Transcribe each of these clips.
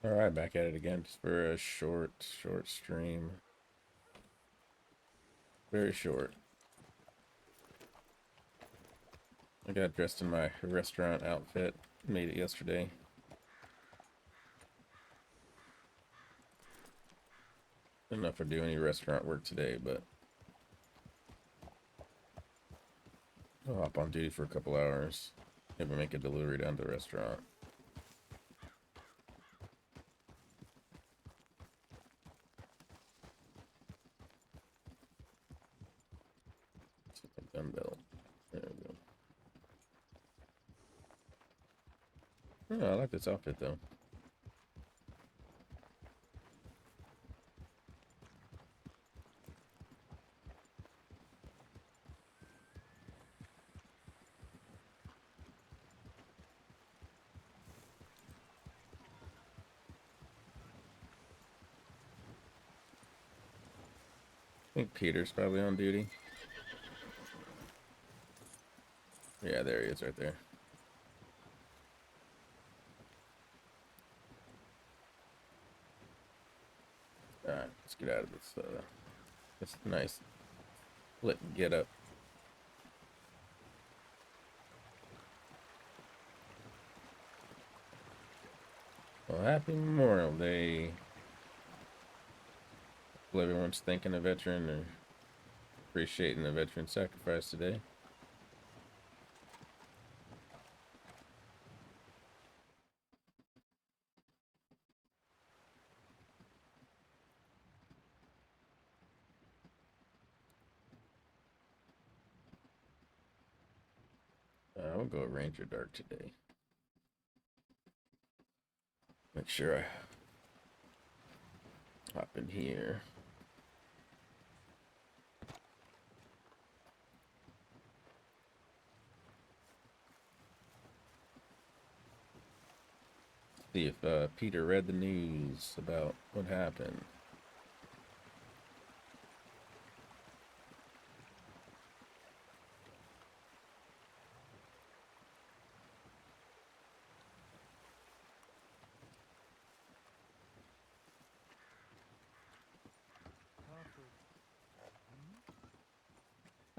All right, back at it again, just for a short stream. Very short. I got dressed in my restaurant outfit. Made it yesterday. Don't know if I do any restaurant work today, but I'll hop on duty for a couple hours. Maybe make a delivery down to the restaurant. Dumbbell. There we go. Oh, I like this outfit though. I think Peter's probably on duty. Yeah, there he is right there. Alright, let's get out of this nice lit get up. Well, happy Memorial Day. Hope everyone's thanking a veteran or appreciating the veteran sacrifice today. I'll go Ranger Dark today. Make sure I hop in here. See if Peter read the news about what happened.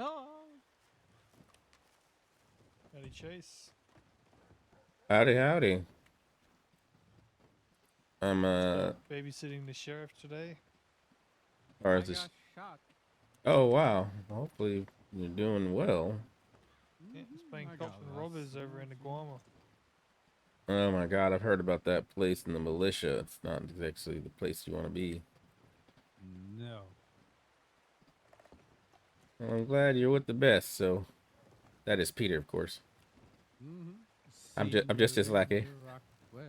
Oh. Howdy, Chase. Howdy, howdy. I'm babysitting the sheriff today. or is this? Shot. Oh wow. Hopefully you're doing well. Yeah, he's playing cops and robbers over in the Guama. Oh my God, I've heard about that place in the militia. It's not exactly the place you want to be. No. Well, I'm glad you're with the best. So, that is Peter, of course. I'm just his lackey. Well.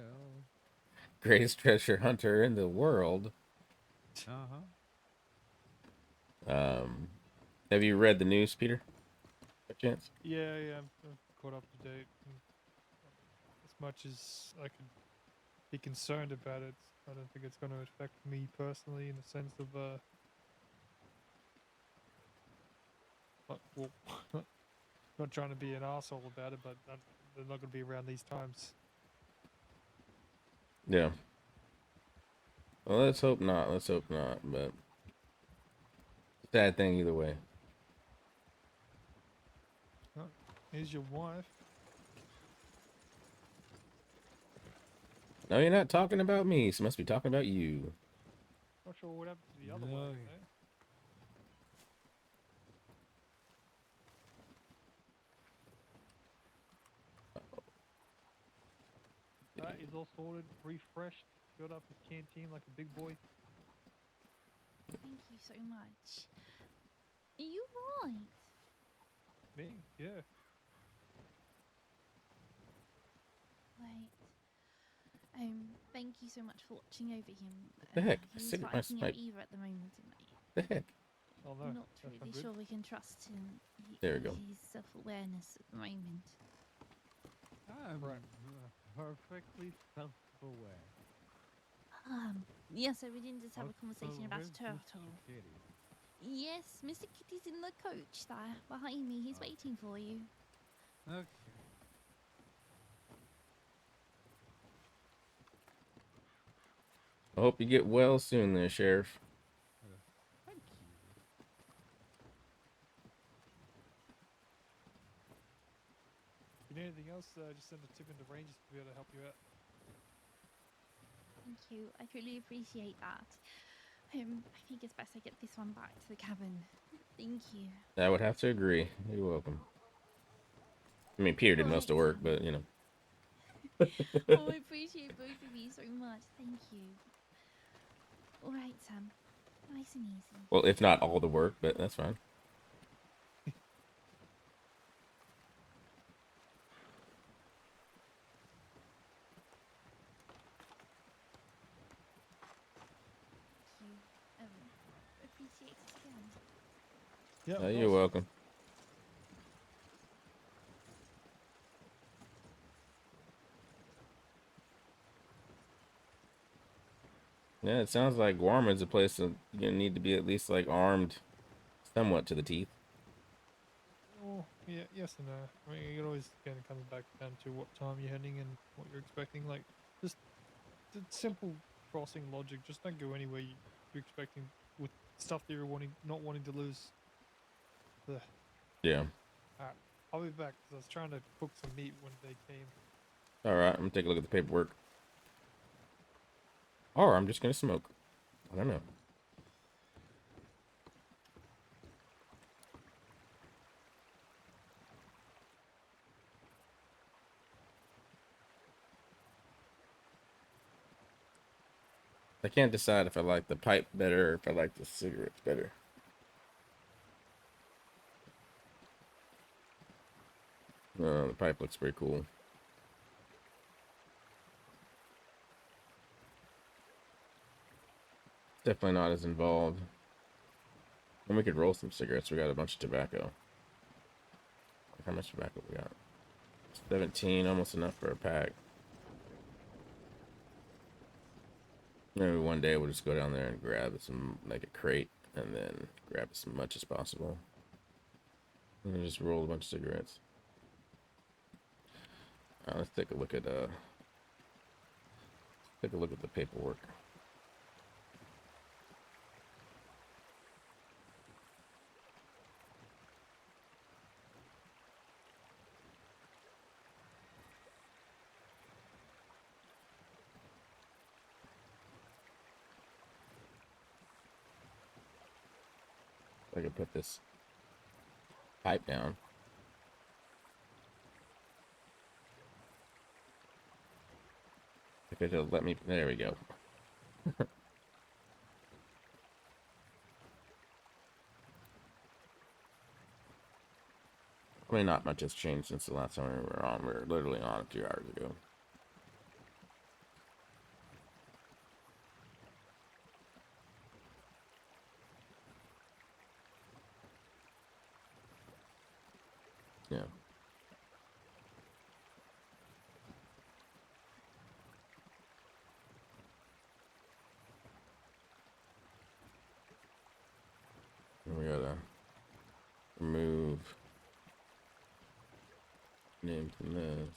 Greatest treasure hunter in the world. Have you read the news, Peter? By chance? Yeah, I'm caught up to date. As much as I could be concerned about it, I don't think it's going to affect me personally in the sense of well, not trying to be an asshole about it, but they're not going to be around these times. Yeah. Well, let's hope not. Let's hope not. But sad thing either way. Oh, here's your wife. No, you're not talking about me. So must be talking about you. Not sure what happened to the other one. He's all sorted, refreshed, filled up his canteen like a big boy. Thank you so much. Are you right? Me? Yeah. Wait. Thank you so much for watching over him. The heck? He's Sit my fighting snipe. at Eva at the moment, The heck? Oh no. I'm not really sure we can trust him. There we go. His self-awareness at the moment. I'm perfectly self-aware. Yeah, so we didn't just have a conversation about a Where's turtle. Mr. Kitty? Yes, Mr. Kitty's in the coach there, behind me. He's waiting for you. Okay. I hope you get well soon there, Sheriff. Thank you. If you need anything else, just send a tip into Rangers to be able to help you out. Thank you. I really appreciate that. I think it's best I get this one back to the cabin. Thank you. I would have to agree. You're welcome. I mean, Peter did most of the work, but you know. Oh, I appreciate both of you so much. Thank you. All right, Sam. Nice and easy. Well, if not all the work, but that's fine. Thank you. Appreciate it again. Yeah, You're welcome. Yeah, it sounds like Warman's a place that you need to be at least like armed somewhat to the teeth. Oh, yeah, yes and no. I mean, it always again comes back down to what time you're heading and what you're expecting. Like, just the simple crossing logic. Just don't go anywhere you're expecting with stuff that you're not wanting to lose. Ugh. Yeah. Alright, I'll be back because I was trying to cook some meat when they came. All right, I'm gonna take a look at the paperwork. Or I'm just gonna smoke. I don't know. I can't decide if I like the pipe better or if I like the cigarettes better. The pipe looks pretty cool. Definitely not as involved. And we could roll some cigarettes. We got a bunch of tobacco. How much tobacco we got? 17, almost enough for a pack. Maybe one day we'll just go down there and grab some, like a crate, and then grab as much as possible. And just roll a bunch of cigarettes. Let's take a look at the paperwork. I could put this pipe down. If it'll let me, there we go. I mean, not much has changed since the last time we were on. We were literally on 2 hours ago. Yeah. We gotta remove name from this.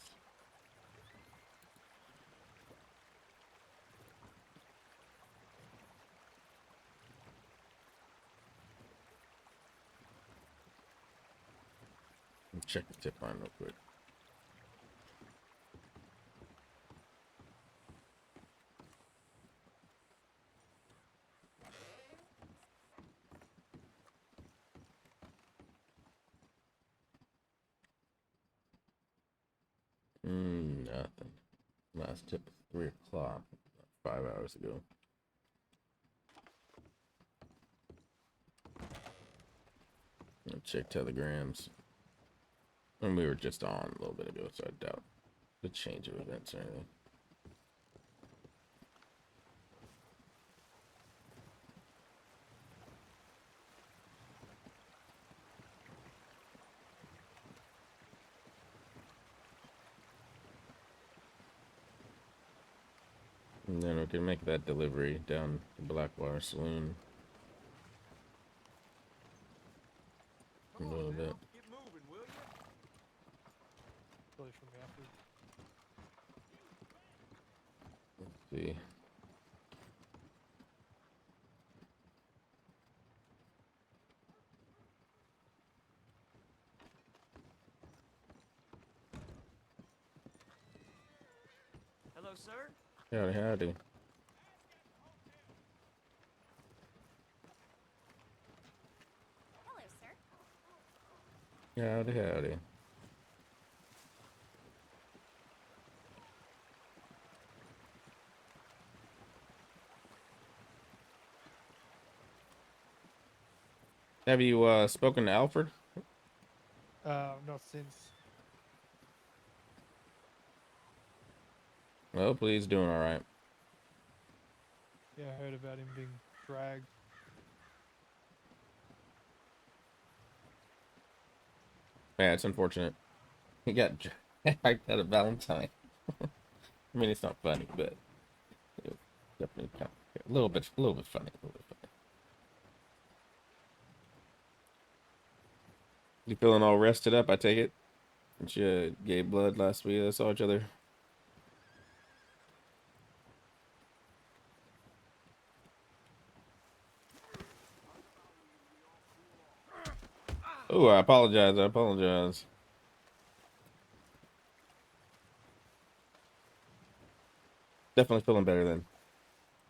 Check the tip line real quick. Nothing. Last tip was 3 o'clock, 5 hours ago. I'll check telegrams. And we were just on a little bit ago, so I doubt the change of events or anything. And then we can make that delivery down to Blackwater Saloon. A little bit. Get moving, will you? Really from me after. Let's see. Hello, sir. Howdy, howdy. Hello, sir. Howdy, howdy. Have you spoken to Alfred? Not since. Well, hopefully he's doing all right. Yeah, I heard about him being dragged. Yeah, it's unfortunate. He got dragged out of Valentine. I mean, it's not funny, but it was definitely kind of, a little bit funny, a little bit funny. You feeling all rested up? I take it. Since you gave blood last we saw each other. Oh, I apologize. I apologize. Definitely feeling better then.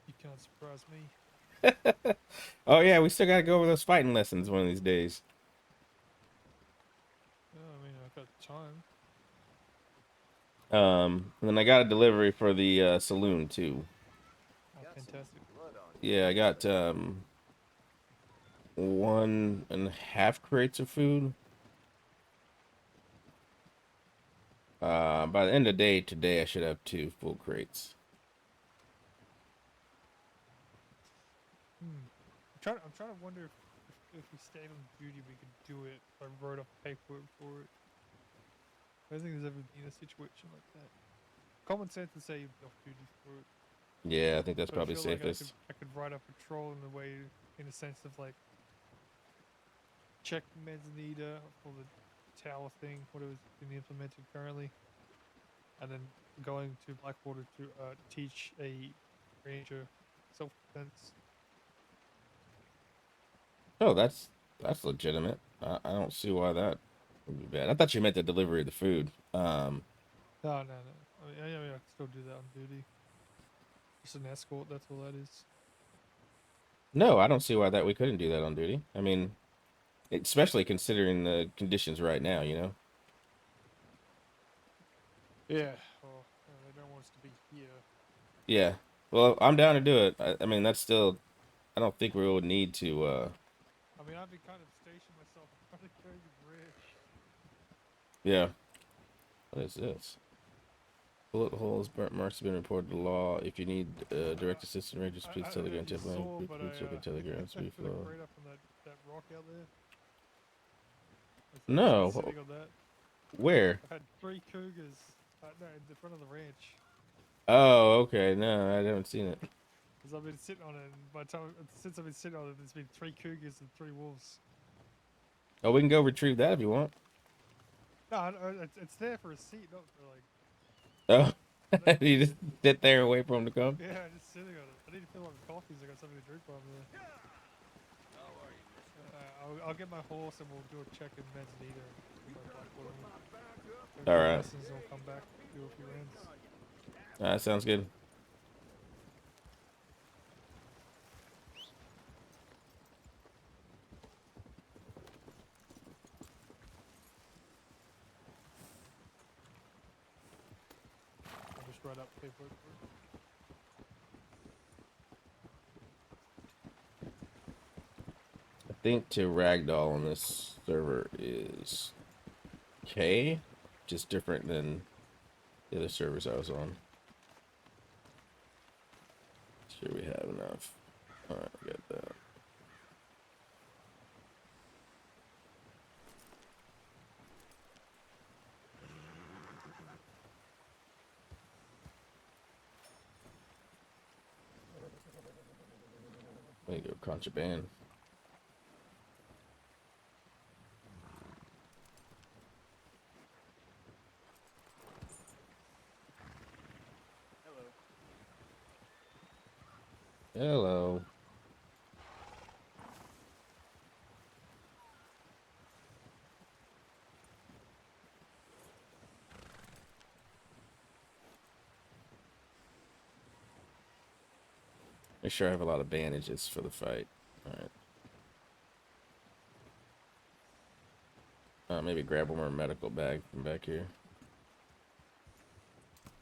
You can't surprise me. Oh yeah, we still gotta go over those fighting lessons one of these days. I mean, I've got time. And then I got a delivery for the saloon too. Oh, fantastic. Yeah, I got 1.5 crates of food. By the end of the day today, I should have 2 full crates. I'm trying to wonder if we stayed on duty, we could do it. I wrote up paperwork for it. I don't think there's ever been a situation like that. Common sense would say you'd be off duty for it. Yeah, I think that's But probably I feel like safest. I could write up patrol in a way, in a sense of like, check Manzanita for the tower thing, whatever's been implemented currently, and then going to Blackwater to teach a ranger self-defense. Oh, that's legitimate. I don't see why that would be bad. I thought you meant the delivery of the food. No. I mean, I can still do that on duty. Just an escort, that's all that is. No, I don't see why that we couldn't do that on duty. I mean, especially considering the conditions right now, you know? Yeah, well, they don't want us to be here. Yeah. Well, I'm down to do it. I mean, that's still, I don't think we would need to, I mean, I've been kind of stationing myself in front of Kogan Bridge. yeah. What is this? Bullet holes, burnt marks have been reported to law. If you need direct assistance rangers, please I don't know telegram if you tip line. saw, but Please check the telegram I speed put a flow. crate up on that rock out there. No. Sitting on that. Where? I had 3 cougars. No, in the front of the ranch. Oh, okay. No, I haven't seen it. Because I've been sitting on it, and by the time since I've been sitting on it, there's been 3 cougars and 3 wolves. Oh, we can go retrieve that if you want. No, it's there for a seat, not for like. Oh, Like, you just sit there and wait for him to come. yeah, just sitting on it. I need to fill up with coffees. I got something to drink while I'm there. I'll get my horse and we'll do a check in Manzanita. All right. Lessons, and we'll come back, do a few rounds. That sounds good. I'll just write up paperwork for it. I think to ragdoll on this server is K, just different than the other servers I was on. Sure we have enough. Alright, we got that. There you go, contraband. Hello. Make sure I have a lot of bandages for the fight. Alright. Maybe grab one more medical bag from back here.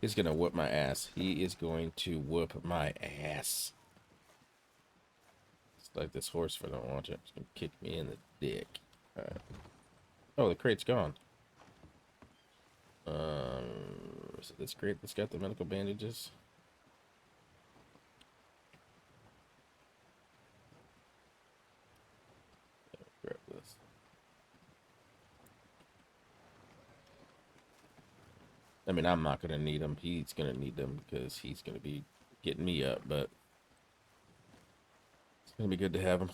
He's gonna whoop my ass. He is going to whoop my ass. It's like this horse, if I don't watch it, it's gonna kick me in the dick. Alright. Oh, the crate's gone. Is it this crate that's got the medical bandages? Yeah, grab this. I mean, I'm not gonna need them. He's gonna need them because he's gonna be getting me up, but it's gonna be good to have them.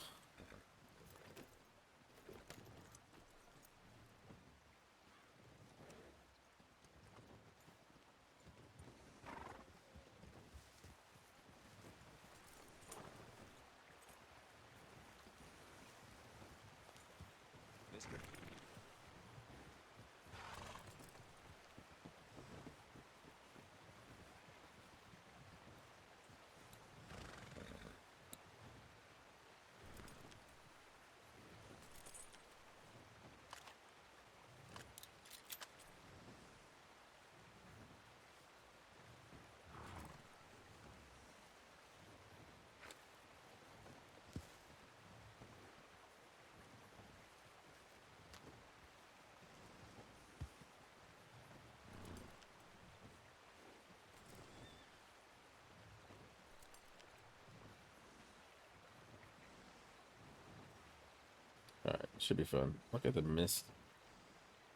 Alright, should be fun. Look at the mist.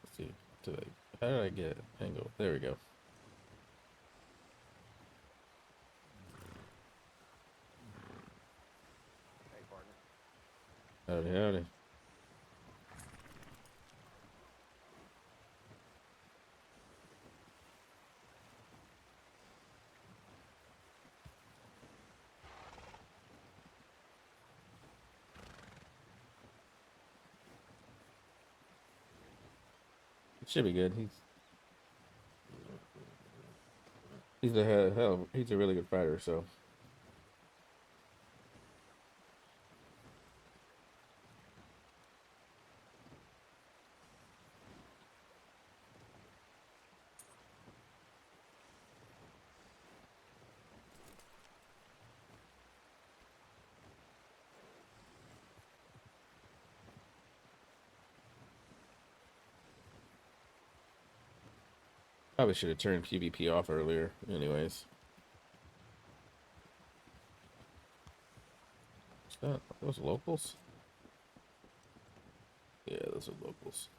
Let's see. How did I get angle? There we go. Howdy, howdy. It should be good. He's he's a really good fighter, so. Probably should have turned PvP off earlier. Anyways. Are those locals? Yeah, those are locals.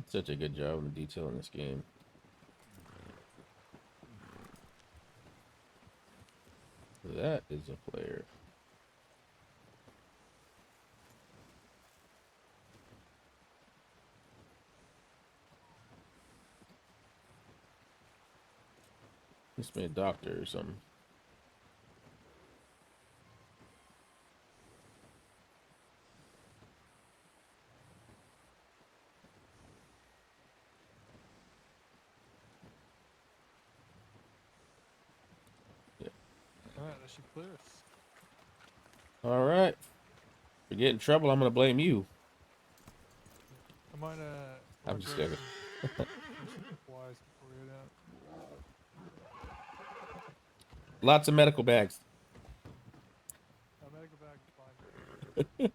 Such a good job on the detail in this game. That is a player. Must be a doctor or something. Alright, that should clear us. All right. If you get in trouble, I'm gonna blame you. I might I'm just joking. supplies before we head out. Lots of medical bags. Medical bag is fine.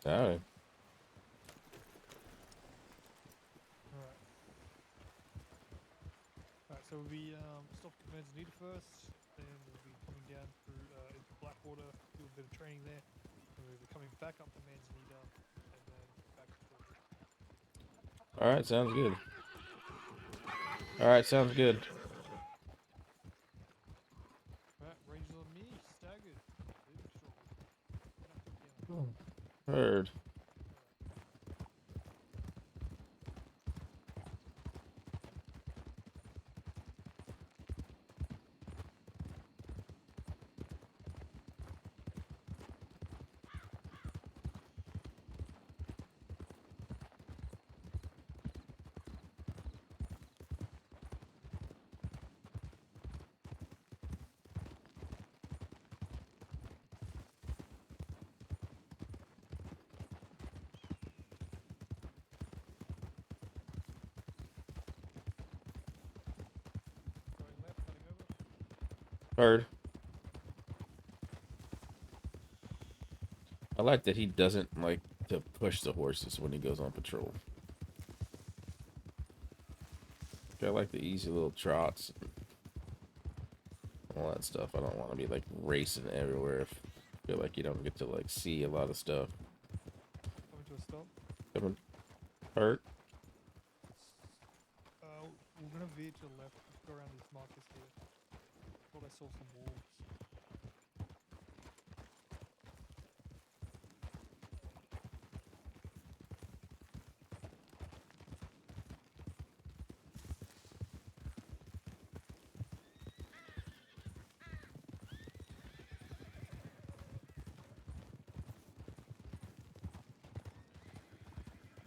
Oh, Alright. Alright, so we'll be stopping at Manzanita first, then we'll be coming down through into Blackwater, do a bit of training there, and we'll be coming back up to Manzanita, and then back to Portland. all right, sounds good. All right, sounds good. Alright, Rangers on me, staggered, moving shortly. Head up to the piano. Heard. Going left, cutting over. Heard. I like that he doesn't like to push the horses when he goes on patrol. I like the easy little trots and all that stuff. I don't want to be like racing everywhere. I feel like you don't get to like see a lot of stuff. Coming to a stop. Coming. Hurt. We're gonna veer to the left, go around these markers here. Thought I saw some wolves.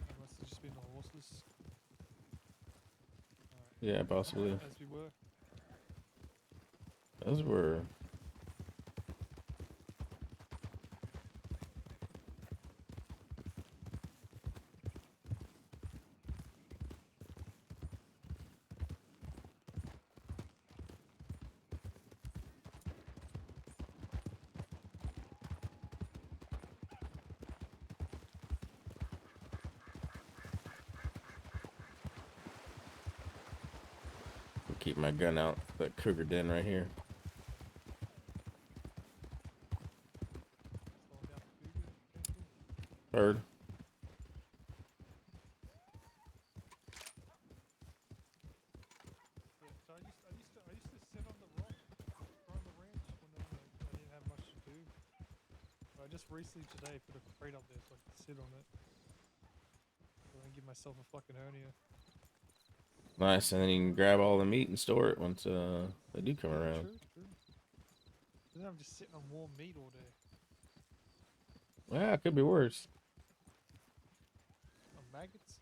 That must have just been the horses. Alright. Yeah, possibly. As we were. Those were. Keep my gun out. That cougar den right here. Slowing down for Cougar, potentially. Heard. Yeah, so I used to sit on the rock around the ranch when I didn't have much to do. But I just recently today put a crate up there so I could sit on it. So I can give myself a fucking hernia. Nice, and then you can grab all the meat and store it once they do come around. True. Then I'm just sitting on warm meat all day. Yeah, it could be worse. On maggots?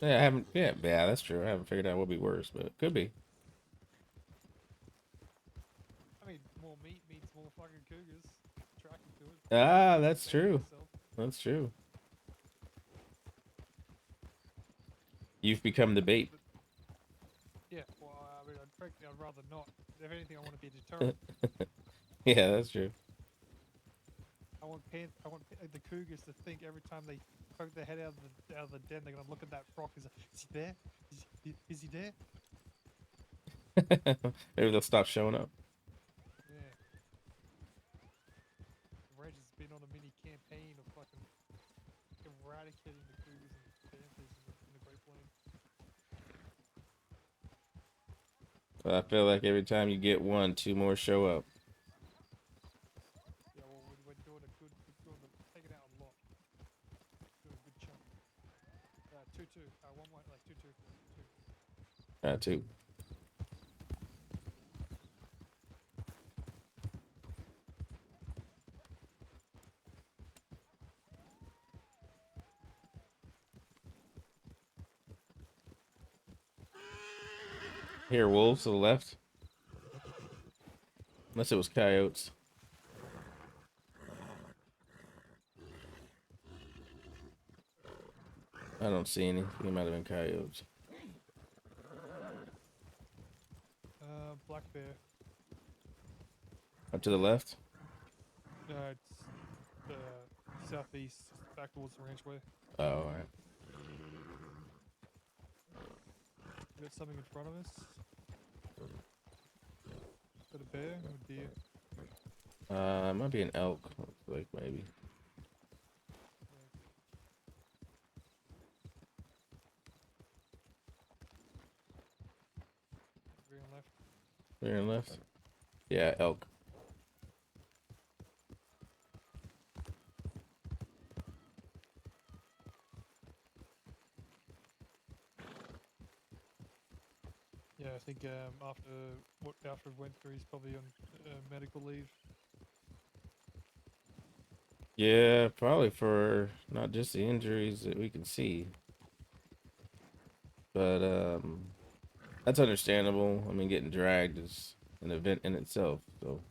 Yeah, I haven't. Yeah, that's true. I haven't figured out what would be worse, but it could be. I mean, more meat means more fucking cougars attracted to it. Ah, that's Save true. myself. That's true. You've become the bait. Yeah, well, I mean, frankly, I'd rather not. If anything, I want to be a deterrent. Yeah, that's true. I want the cougars to think every time they poke their head out of the den, they're gonna look at that frock. Is he there? Is he there? Maybe they'll stop showing up. Yeah. The ranch has been on a mini campaign of fucking eradicating the cougars and panthers in the Great Plains. I feel like every time you get one, two more show up. Yeah, well, we're doing taking out a lot. Doing a good chunk. 2-2. 1-1, like 2-2. 2. Here, wolves to the left. Unless it was coyotes. I don't see any. It might have been coyotes. Black bear. Up to the left. It's southeast, back towards the ranch way. Oh, all right. We got something in front of us. Is that a bear or a deer? It might be an elk. Looks like maybe. Very on left. Rear and left. Yeah, elk. Yeah, I think after what Alfred went through, he's probably on medical leave. Yeah, probably for not just the injuries that we can see, but that's understandable. I mean, getting dragged is an event in itself. So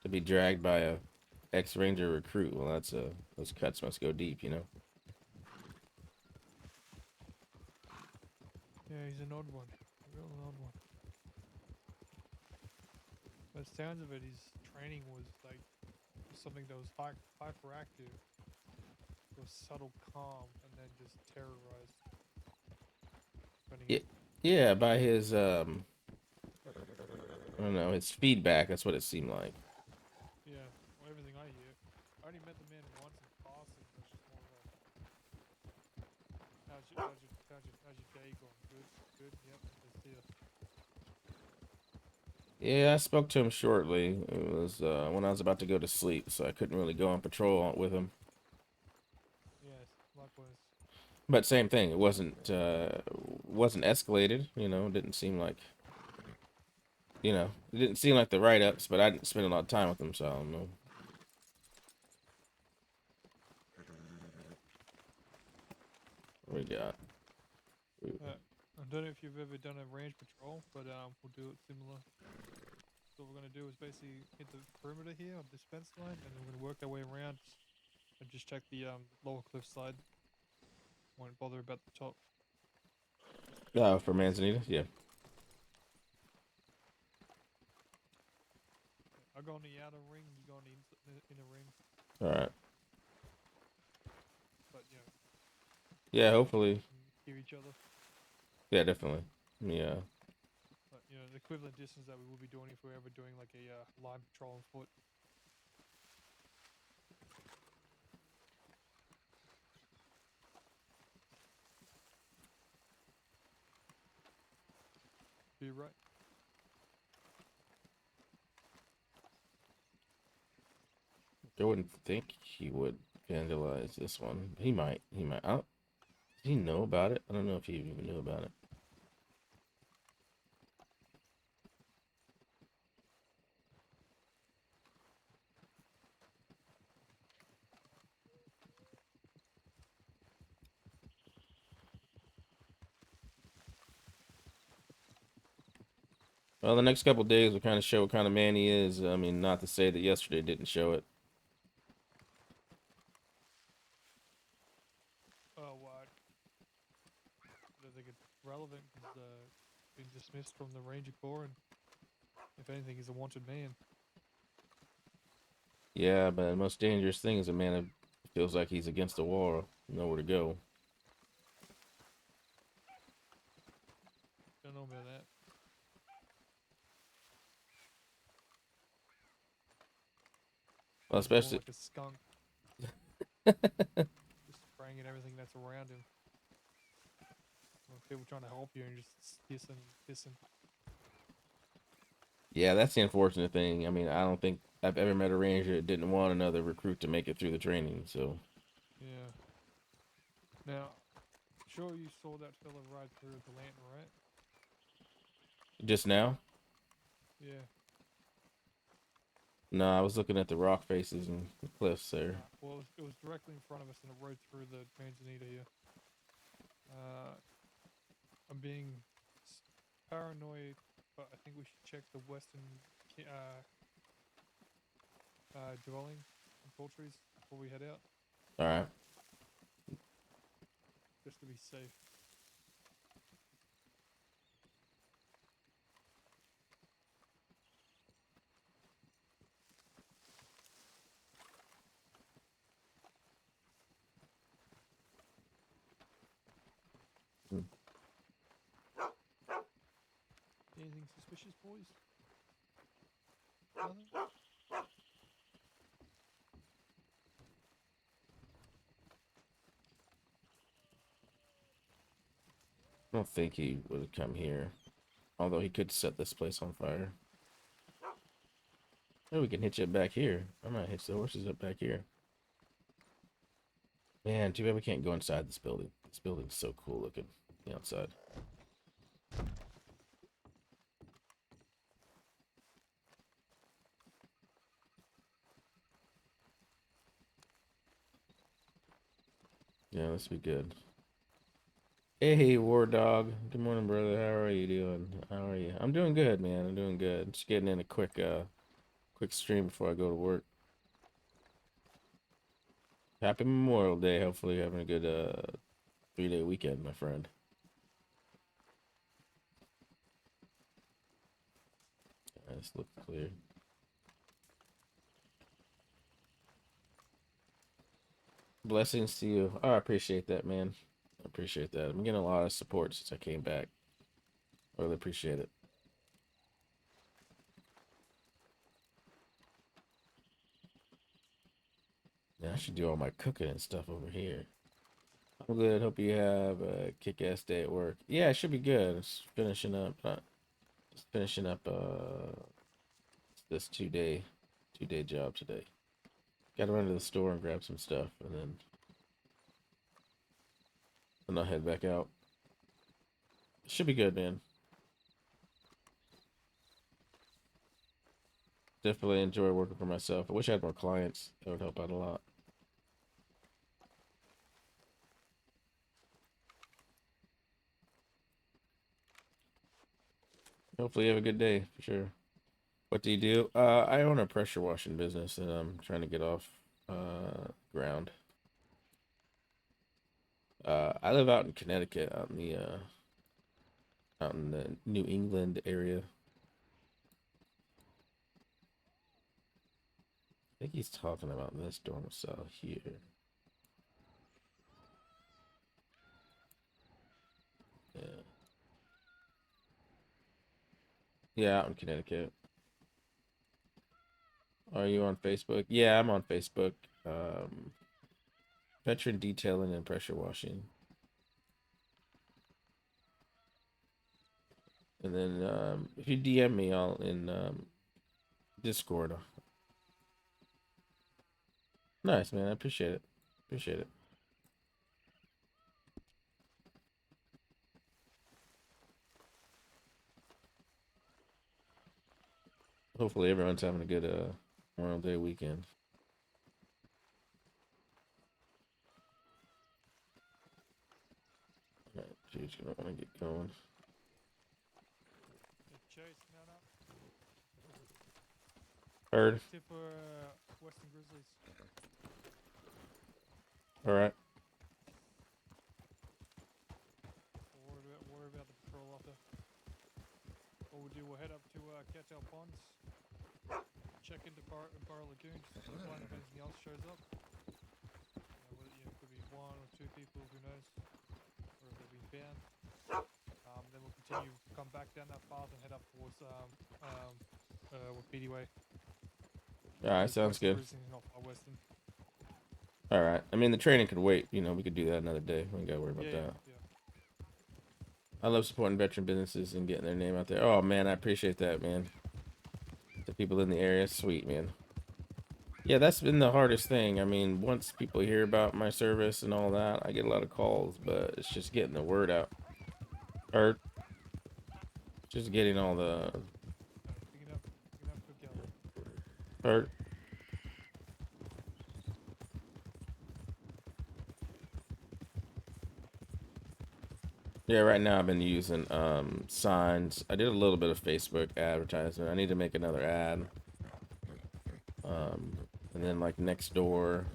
to be dragged by a ex-Ranger recruit, well, those cuts must go deep, you know. Yeah, he's an odd one. A real odd one. By the sounds of it, his training was like something that was hyperactive, was subtle calm, and then just terrorized. Yeah, yeah, by his I don't know, his feedback. That's what it seemed like. Yeah, well, everything I hear. I only met the man once in passing. It was just more of a, how's your day going? Good, good. Yep, let's see. Yeah, I spoke to him shortly. It was when I was about to go to sleep, so I couldn't really go on patrol with him. Yes, likewise. But same thing. It wasn't escalated. You know, it didn't seem like it didn't seem like the write-ups. But I didn't spend a lot of time with him, so I don't know. What we got? I don't know if you've ever done a range patrol, but we'll do it similar. So what we're gonna do is basically hit the perimeter here of this fence line, and then we're gonna work our way around and just check the lower cliff side. Won't bother about the top. Oh, for Manzanita, yeah. I go on the outer ring, you go on the inner ring, All right. but you know, Yeah, hopefully. we can hear each other. Yeah, definitely. Yeah. But you know, the equivalent distance that we will be doing if we're ever doing like a line patrol on foot. Be right. I wouldn't think he would vandalize this one. He might. He might. Did he know about it? I don't know if he even knew about it. Well, the next couple days will kind of show what kind of man he is. I mean, not to say that yesterday didn't show it. Oh, what? I don't think it's relevant because been dismissed from the Ranger Corps, and if anything, he's a wanted man. Yeah, but the most dangerous thing is a man that feels like he's against the wall, nowhere to go. Don't know about that. Well, He's more especially. like a skunk, just spraying at everything that's around him. Or people trying to help you and just hissing. Yeah, that's the unfortunate thing. I mean, I don't think I've ever met a ranger that didn't want another recruit to make it through the training. So. Yeah. Now, sure you saw that fella ride through with the lantern, right? Just now? Yeah. No, I was looking at the rock faces and the cliffs there. Well, it was directly in front of us and it rode through the Manzanita here. I'm being paranoid, but I think we should check the western dwelling and poultries before we head out, All right. just to be safe. dishes, boys? Nothing? I don't think he would have come here. Although he could set this place on fire. Maybe we can hitch it back here. I might hitch the horses up back here. Man, too bad we can't go inside this building. This building's so cool looking on the outside. Yeah, this would be good. Hey, War Dog. Good morning, brother. How are you doing? How are you? I'm doing good, man. I'm doing good. Just getting in a quick stream before I go to work. Happy Memorial Day. Hopefully you're having a good 3-day weekend, my friend. This looks clear. Blessings to you. Oh, I appreciate that, man. I appreciate that. I'm getting a lot of support since I came back. I really appreciate it. Yeah, I should do all my cooking and stuff over here. I'm good. Hope you have a kick-ass day at work. Yeah, it should be good. Just finishing up. Just finishing up this two-day job today. Got to run to the store and grab some stuff, and then I'll head back out. Should be good, man. Definitely enjoy working for myself. I wish I had more clients. That would help out a lot. Hopefully you have a good day, for sure. What do you do? I own a pressure washing business, and I'm trying to get off ground. I live out in Connecticut, out in the New England area. I think he's talking about this dorm cell here. Yeah. Yeah, out in Connecticut. Are you on Facebook? Yeah, I'm on Facebook. Veteran detailing and pressure washing. And then if you DM me, I'll in Discord. Nice, man. I appreciate it. Appreciate it. Hopefully everyone's having a good Memorial Day weekend. Alright, geez, gonna want to get going. Chase, no. Heard. Tip for Western Grizzlies. Alright. Worry about the patrol after. What we'll do, we'll head up to catch our ponds. Check into Bar Lagoon just to find if anything else shows up. It could be 1 or 2 people, who knows, or if they've been banned. Then we'll continue to come back down that path and head up towards PD Way. Alright, sounds good. Alright. I mean, the training could wait. You know, we could do that another day. We ain't gotta worry about that. Yeah. I love supporting veteran businesses and getting their name out there. Oh, man, I appreciate that, man. The people in the area, sweet, man. Yeah, that's been the hardest thing. I mean, once people hear about my service and all that, I get a lot of calls, but it's just getting the word out. Or just getting all the... Or... Yeah, right now I've been using signs. I did a little bit of Facebook advertisement. I need to make another ad. And then like next door.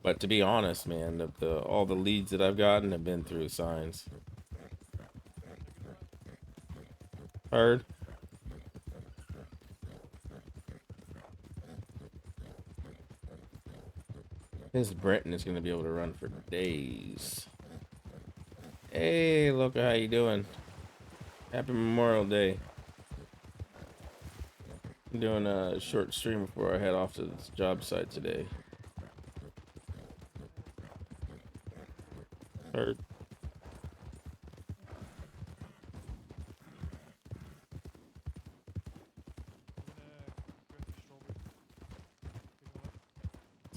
But to be honest, man, all the leads that I've gotten have been through signs. Heard? This Brenton is going to be able to run for days. Hey, Loca, how you doing? Happy Memorial Day. I'm doing a short stream before I head off to this job site today. Heard.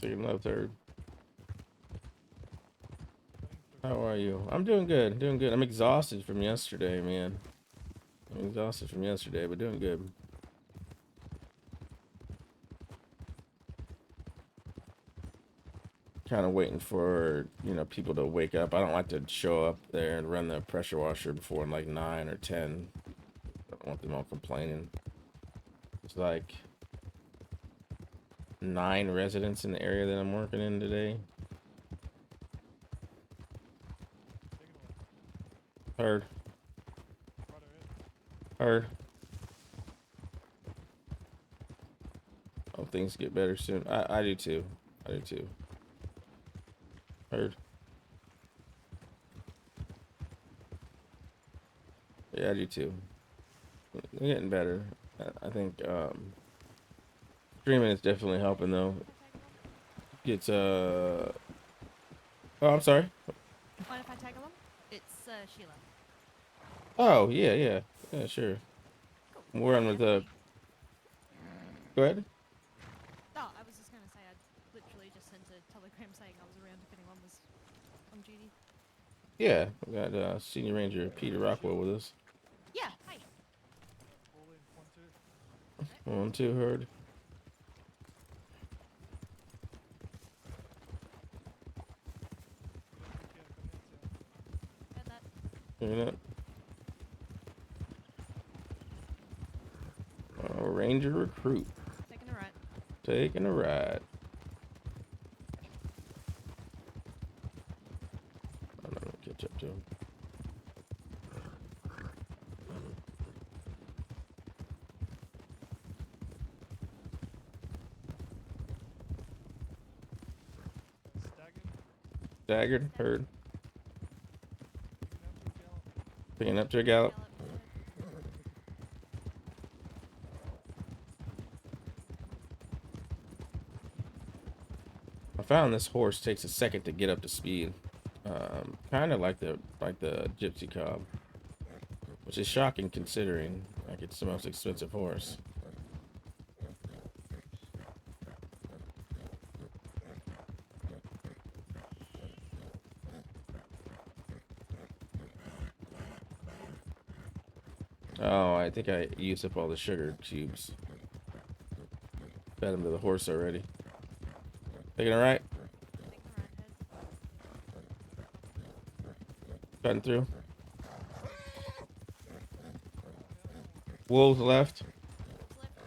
Taking left, third. How are you? I'm doing good. Doing good. I'm exhausted from yesterday, man. I'm exhausted from yesterday, but doing good. Kind of waiting for, you know, people to wake up. I don't like to show up there and run the pressure washer before like 9 or 10. I don't want them all complaining. It's like 9 residents in the area that I'm working in today. Heard. Heard. Hope things get better soon. I do too. I do too. Heard. Yeah, I do too. We're getting better. I think streaming is definitely helping though. It's Oh, I'm sorry. Mind if I tag along? It's Sheila. Oh, yeah, sure. Cool. We're on with the. Go ahead. Oh, I was just gonna say I literally just sent a telegram saying I was around if anyone was on duty. Yeah, we got Senior Ranger Peter Rockwell with us. Yeah, hi. 1, 2, heard. Heard that. Hearing that? Ranger recruit. Taking a right. Taking a ride. I'm not gonna catch up to him. Staggered, heard. Picking up to a gallop. I found this horse takes a second to get up to speed. Kind of like the gypsy cob, which is shocking considering like it's the most expensive horse. Oh, I think I used up all the sugar cubes. Fed them to the horse already. Taking it right. Taking a right, head. Cutting through. Wolves left. Left,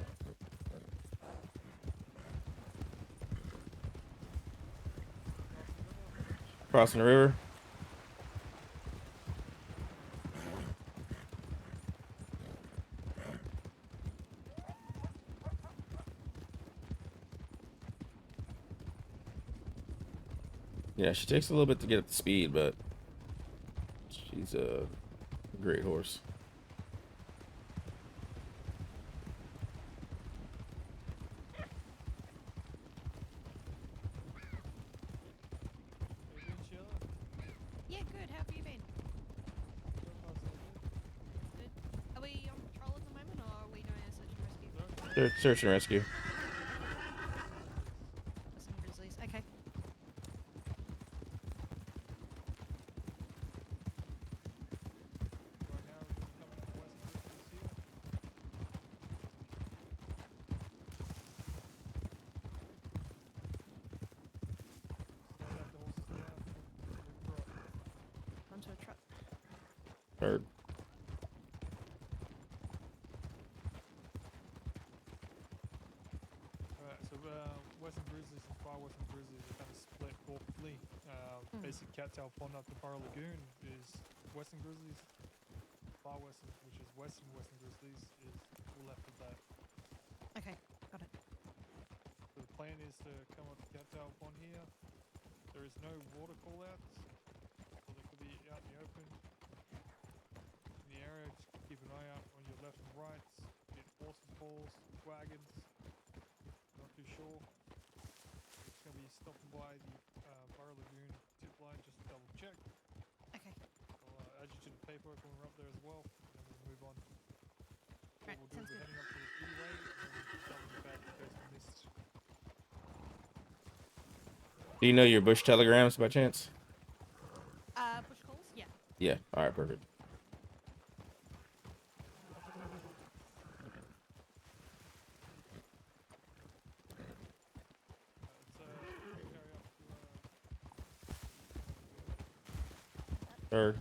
Crossing the river. Yeah, she takes a little bit to get up to speed, but she's a great horse. Yeah, good. How have you been? Good. Are we on patrol at the moment, or are we doing a search and rescue? Search and rescue. Some grizzlies. Okay. Onto a truck. Heard. Alright, so Western Grizzlies and Far Western Grizzlies are kind of split awkwardly. Basic Cattail Pond up to Burrow Lagoon is Western Grizzlies. Far Western, which is Western Grizzlies, is left of that. Okay, got it. So the plan is to come up to Cattail Pond here. There is no water call-outs, so they could be out in the open. In the area, just keep an eye out on your left and right. Get horses calls. wagons. Not too sure. It's gonna be stopping by the Burrow Lagoon tip line just to double check. Okay. I'll add you to the paperwork when we're up there as well, and then we'll move on. What Right, we'll do is sounds we're good. heading up to the freeway, and then we'll double you back in case we missed. Do you know your Bush telegrams by chance? Bush calls? Yeah. Yeah. All right. Perfect. Let's carry up to Third.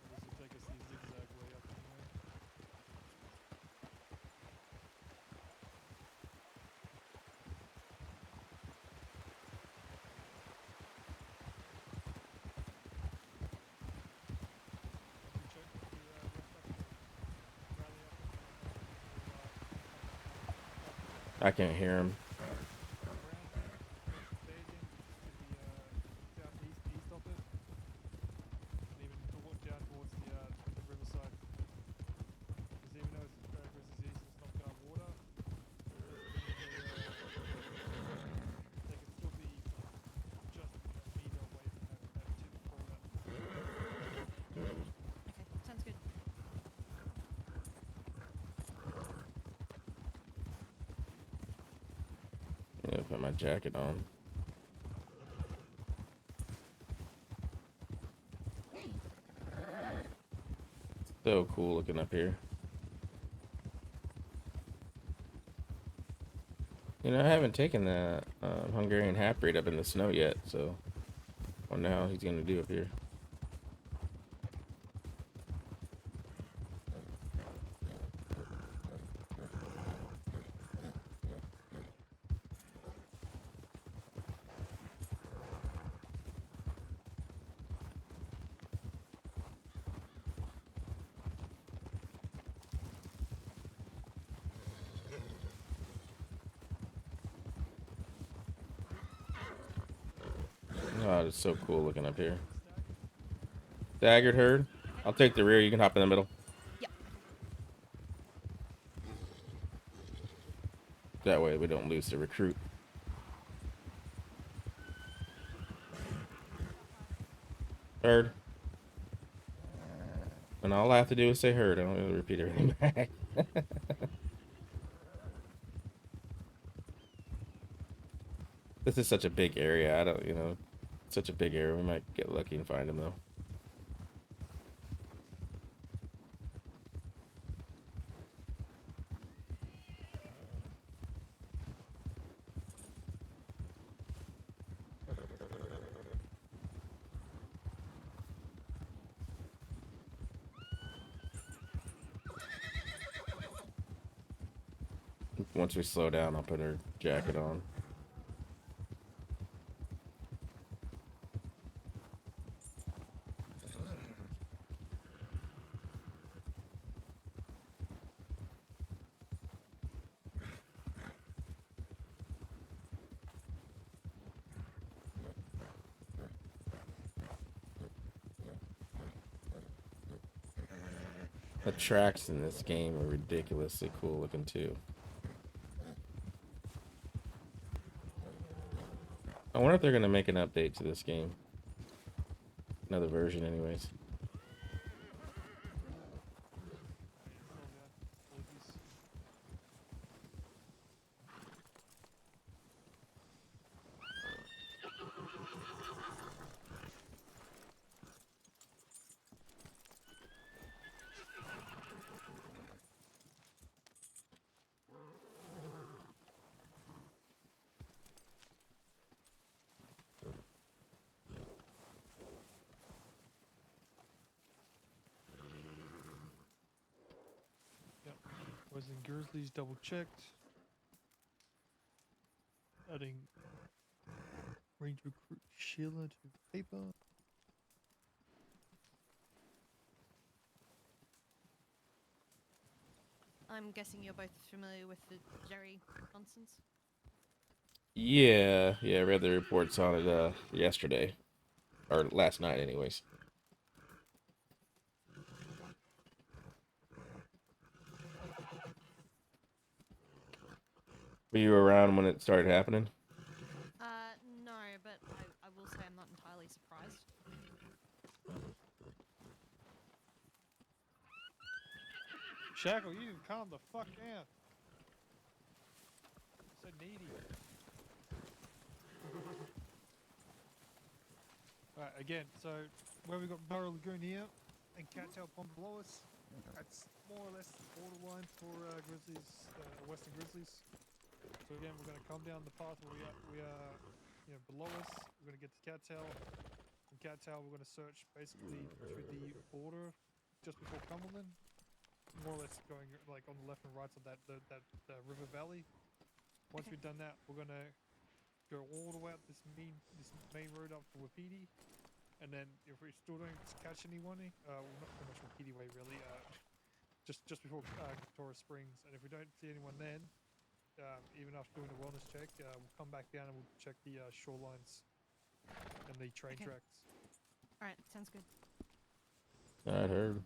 this will take us the zigzag way up anyway. Have you checked the rest up and rally up I can't hear him. around here, phasing to the southeast, east of it, and even down towards the riverside. Because even though it's versus east, it's not got water. They can still be just a meter away from that tip corner. Okay, sounds good. Yeah, put my jacket on. So cool looking up here. You know, I haven't taken that Hungarian half breed up in the snow yet, so I wonder how he's gonna do up here. Oh, it's so cool looking up here. Staggered herd. I'll take the rear. You can hop in the middle. Yep. That way we don't lose the recruit. Herd. And all I have to do is say herd. I don't really repeat everything back. This is such a big area. I don't, you know, such a big area. We might get lucky and find him though. Once we slow down, I'll put her jacket on. The tracks in this game are ridiculously cool looking too. I wonder if they're gonna make an update to this game. Another version anyways. Boys and Grizzlies double checked. Adding range recruit Sheila to the paper. I'm guessing you're both familiar with the Jerry nonsense. Yeah, I read the reports on it yesterday. Or last night anyways. Were you around when it started happening? No, but I will say I'm not entirely surprised. Shackle, you need to calm the fuck down. So needy. Alright, again, so where we got Barrow Lagoon here and Cattail Pond below us, that's more or less borderline for Grizzlies, Western Grizzlies. So again, we're going to come down the path where we are, you know, below us. We're going to get to Cattail. From Cattail, we're going to search basically through the border just before Cumberland, more or less going like on the left and right of that river valley. Once Okay. we've done that, we're going to go all the way up this main road up to Wapiti, and then if we still don't catch anyone, well, not so much Wapiti way really, just before Torres Springs, and if we don't see anyone then, even after doing a wellness check, we'll come back down and we'll check the shorelines and the train Okay. tracks. All right, sounds good. I heard.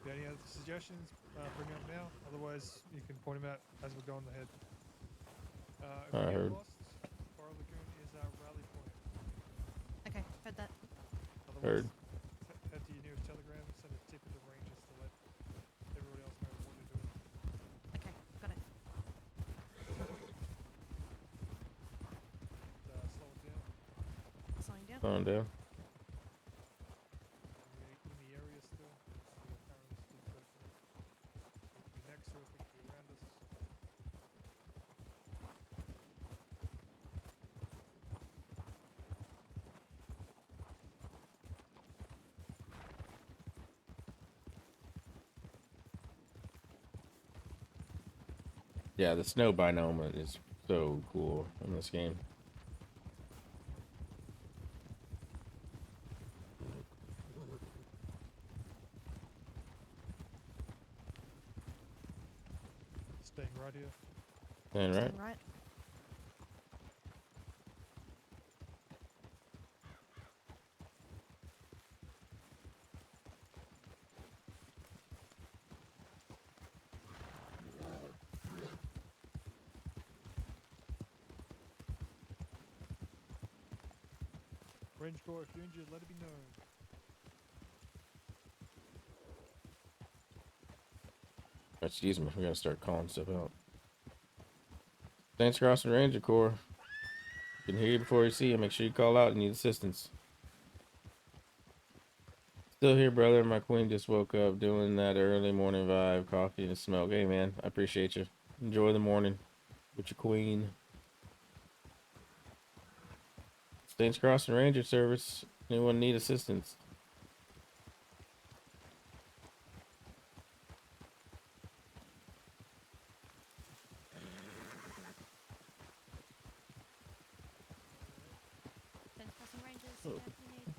If you have any other suggestions, bring them up now. Otherwise, you can point them out as we're going ahead. If I we get heard. lost, Barrow Lagoon is our rally point. Okay, heard that. Otherwise, Heard. head to your nearest telegram, send a tip to the rangers to let everybody else know what you're doing. Okay, got it. Slow it down. Slowing down. On down. In the area still. We apparently still searching. It could be next to us, it could be around us. Yeah, the snow biome is so cool in this game. Staying right here. And right. Staying right. Range Corps, if you're injured, let it be known. Excuse me, we gotta start calling stuff out. Thanks, Crossing Ranger Corps. Can hear you before you see you. Make sure you call out and need assistance. Still here, brother. My queen just woke up doing that early morning vibe, coffee and smoke. Hey, man, I appreciate you. Enjoy the morning with your queen. Saints Crossing Ranger Service. Anyone need assistance? Fence crossing rangers, see if you need.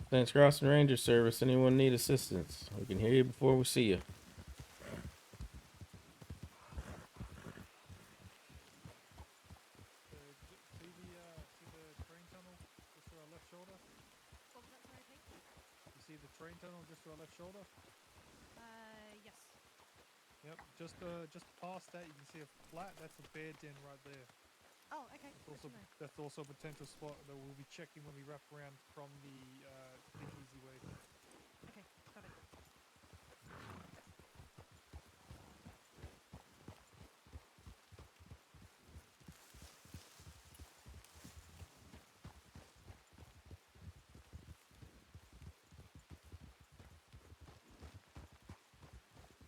Saints Crossing Ranger Service. Anyone need assistance? We can hear you before we see you. See the train tunnel just to our left shoulder? What was that, sorry, Pete? You see the train tunnel just to our left shoulder? Yes. Yep, just past that you can see a flat, that's a bear den right there. Oh, okay. Good to know. That's also a potential spot that we'll be checking when we wrap around from the Think Easy way. Okay, got it.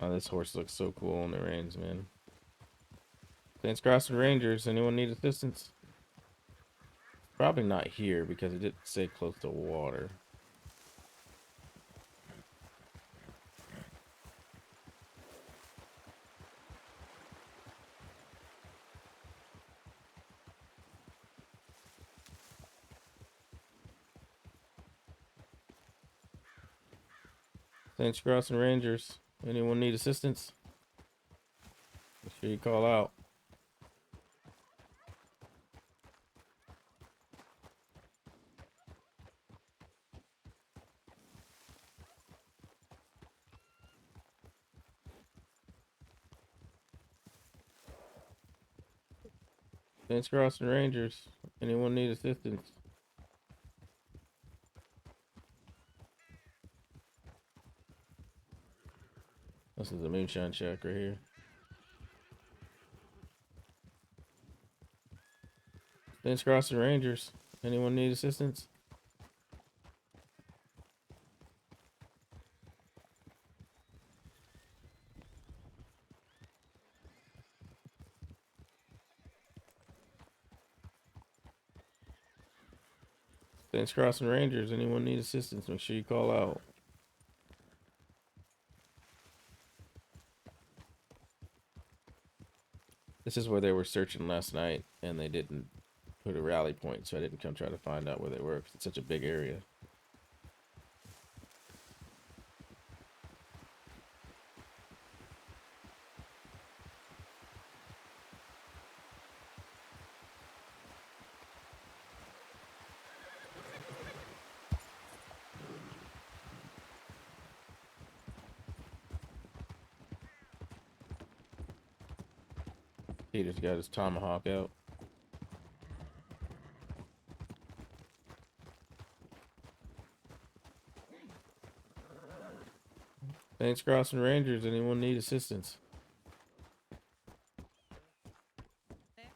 Oh, this horse looks so cool in the reins, man. Saints Crossing Rangers. Anyone need assistance? Probably not here because it didn't say close to water. Saints Crossing Rangers. Anyone need assistance? Make sure you call out. Thanks, Crossing Rangers. Anyone need assistance? This is a moonshine shack right here. Thanks, Crossing Rangers. Anyone need assistance? Thanks, Crossing Rangers. Anyone need assistance? Make sure you call out. This is where they were searching last night, and they didn't put a rally point, so I didn't come try to find out where they were, 'cause it's such a big area. Peter's got his tomahawk out. Thanks, Crossing Rangers. Anyone need assistance? There.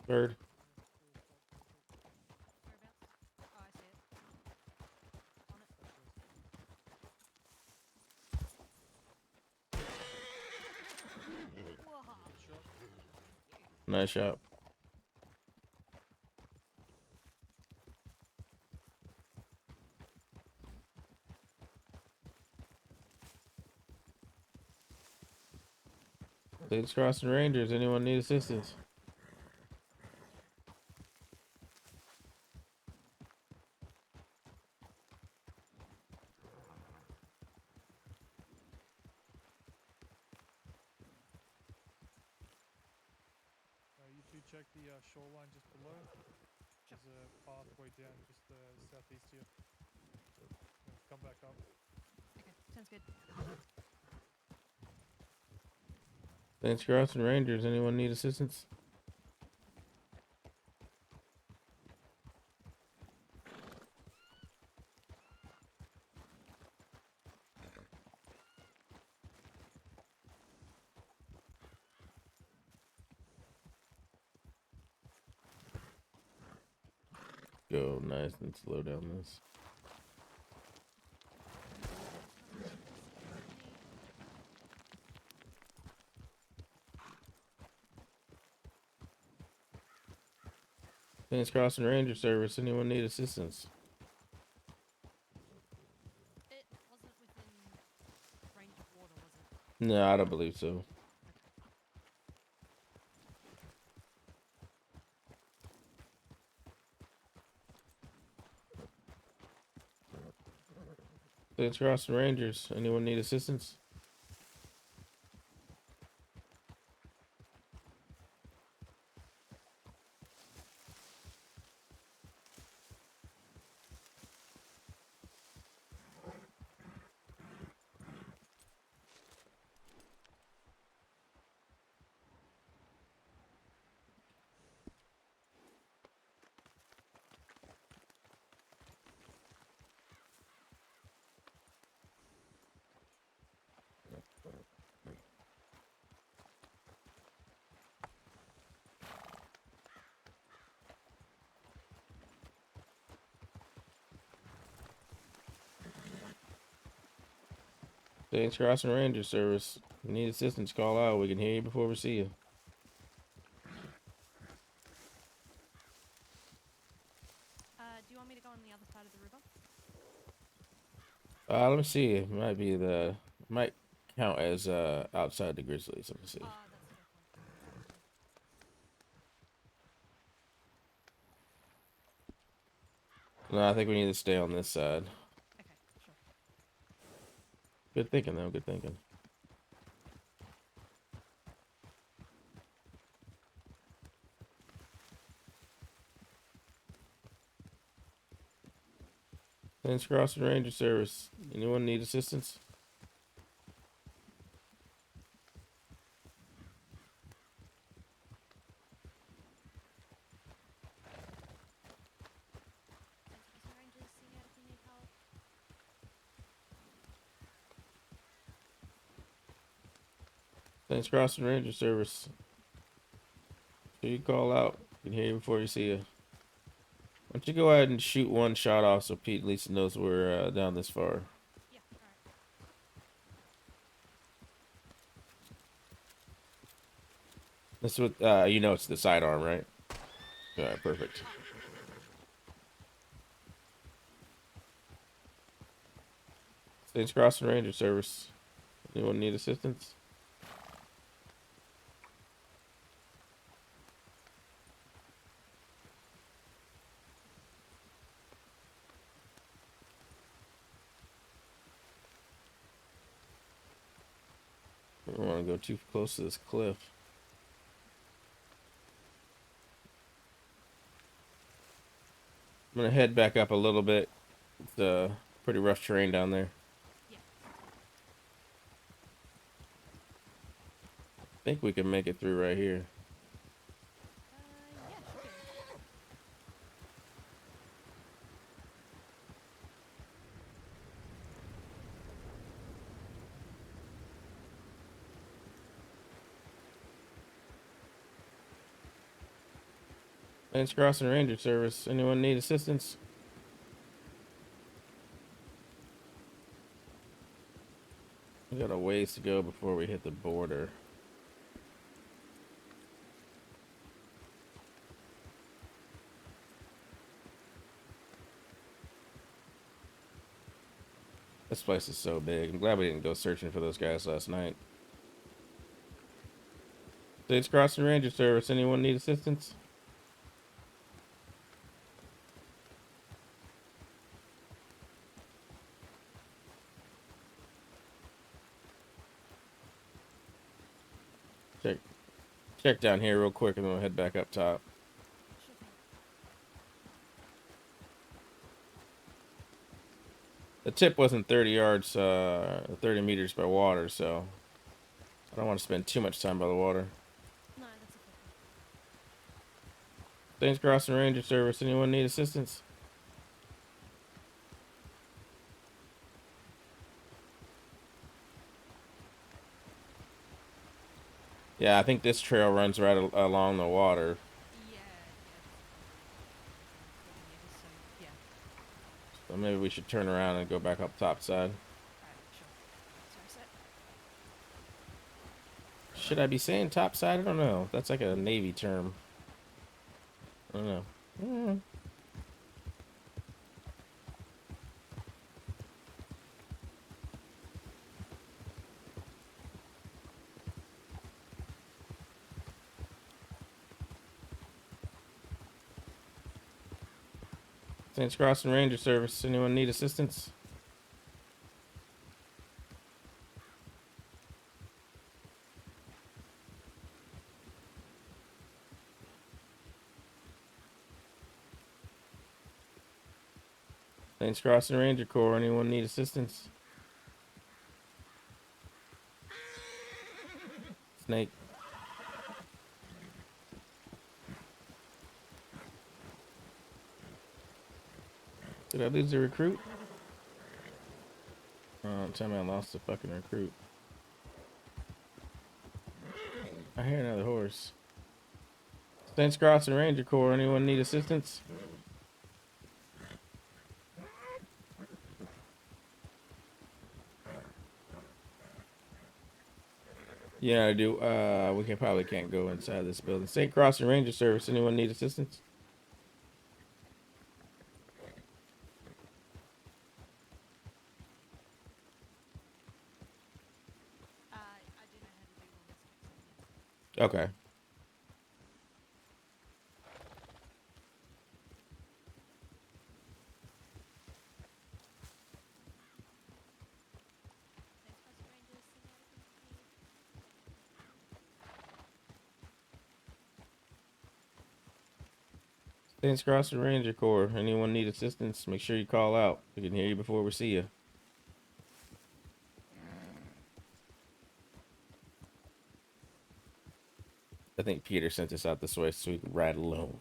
Bird. Whereabouts? Oh, I see it. On it. Whoa. Nice shot. Thanks, Crossing Rangers. Anyone need assistance? You two check the shoreline just below. There's a pathway down just southeast here. Come back up. Okay, sounds good. Thanks, Crossing Rangers. Anyone need assistance? Go nice and slow down this. Thanks, Crossing Ranger Service. Anyone need assistance? It wasn't within range of water, was it? No, I don't believe so. Thanks, Crossing Rangers. Anyone need assistance? Thanks, Crossing Ranger Service. If you need assistance, call out. We can hear you before we see you. Do you want me to go on the other side of the river? Let me see. It might be might count as outside the Grizzlies. Let me see. That's a good point. No, I think we need to stay on this side. Okay, sure. Good thinking, though. Good thinking. Thanks, Crossing Ranger Service. Anyone need assistance? Thanks, Crossing Ranger Service. So you call out. You can hear you before you see you. Why don't you go ahead and shoot one shot off so Pete at least knows we're down this far. Yeah, alright. This is what you know it's the sidearm, right? Alright, perfect. Thanks, Crossing Ranger Service. Anyone need assistance? I don't want to go too close to this cliff. I'm gonna head back up a little bit. It's pretty rough terrain down there. Yeah. I think we can make it through right here. Yeah, should be. Thanks, Crossing Ranger Service. Anyone need assistance? We got a ways to go before we hit the border. This place is so big. I'm glad we didn't go searching for those guys last night. States Crossing Ranger Service. Anyone need assistance? Check down here real quick and then we'll head back up top. Sure thing. The tip wasn't 30 yards, 30 meters by water, so I don't want to spend too much time by the water. No, that's okay. Thanks, Crossing Ranger Service. Anyone need assistance? Yeah, I think this trail runs right along the water. Yeah, yeah. So, yeah. So maybe we should turn around and go back up top side. Alright, sure. Sorry, set. Should I be saying top side? I don't know. That's like a Navy term. I don't know. Thanks, Crossing Ranger Service. Anyone need assistance? Thanks, Crossing Ranger Corps. Anyone need assistance? Snake. Did I lose the recruit? Oh, tell me I lost the fucking recruit. I hear another horse. Thanks, Crossing Ranger Corps. Anyone need assistance? Yeah, I do. We probably can't go inside this building. St. Crossing Ranger Service. Anyone need assistance? I do know how to do one this next one, yes. Okay. Thanks, Crossing Rangers. Send out if you need. Thanks, Crossing Ranger Corps. Anyone need assistance? Make sure you call out. We can hear you before we see you. I think Peter sent us out this way so we can ride alone.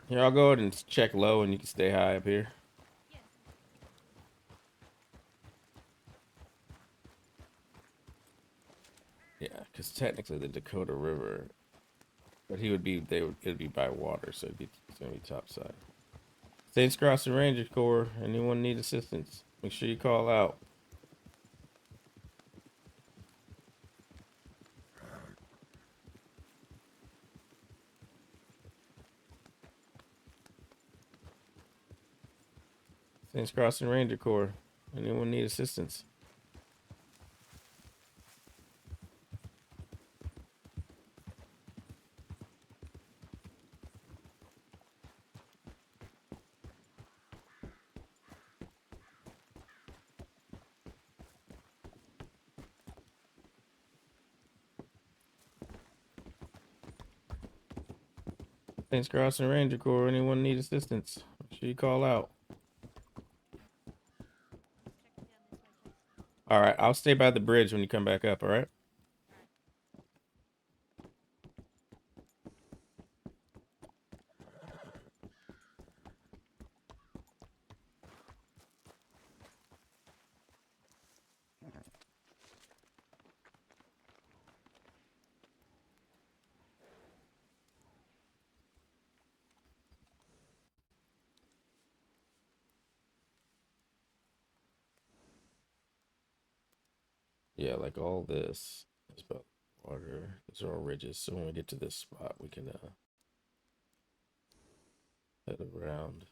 Here, I'll go ahead and check low and you can stay high up here. Yes. technically the Dakota River, but he would be. It'd be by water, so it's gonna be topside. Saints Crossing Ranger Corps. Anyone need assistance? Make sure you call out. Saints Crossing Ranger Corps. Anyone need assistance? Saints Crossing Ranger Corps. Anyone need assistance? Make sure you call out. Check it down this way, please. All right, I'll stay by the bridge when you come back up. All right. Yeah, like all this is about water. These are all ridges. So when we get to this spot, we can head around.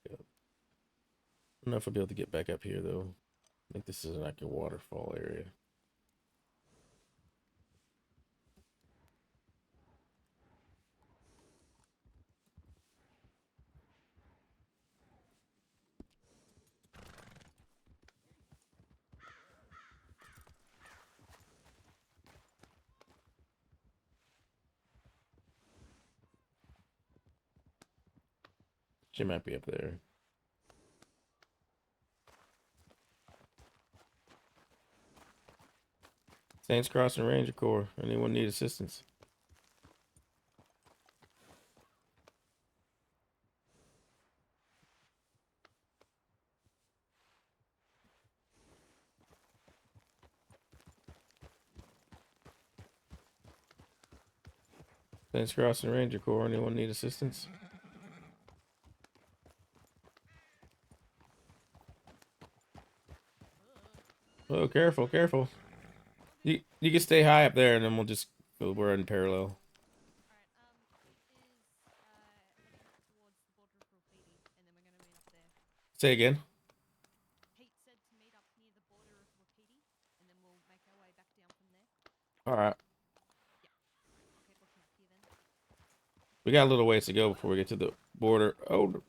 Back up. I don't know if I'll be able to get back up here though. I think this is like a waterfall area. She might be up there. Saints Crossing Ranger Corps. Anyone need assistance? Saints Crossing Ranger Corps. Anyone need assistance? Oh, careful, careful. You can stay high up there, and then we'll just we're in parallel. Alright, Say Pete is heading towards the border of Wapiti, and then we're gonna meet up there. again. Pete said to meet up near the border of Wapiti, and then we'll make our way back down from there. All right. I'll keep looking up here then. We got a little ways to go before we get to the border. Oh.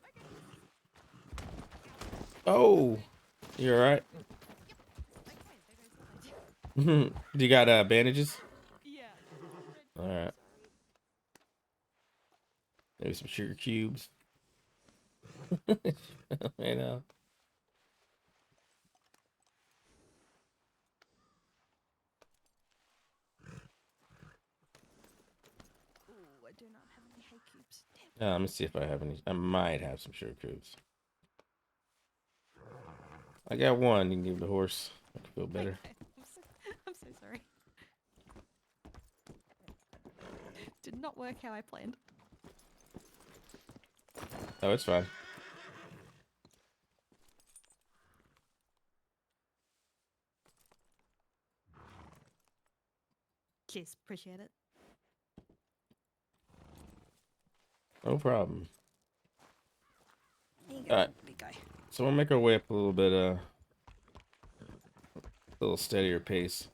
Oh. You all right? Okay, there goes the light. You got bandages? Yeah. All right. Maybe some sugar cubes. You know. Ooh, I do not have any hay cubes. Damn. Let me see if I have any. I might have some sugar cubes. I got one. You can give the horse. I can feel better. Okay, I'm so sorry. Did not work how I planned. Oh, it's fine. Cheers, appreciate it. No problem. There you go, Alright. big guy. So we'll make our way up a little bit, a little steadier pace.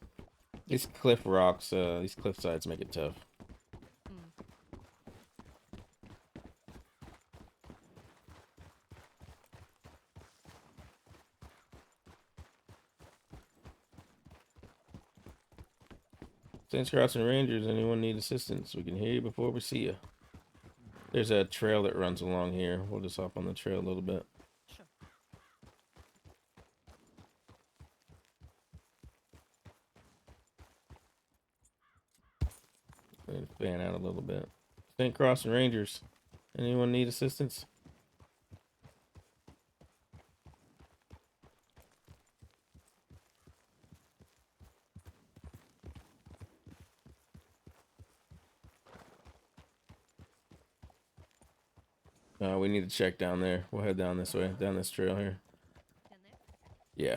These cliff rocks, these cliff sides make it tough. Saints Crossing Rangers, anyone need assistance? We can hear you before we see you. There's a trail that runs along here. We'll just hop on the trail a little bit. Sure. And fan out a little bit. Saint Crossing Rangers, anyone need assistance? We need to check down there. We'll head down this way, down this trail here. Down there. Yeah.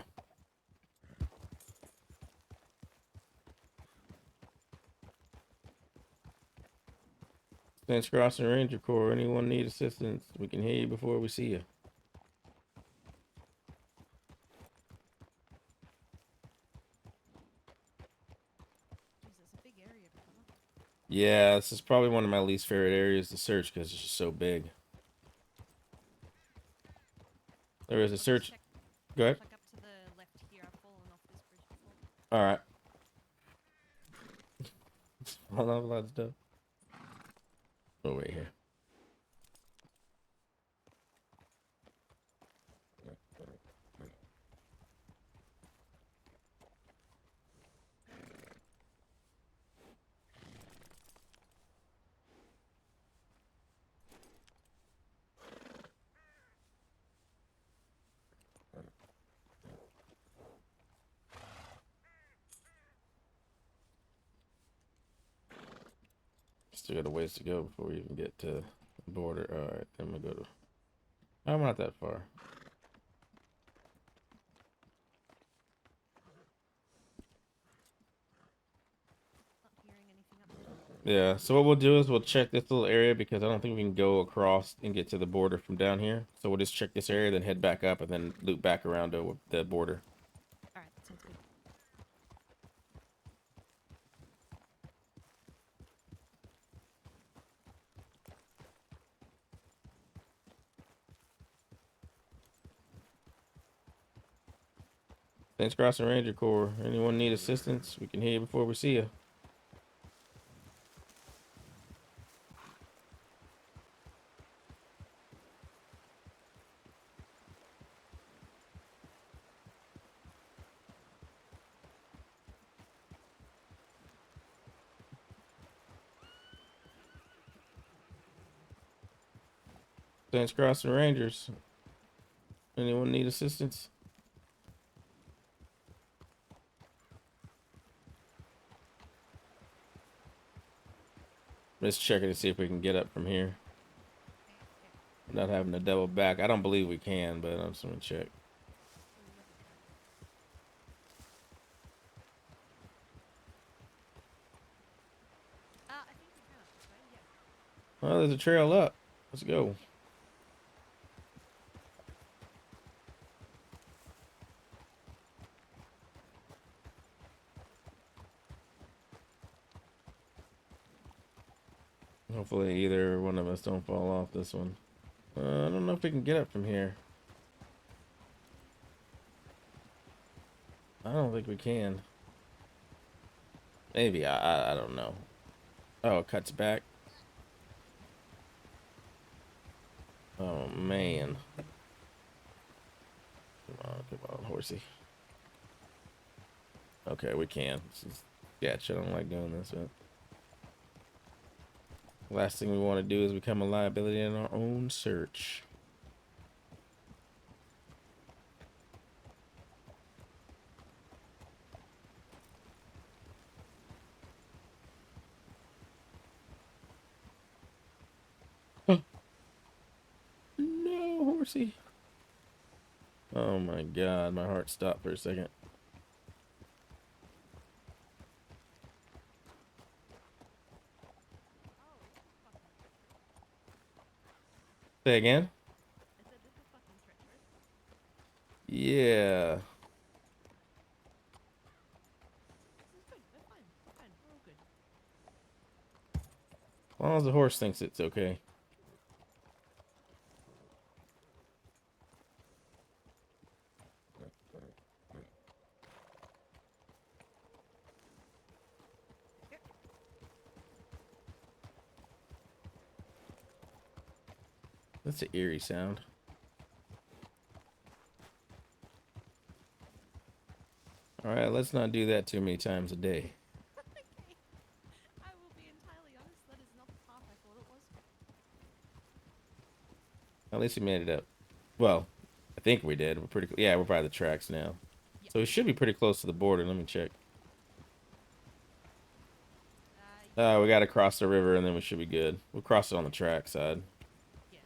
Thanks, Crossing Ranger Corps. Anyone need assistance? We can hear you before we see you. Jeez, that's a big area to cover. Yeah, this is probably one of my least favorite areas to search because it's just so big. There is a I'll just search. check, Go ahead. check up to the left here. I've fallen off this bridge before. All right. Falling off a lot of stuff. Oh, wait here. Still got a ways to go before we even get to the border. All right, then we go to. I'm not that far. Not hearing anything up there. Yeah, so what we'll do is we'll check this little area because I don't think we can go across and get to the border from down here. So we'll just check this area, then head back up, and then loop back around to the border. All right, that sounds good. Thanks, Crossing Ranger Corps. Anyone need assistance? We can hear you before we see you. Thanks, Crossing Rangers. Anyone need assistance? Let's check it to see if we can get up from here. Not having to double back. I don't believe we can, but I'm just gonna check. I think we can up this way, yeah. Oh, there's a trail up. Let's go. Hopefully either one of us don't fall off this one. I don't know if we can get up from here. I don't think we can. Maybe. I don't know. Oh, it cuts back. Oh, man. Come on, horsey. Okay, we can. Sketch. I don't like doing this, but... Last thing we want to do is become a liability in our own search. Oh. No, horsey. Oh my god, my heart stopped for a second. Say again? I said this is fucking treacherous. Yeah. This is good. We're fine. We're fine. We're all good. As long as the horse thinks it's okay. That's an eerie sound. Alright, let's not do that too many times a day. Okay. I will be entirely honest. That is not the path I thought it was. At least we made it up. Well, I think we did. We're pretty. Yeah, we're by the tracks now. Yeah. So we should be pretty close to the border. Let me check. Yeah. We got to cross the river and then we should be good. We'll cross it on the track side. Yeah.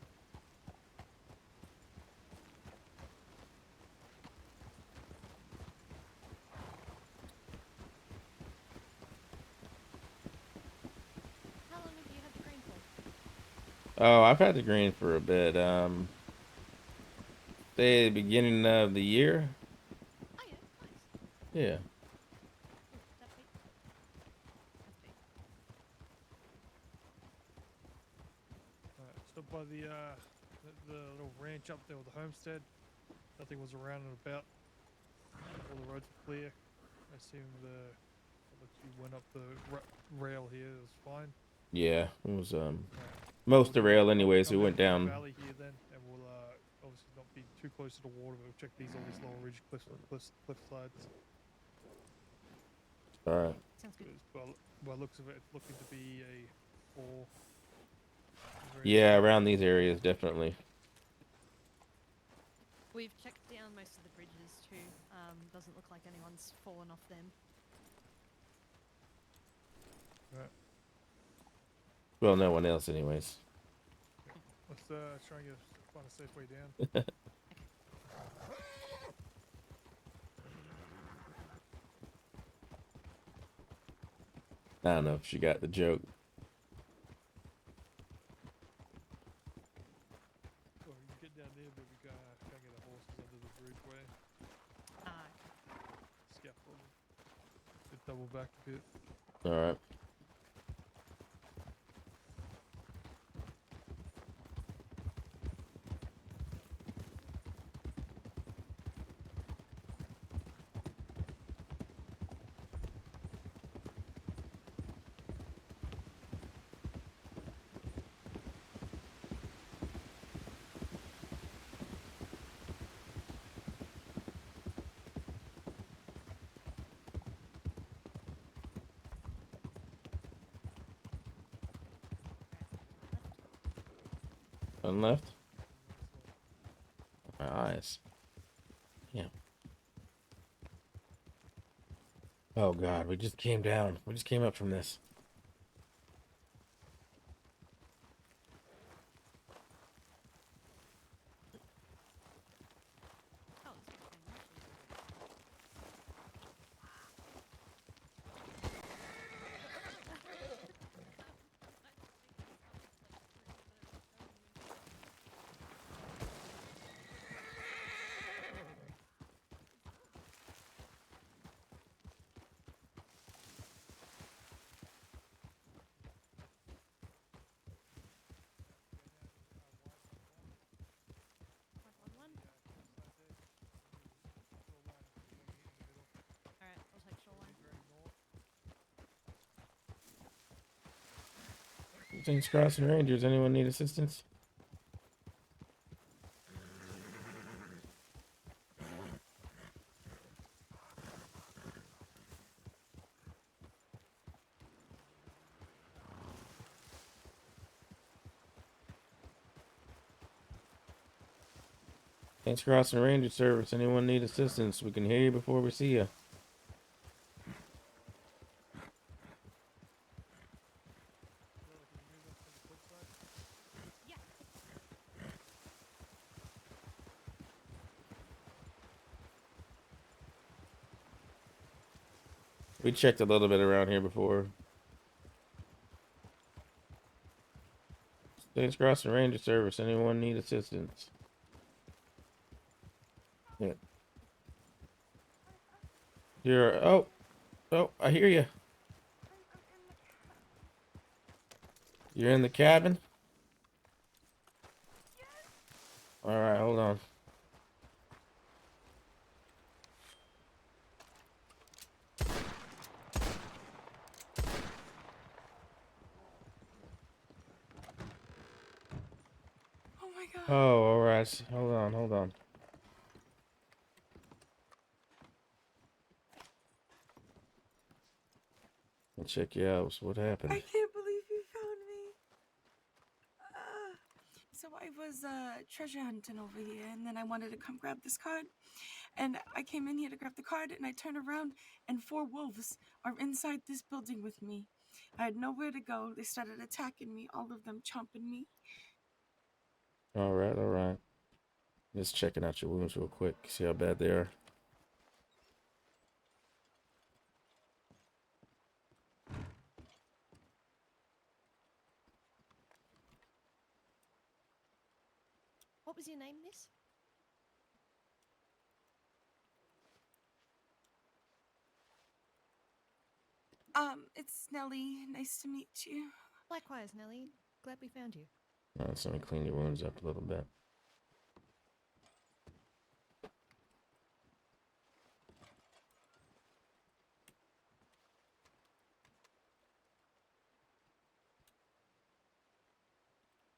Oh, I've had the green for a bit. Say the beginning of the year. Oh yeah, nice. Yeah. Ooh, is that big? That's big. Stopped by the little ranch up there with the homestead. Nothing was around and about. All the roads were clear. I assume you went up the rail here. It was fine. Yeah. It was Right. most We'll the go rail come anyways. We down went through the down. valley here then, and we'll obviously not be too close to the water. But we'll check all these lower ridge cliff sides. All right. Sounds good. Because by looks of it, it's looking to be a 4. Very Yeah, near. around these areas definitely. We've checked down most of the bridges too. Doesn't look like anyone's fallen off them. Right. Well, no one else anyways. Let's try and find a safe way down. I don't know if she got the joke. Well, we can get down there, but we can't get the horses under the bridgeway. Ah, Scaffolding. Just double back a bit. All right. One left. My eyes. Yeah. Oh God, we just came down. We just came up from this. oh, it's okay, actually. Alright, I'll take shoreline. Things crossing rangers. Anyone need assistance? Thanks crossing ranger service. Anyone need assistance? We can hear you before we see you. Yeah. We checked a little bit around here before. Thanks crossing ranger service. Anyone need assistance? Yeah. You're oh, I hear you. You're in the cabin? All right, hold on. Oh my god. Oh, all right. Hold on. I'll check you out. So what happened? I can't believe you found me. So I was treasure hunting over here, and then I wanted to come grab this card. And I came in here to grab the card, and I turned around, and 4 wolves are inside this building with me. I had nowhere to go. They started attacking me, all of them chomping me. All right, all right. Just checking out your wounds real quick. See how bad they are. What was your name, miss? It's Nelly. Nice to meet you. Likewise, Nelly. Glad we found you. So let me clean your wounds up a little bit.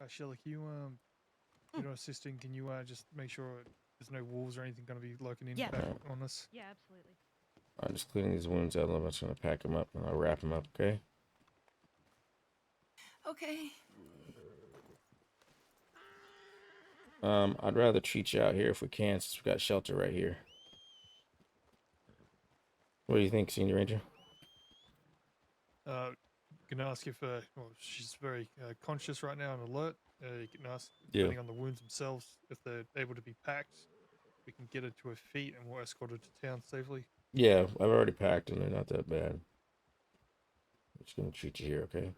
Shelly, can you know, assisting, can you just make sure there's no wolves or anything going to be lurking in Yeah. back on us? Yeah, absolutely. I'm just cleaning these wounds out. I'm just gonna pack them up and I'll wrap them up. Okay. Okay. I'd rather treat you out here if we can, since we got shelter right here. What do you think, Senior Ranger? You can ask if well, she's very conscious right now and alert. You can ask, Yeah. depending on the wounds themselves, if they're able to be packed. We can get her to her feet and we'll escort her to town safely. Yeah, I've already packed them. They're not that bad. I'm just gonna treat you here, okay?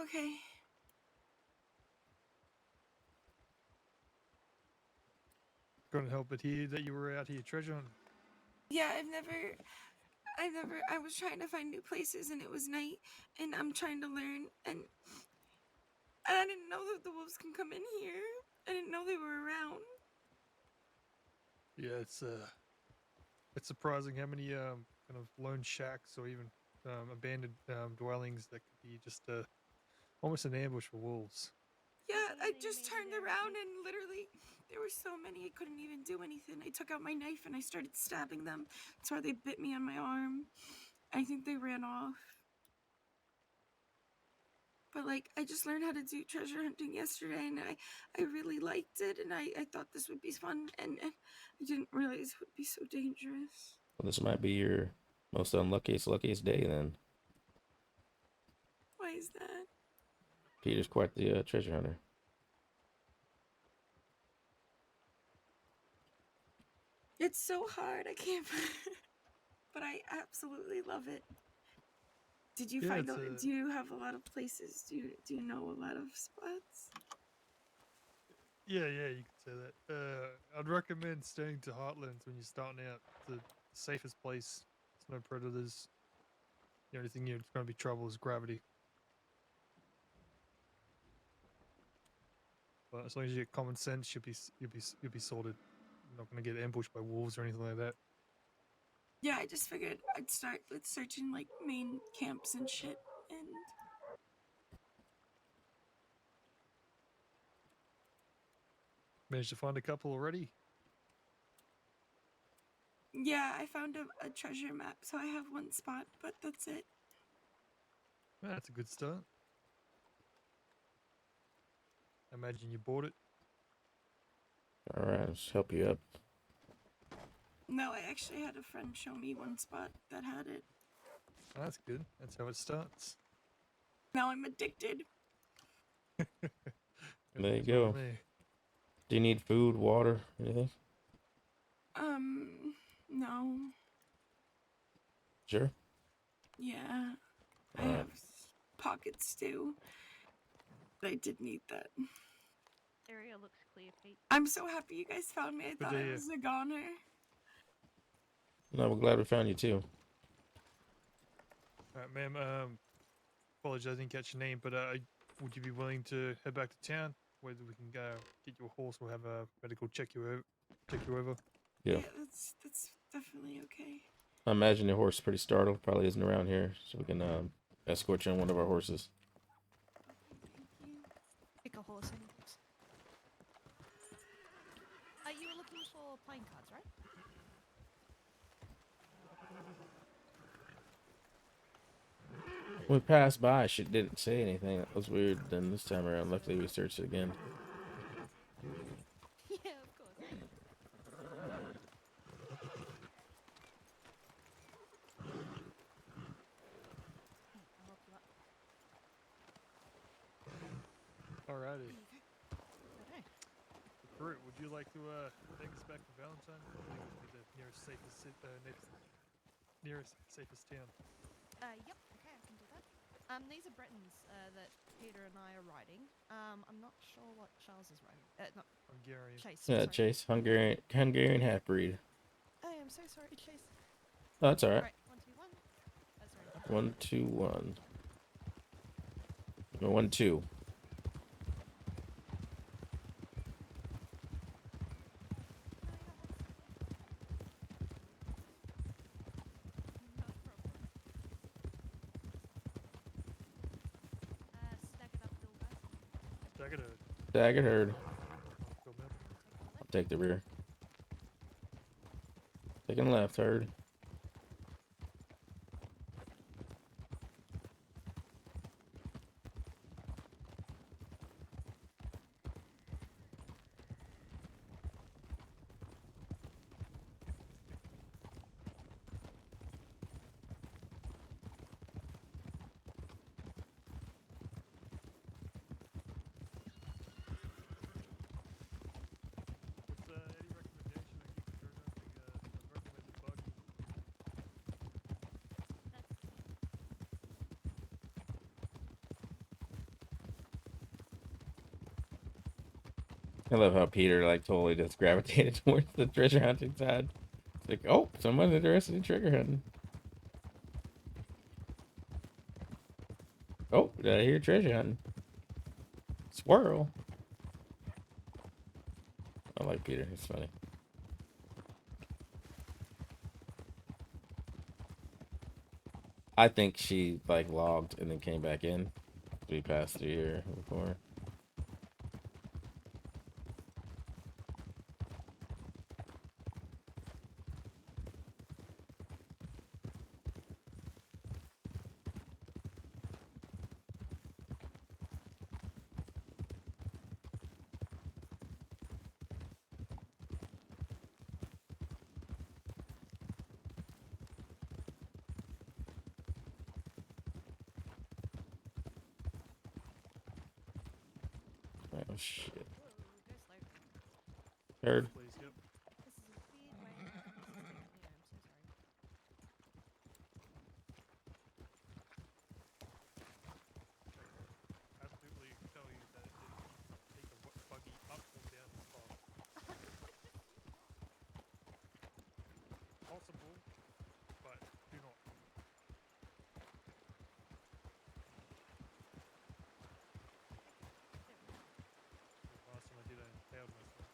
Okay. Couldn't help but hear that you were out here treasure hunting. Yeah, I was trying to find new places and it was night and I'm trying to learn and I didn't know that the wolves can come in here. I didn't know they were around. Yeah, it's surprising how many kind of lone shacks or even abandoned dwellings that could be just almost an ambush for wolves. Yeah, I Maybe just turned they're around and literally there were so many I couldn't even do anything. I took out my knife and I started stabbing them. That's why they bit me on my arm. I think they ran off. But like I just learned how to do treasure hunting yesterday and I really liked it and I thought this would be fun and I didn't realize it would be so dangerous. Well, this might be your most luckiest day then. Why is that? Peter's quite the treasure hunter. It's so hard. I can't. But I absolutely love it. Did you Yeah, find? it's Do you have a lot of places? Do you know a lot of spots? Yeah, you could say that. I'd recommend staying to Heartlands when you're starting out. The safest place. There's no predators. The only thing you're going to be trouble is gravity. But as long as you get common sense, you'll be sorted. You're not going to get ambushed by wolves or anything like that. Yeah, I just figured I'd start with searching like main camps and shit. And Managed to find a couple already. yeah, I found a treasure map, so I have one spot, but that's it. That's a good start. I imagine you bought it. All right, let's help you up. No, I actually had a friend show me one spot that had it. That's good. That's how it starts. Now I'm addicted. There you That's go. what I mean. Do you need food, water, anything? No. Sure. Yeah, I Alright. have pockets too. But I did need that. Area looks clear, Pete. I'm so happy you guys found me. I Good thought to I hear. was a goner. No, we're glad we found you too. Alright, ma'am. Apologize, I didn't catch your name, but would you be willing to head back to town? Whether we can go get you a horse or have a medical check you over. Yeah. That's definitely okay. I imagine your horse is pretty startled. Probably isn't around here, so we can escort you on one of our horses. Thank you. Pick a horse and horse. You were looking for playing cards, right? We passed by. She didn't say anything. That was weird. Then this time around, luckily we searched it again. Yeah, of course. I'll help you up. Alrighty. Okay. Brute, would you like to take us back to Valentine? I think it would be the nearest safest town. Yep. Okay, I can do that. These are Bretons that Peter and I are riding. I'm not sure what Charles is riding. Not Hungarian. Chase. Yeah, Sorry. Chase, Hungarian half breed. I am so sorry, Chase. Oh, that's all right. Alright, 1, 2, 1. Sorry. 1, 2, 1. No, 1, 2. No problem. Stack it up, Bill, guys. Jagged. Dagger herd. Go mid. I'll take the rear. Taking left herd. What's any recommendation I keep the treasure hunting a recommended bug? I love how Peter like totally just gravitated towards the treasure hunting side. It's like, oh, someone's interested in trigger hunting. Oh, did I hear treasure hunting? Squirrel. I like Peter. He's funny. I think she like logged and then came back in. We passed through here before. Oh shit. Whoa, go slow. Heard. Please, yep. This is a weird way. This is anyway, I'm so sorry. Absolutely tell you that it didn't take the buggy up or down the path. Possible, but do not. The last time I did, I impaled myself.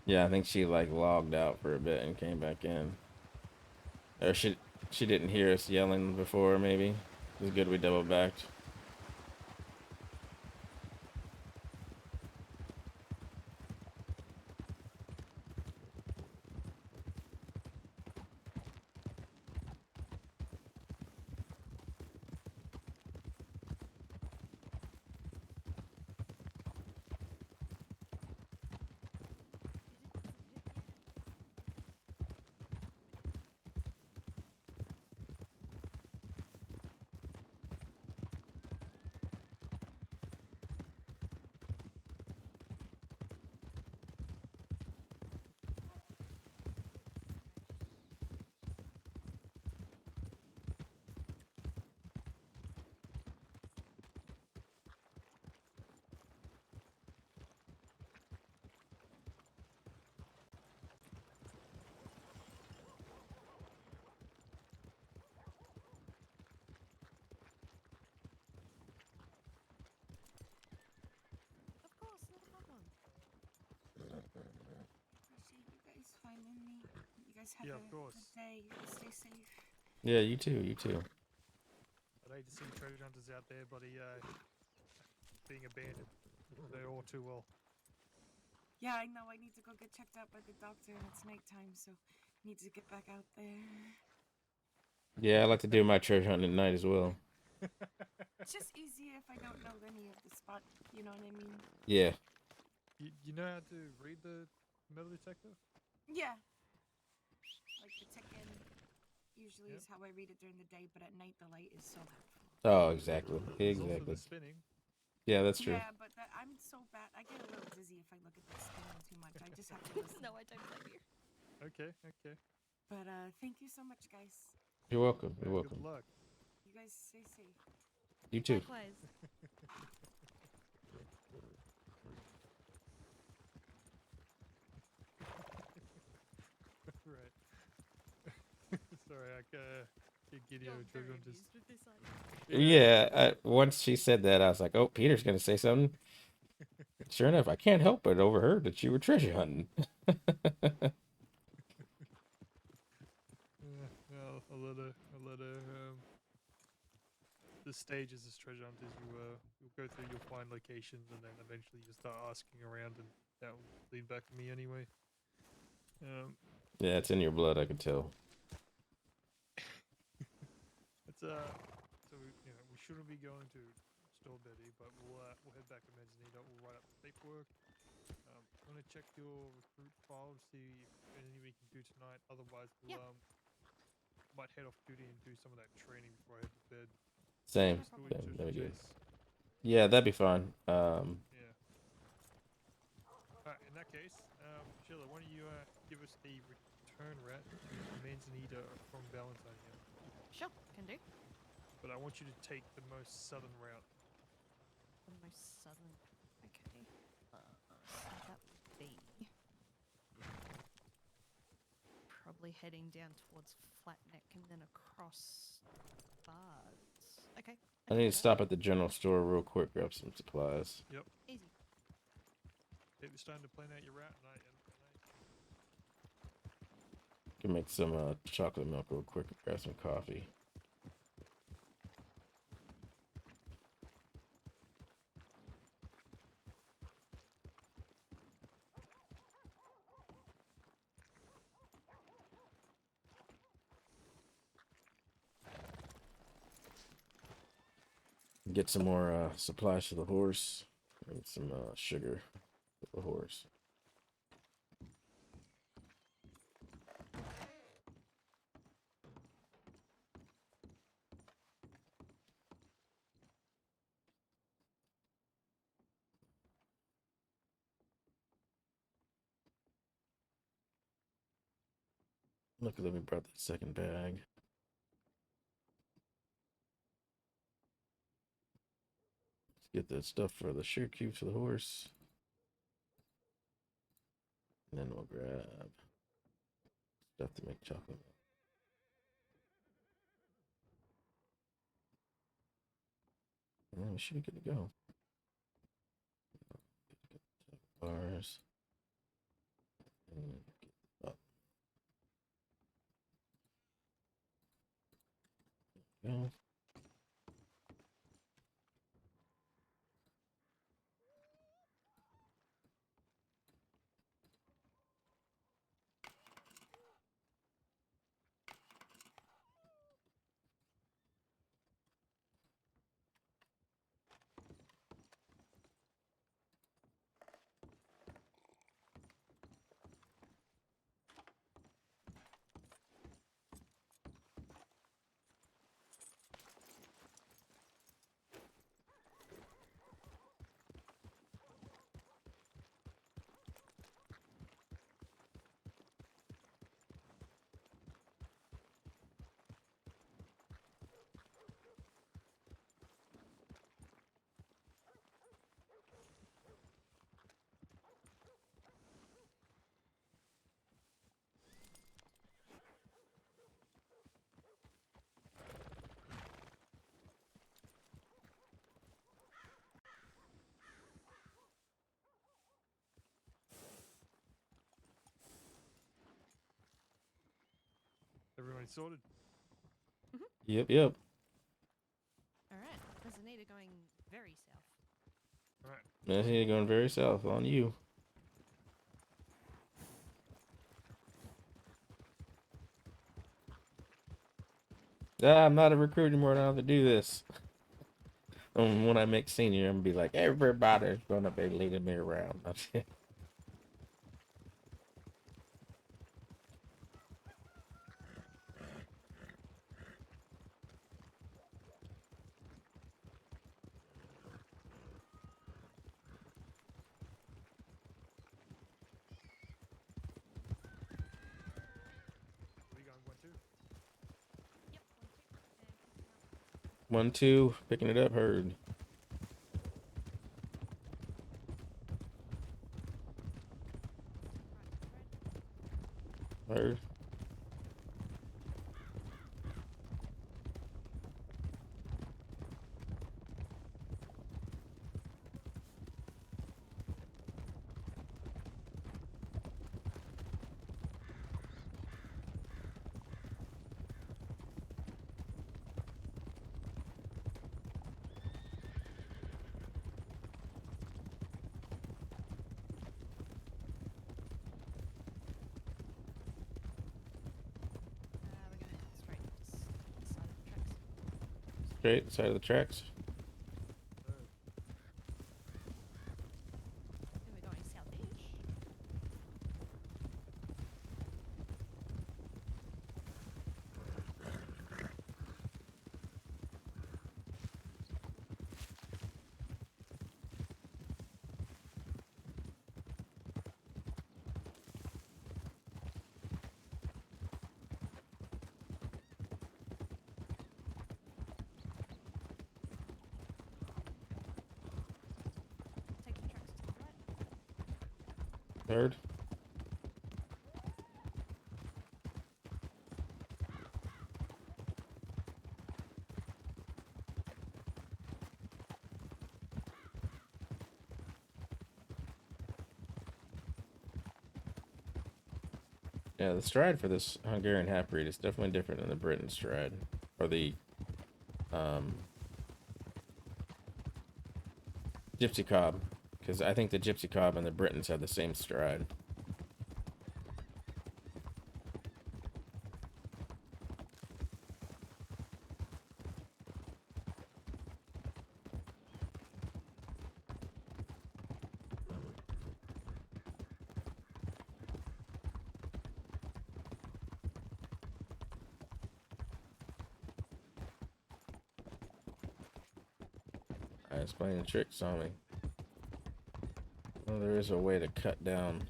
Yeah, I think she like logged out for a bit and came back in. Or she didn't hear us yelling before, maybe. It was good we double backed. Of course, not a problem. Appreciate you guys finding me. You guys have Yeah, a of course. good day. Stay safe. Yeah, you too, you too. I'd hate to see treasure hunters out there, buddy, being abandoned. They all too well. Yeah, I know. I need to go get checked out by the doctor, and it's nighttime, so I need to get back out there. Yeah, I like to do my treasure hunting at night as well. It's just easier if I don't know any of the spot. You know what I mean? Yeah. You know how to read the metal detector? Yeah. Like the ticket. usually Yep. is how I read it during the day, but at night the light is so helpful. Oh, exactly. There's also Exactly. the spinning. Yeah, that's true. Yeah, but I'm so bad. I get a little dizzy if I look at that spinning too much. I just have to listen. No, I don't blame you. Okay, okay. But thank you so much, guys. You're welcome. You're Well, welcome. good luck. You guys stay safe. You too. Likewise. Right. Sorry, I get giddy You're over very trigger. Just amused with this, aren't you? Yeah. Once she said that, I was like, "Oh, Peter's gonna say something." Sure enough, I can't help but overheard that you were treasure hunting. Well, a lot of the stages as treasure hunters, you'll go through, you'll find locations, and then eventually you start asking around, and that will lead back to me anyway. Yeah, it's in your blood. I can tell. It's so we shouldn't be going to Store Betty, but we'll head back to Manzanita. We'll write up the paperwork. I'm gonna check your recruit file to see if anything we can do tonight. Otherwise, we'll Yeah. might head off duty and do some of that training before I head to bed. Same. No Still problem. Same. interested, There we go. Chase? Yeah, that'd be fine. Yeah. Alright, in that case, Sheila, why don't you give us a return route to Manzanita from Valentine here? Sure, can do. But I want you to take the most southern route. The most southern. Okay. So that would be probably heading down towards Flatneck and then across Bards. Okay. I can need do to that. stop at the general store real quick, grab some supplies. Easy. Take this time to plan out your route, and Can make some chocolate milk real quick and grab some coffee. Get some more supplies for the horse and some sugar for the horse. Look, let me brought that second bag. Let's get that stuff for the sugar cubes for the horse. And then we'll grab stuff to make chocolate milk. And then we should be good to go. Bars. And get up. Go. everybody sorted. Yep, yep. Alright. Manzanita going very south. Alright. That's here going very south on you. I'm not a recruit anymore. I don't have to do this. When I make senior, I'm gonna be like, everybody's gonna be leading me around. That's it. 1, 2, picking it up, heard. Heard. We're gonna head straight to the side of the tracks. Straight, side of the tracks. And we're going south-ish. Taking tracks to the right. Heard. Yeah, the stride for this Hungarian half breed is definitely different than the Britain stride, or the Gypsy Cob, because I think the Gypsy Cob and the Britons have the same stride. It's playing tricks on me. Well, there is a way to cut down.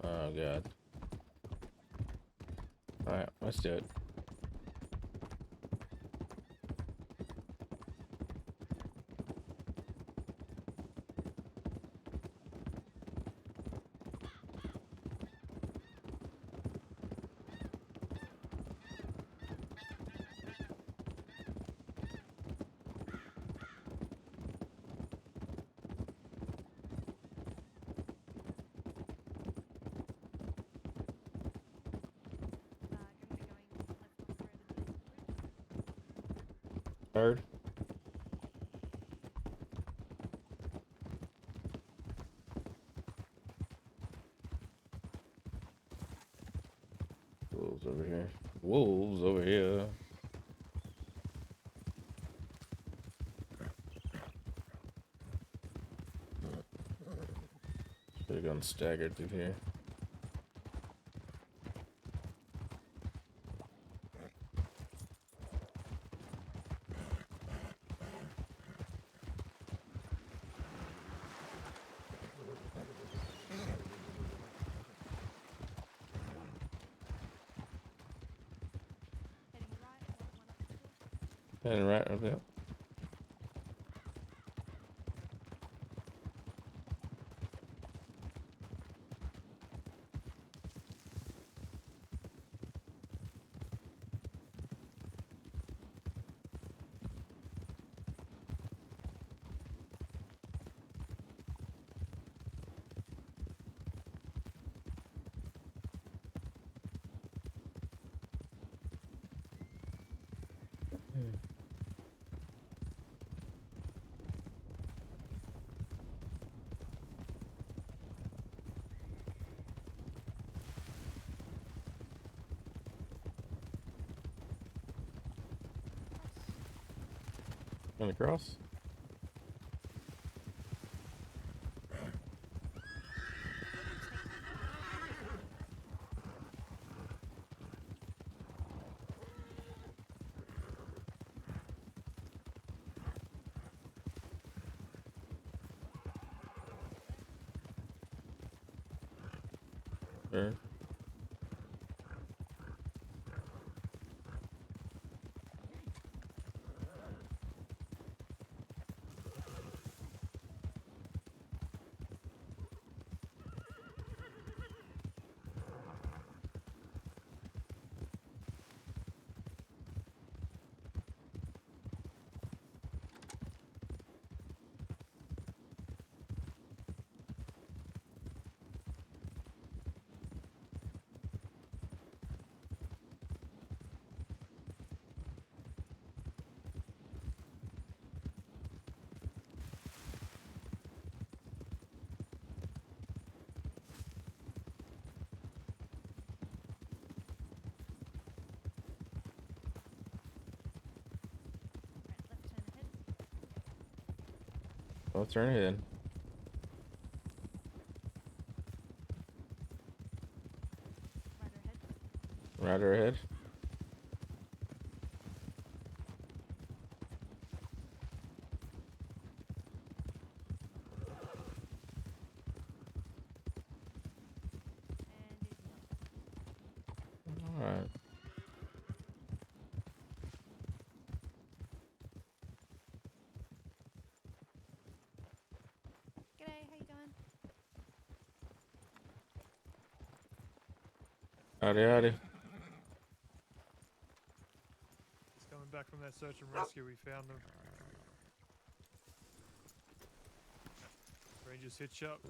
Oh god. Alright, let's do it. Gonna be going left on the road and Third. Wolves over here. Wolves over here. Should have gone staggered through here. heading right, one up. Heading right over there. Going across. Sure. Well, turn ahead. Right ahead. Rider ahead. And it's not. All right. G'day, how you going? Howdy, howdy. Just coming back from that search and rescue, we found them. Rangers hitch up.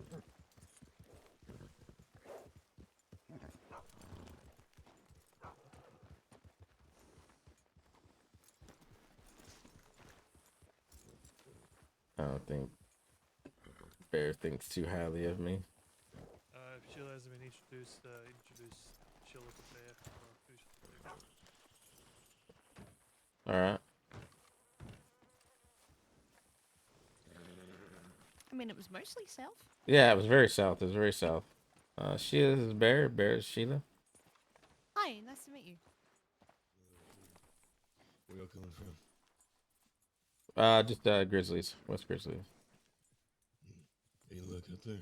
I don't think Bear thinks too highly of me. If Sheila hasn't been introduced, introduce Sheila to Bear. Who should we do? All right. I mean, it was mostly south. Yeah, it was very south. It was very south. Sheila is Bear. Bear is Sheila. Hi, nice to meet you. Where y'all coming from? Just Grizzlies. West Grizzlies. Any luck up there?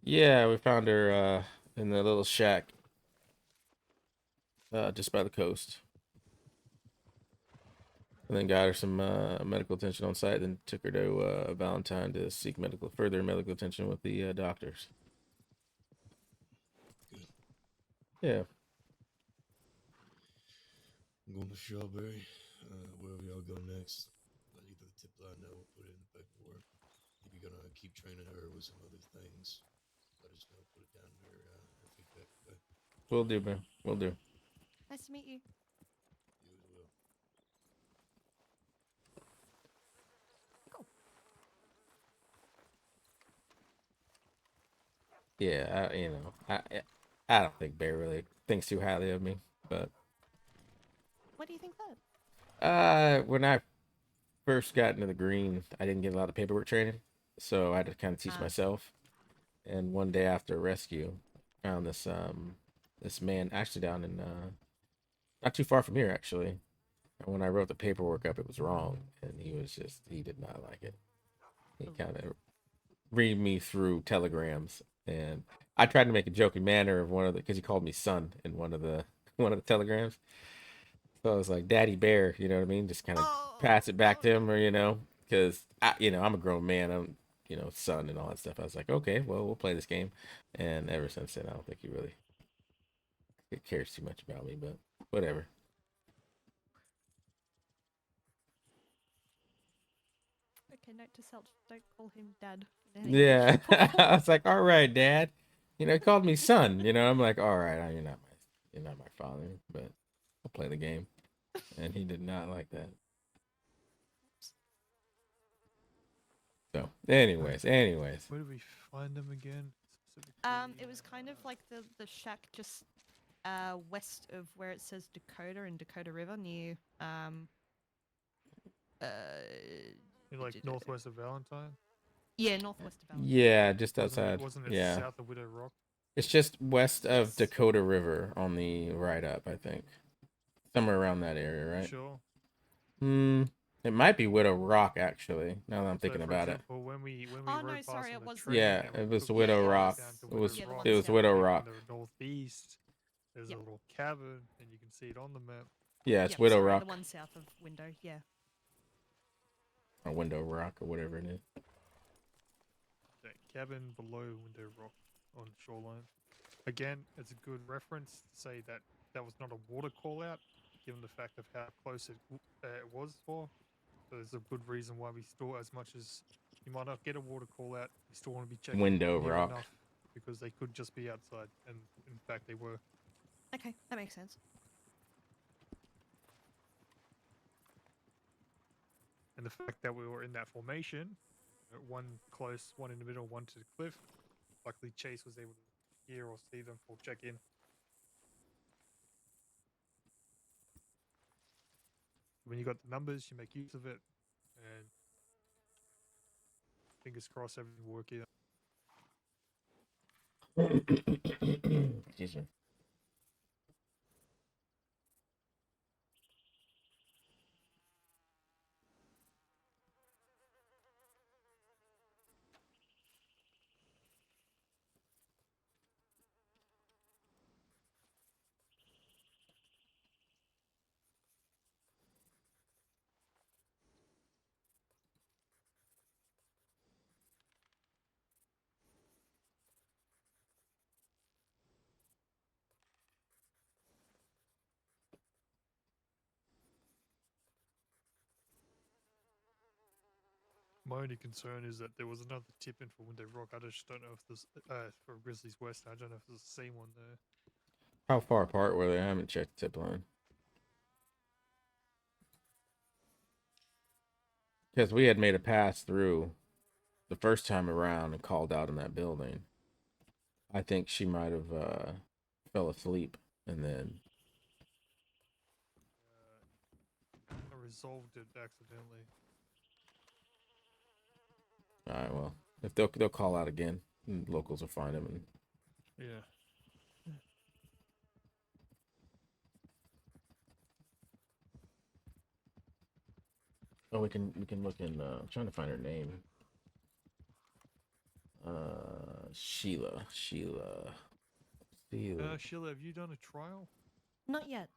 Yeah, we found her in the little shack just by the coast. And then got her some medical attention on site, then took her to Valentine to seek further medical attention with the doctors. Good. Yeah. I'm going to Strawberry. Wherever y'all go next, I need the tip line now. We'll put it in the paperwork. If you're gonna keep training her with some other things, let us know. Put it down in her feedback. Okay? Will do, man. Will do. Nice to meet you. You as well. Yeah, I don't think Bear really thinks too highly of me, but What do you think that? when I first got into the green, I didn't get a lot of paperwork training, so I had to kind of teach Ah. myself. And one day after rescue, found this man actually down in not too far from here actually. And when I wrote the paperwork up, it was wrong, and he did not like it. He kind of read me through telegrams, and I tried to make a joking manner of because he called me son in one of the telegrams. So I was like, Daddy Bear, you know what I mean? Just kind of pass it back to him, or because I'm a grown man, I'm son and all that stuff. I was like, okay, well, we'll play this game, and ever since then, I don't think he really cares too much about me, but whatever. Okay, note to self: don't call him Dad. for any Yeah, future I was like, all right, Dad. He called me son. I'm like, all right, you're not my father, but I'll play the game. And he did not like that. So, anyways. Where do we find them again? Specifically, It was kind of like the shack just west of where it says Dakota and Dakota River near like northwest of Valentine. yeah, northwest of Valentine. Yeah, just Wasn't outside. Wasn't it Yeah, south of Widow Rock? it's just west of Yes. Dakota River on the right up, I think. Somewhere around that area, right? Sure. It might be Widow Rock actually. Now that I'm So, thinking for about example, when we Oh, rode no, past sorry, on it the was train, Yeah, we it was took Widow the train Rock. down to It was Widow Yeah, the Rock. one it was south. Widow And Rock. in the northeast, there's Yep. a little cabin, and you can see it on the map. Yeah, it's Yep, Widow sorry, Rock the one south of Window. Yeah. or Window Rock or whatever it is. That cabin below Window Rock on the shoreline. Again, it's a good reference to say that that was not a water call out, given the fact of how close it was for. So there's a good reason why we store as much as you might not get a water call out. You still want to be checking Window near Rock. enough because they could just be outside, and in fact they were. Okay, that makes sense. And the fact that we were in that formation, one close, one in the middle, one to the cliff. Luckily, Chase was able to hear or see them or check in. When you got the numbers, you make use of it, and fingers crossed everything will work out. Excuse me. My only concern is that there was another tip in for Window Rock. I just don't know if there's for Grizzlies West. I don't know if there's the same one there. How far apart were they? I haven't checked the tip line. Because we had made a pass through the first time around and called out in that building. I think she might have fell asleep and then. I resolved it accidentally. All right, well, if they'll call out again, and locals will find them. And Yeah. oh, we can look in. I'm trying to find her name. Sheila. Sheila, have you done a trial? Not yet.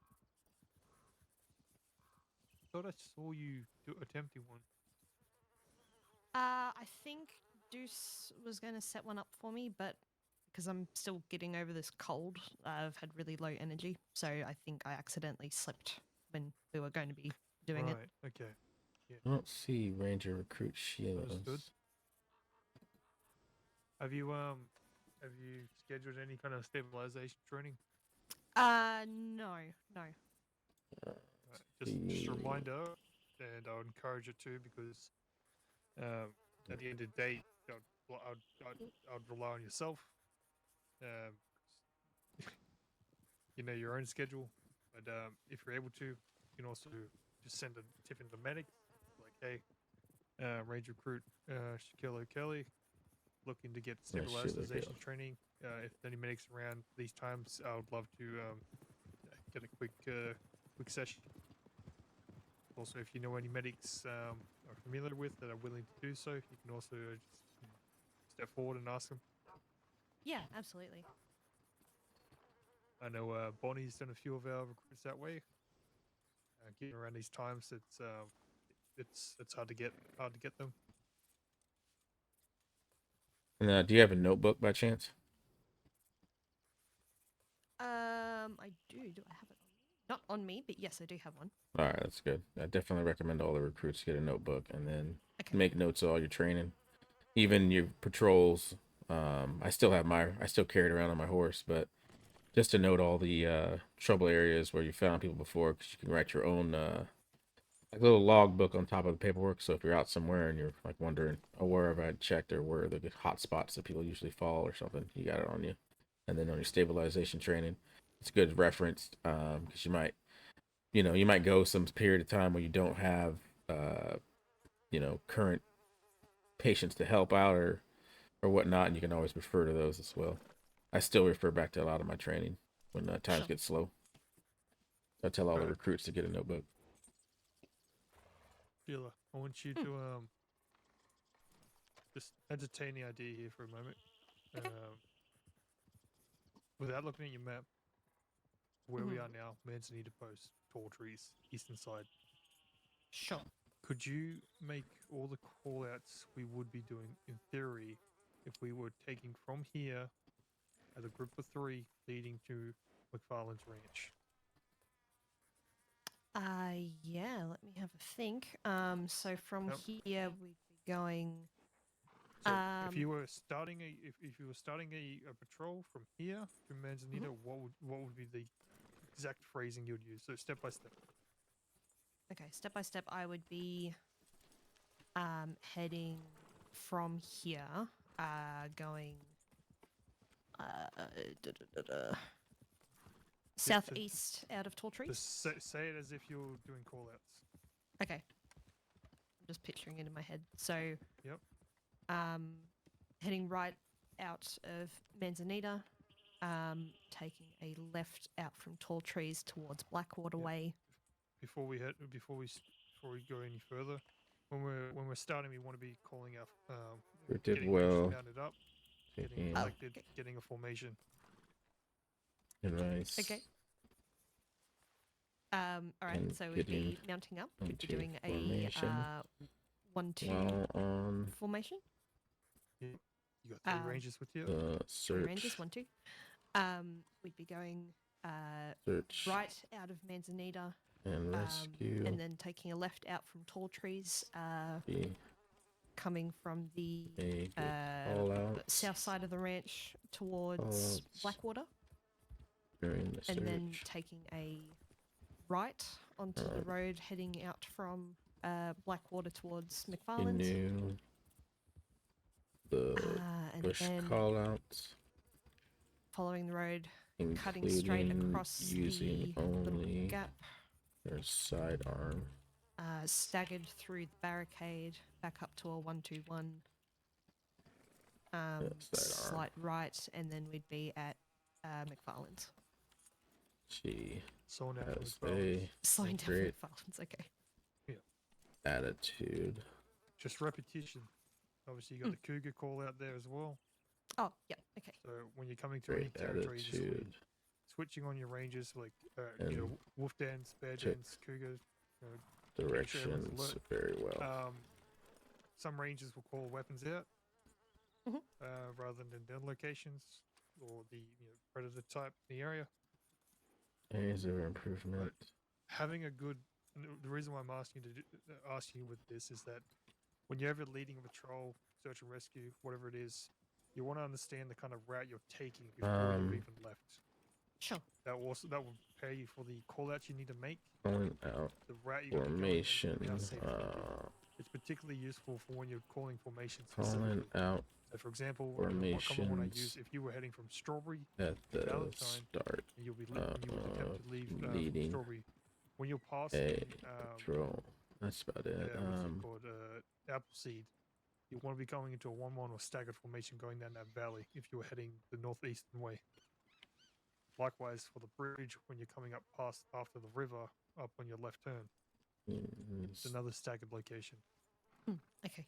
Thought I saw you attempting one. I think Deuce was going to set one up for me, but because I'm still getting over this cold, I've had really low energy, so I think I accidentally slipped when we were going to be doing it. Right. Okay. I don't see Ranger recruit Sheila. Understood. Have you scheduled any kind of stabilization training? No. Just a reminder, and I would encourage it too, because at the end of the day, I'd rely on yourself. You know your own schedule, but if you're able to, you can also just send a tip into the medic, like, hey, Ranger recruit Shaquille O'Kelly, looking to get stabilization training. If any medics around these times, I would love to get a quick session. Also, if you know any medics are familiar with that are willing to do so, you can also just step forward and ask them. Yeah, absolutely. I know Bonnie's done a few of our recruits that way. Getting around these times, it's hard to get them. And do you have a notebook by chance? I do. Do I have it on me? Not on me, but yes, I do have one. All right, that's good. I definitely recommend all the recruits get a notebook and then Okay. make notes of all your training, even your patrols. I still carry it around on my horse, but just to note all the trouble areas where you found people before, because you can write your own like little log book on top of the paperwork. So if you're out somewhere and you're like wondering, oh, where have I checked, or where are the hot spots that people usually fall or something, you got it on you. And then on your stabilization training, it's a good reference because you might go some period of time where you don't have current patients to help out or whatnot, and you can always refer to those as well. I still refer back to a lot of my training when times get slow. I tell all the recruits to get a notebook. Sheila, I want you to just entertain the idea here for a moment. Okay. Without looking at your map, where we are now, Manzanita Post, tall trees, eastern side. Sure. Could you make all the call-outs we would be doing, in theory, if we were taking from here as a group of 3 leading to McFarlane's ranch? Yeah, let me have a think. So from here we'd be going. So if you were starting a patrol from here to Manzanita, what would be the exact phrasing you'd use? So step by step. Okay, step by step, I would be heading from here, going southeast out of tall trees. Just say it as if you're doing call-outs. Okay. I'm just picturing it in my head. So Yep. heading right out of Manzanita, taking a left out from Tall Trees towards Blackwater Yeah. Way. Before we go any further, when we're starting, we want to be calling our We did getting well. creatures mounted up, getting Taking collected, okay. getting a formation. advice. Okay. All right, And so we'd be getting mounting up. We'd be into doing a formation 1-2 while on formation. You got 3 Um, ranges with you. the Three search. ranges, 1-2. We'd be going Search right out of Manzanita, and rescue. and then taking a left out from Tall Trees, Be coming from the a good call out south side of the ranch towards Call-outs. Blackwater, during the search. and then taking a right onto the Right. road heading out from Blackwater towards You McFarland's. knew the And bush then call outs, following the road, including cutting straight across using the little only gap, their sidearm. staggered through the barricade, back up to a 1-2-1. Sidearm. Slight right, and then we'd be at McFarland's. She Slowing down from has the crowd. a Slowing down great from McFarland's, okay. attitude. Just repetition. Obviously, you got the cougar call out there as well. Oh, yeah, okay. So when you're coming to any Great territory, just attitude. switching on your ranges, like And wolf dens, bear check dens, cougars. Directions alert. very well. Some ranges will call weapons out Mhm. rather than den locations or the predator type in the area. Areas of improvement. Having a good, and the reason why I'm asking you to ask you with this is that when you're ever leading a patrol, search and rescue, whatever it is, you want to understand the kind of route you're taking before you've even left. Sure. That will prepare you for the call outs you need to make, Calling out the route you're going to go, and formation. how safe it's gonna be. It's particularly useful for when you're calling formations Calling specifically. out So for example, one common one I formations use, if you were heading from Strawberry at to the Valentine, start and you'll be you would attempt to leave from leading Strawberry. When you're a passing patrol. That's about it. what's it called, Appleseed, you want to be going into a 1-1 or staggered formation going down that valley if you were heading the northeastern way. Likewise for the bridge when you're coming up past after the river up on your left turn. It's another staggered location. Okay.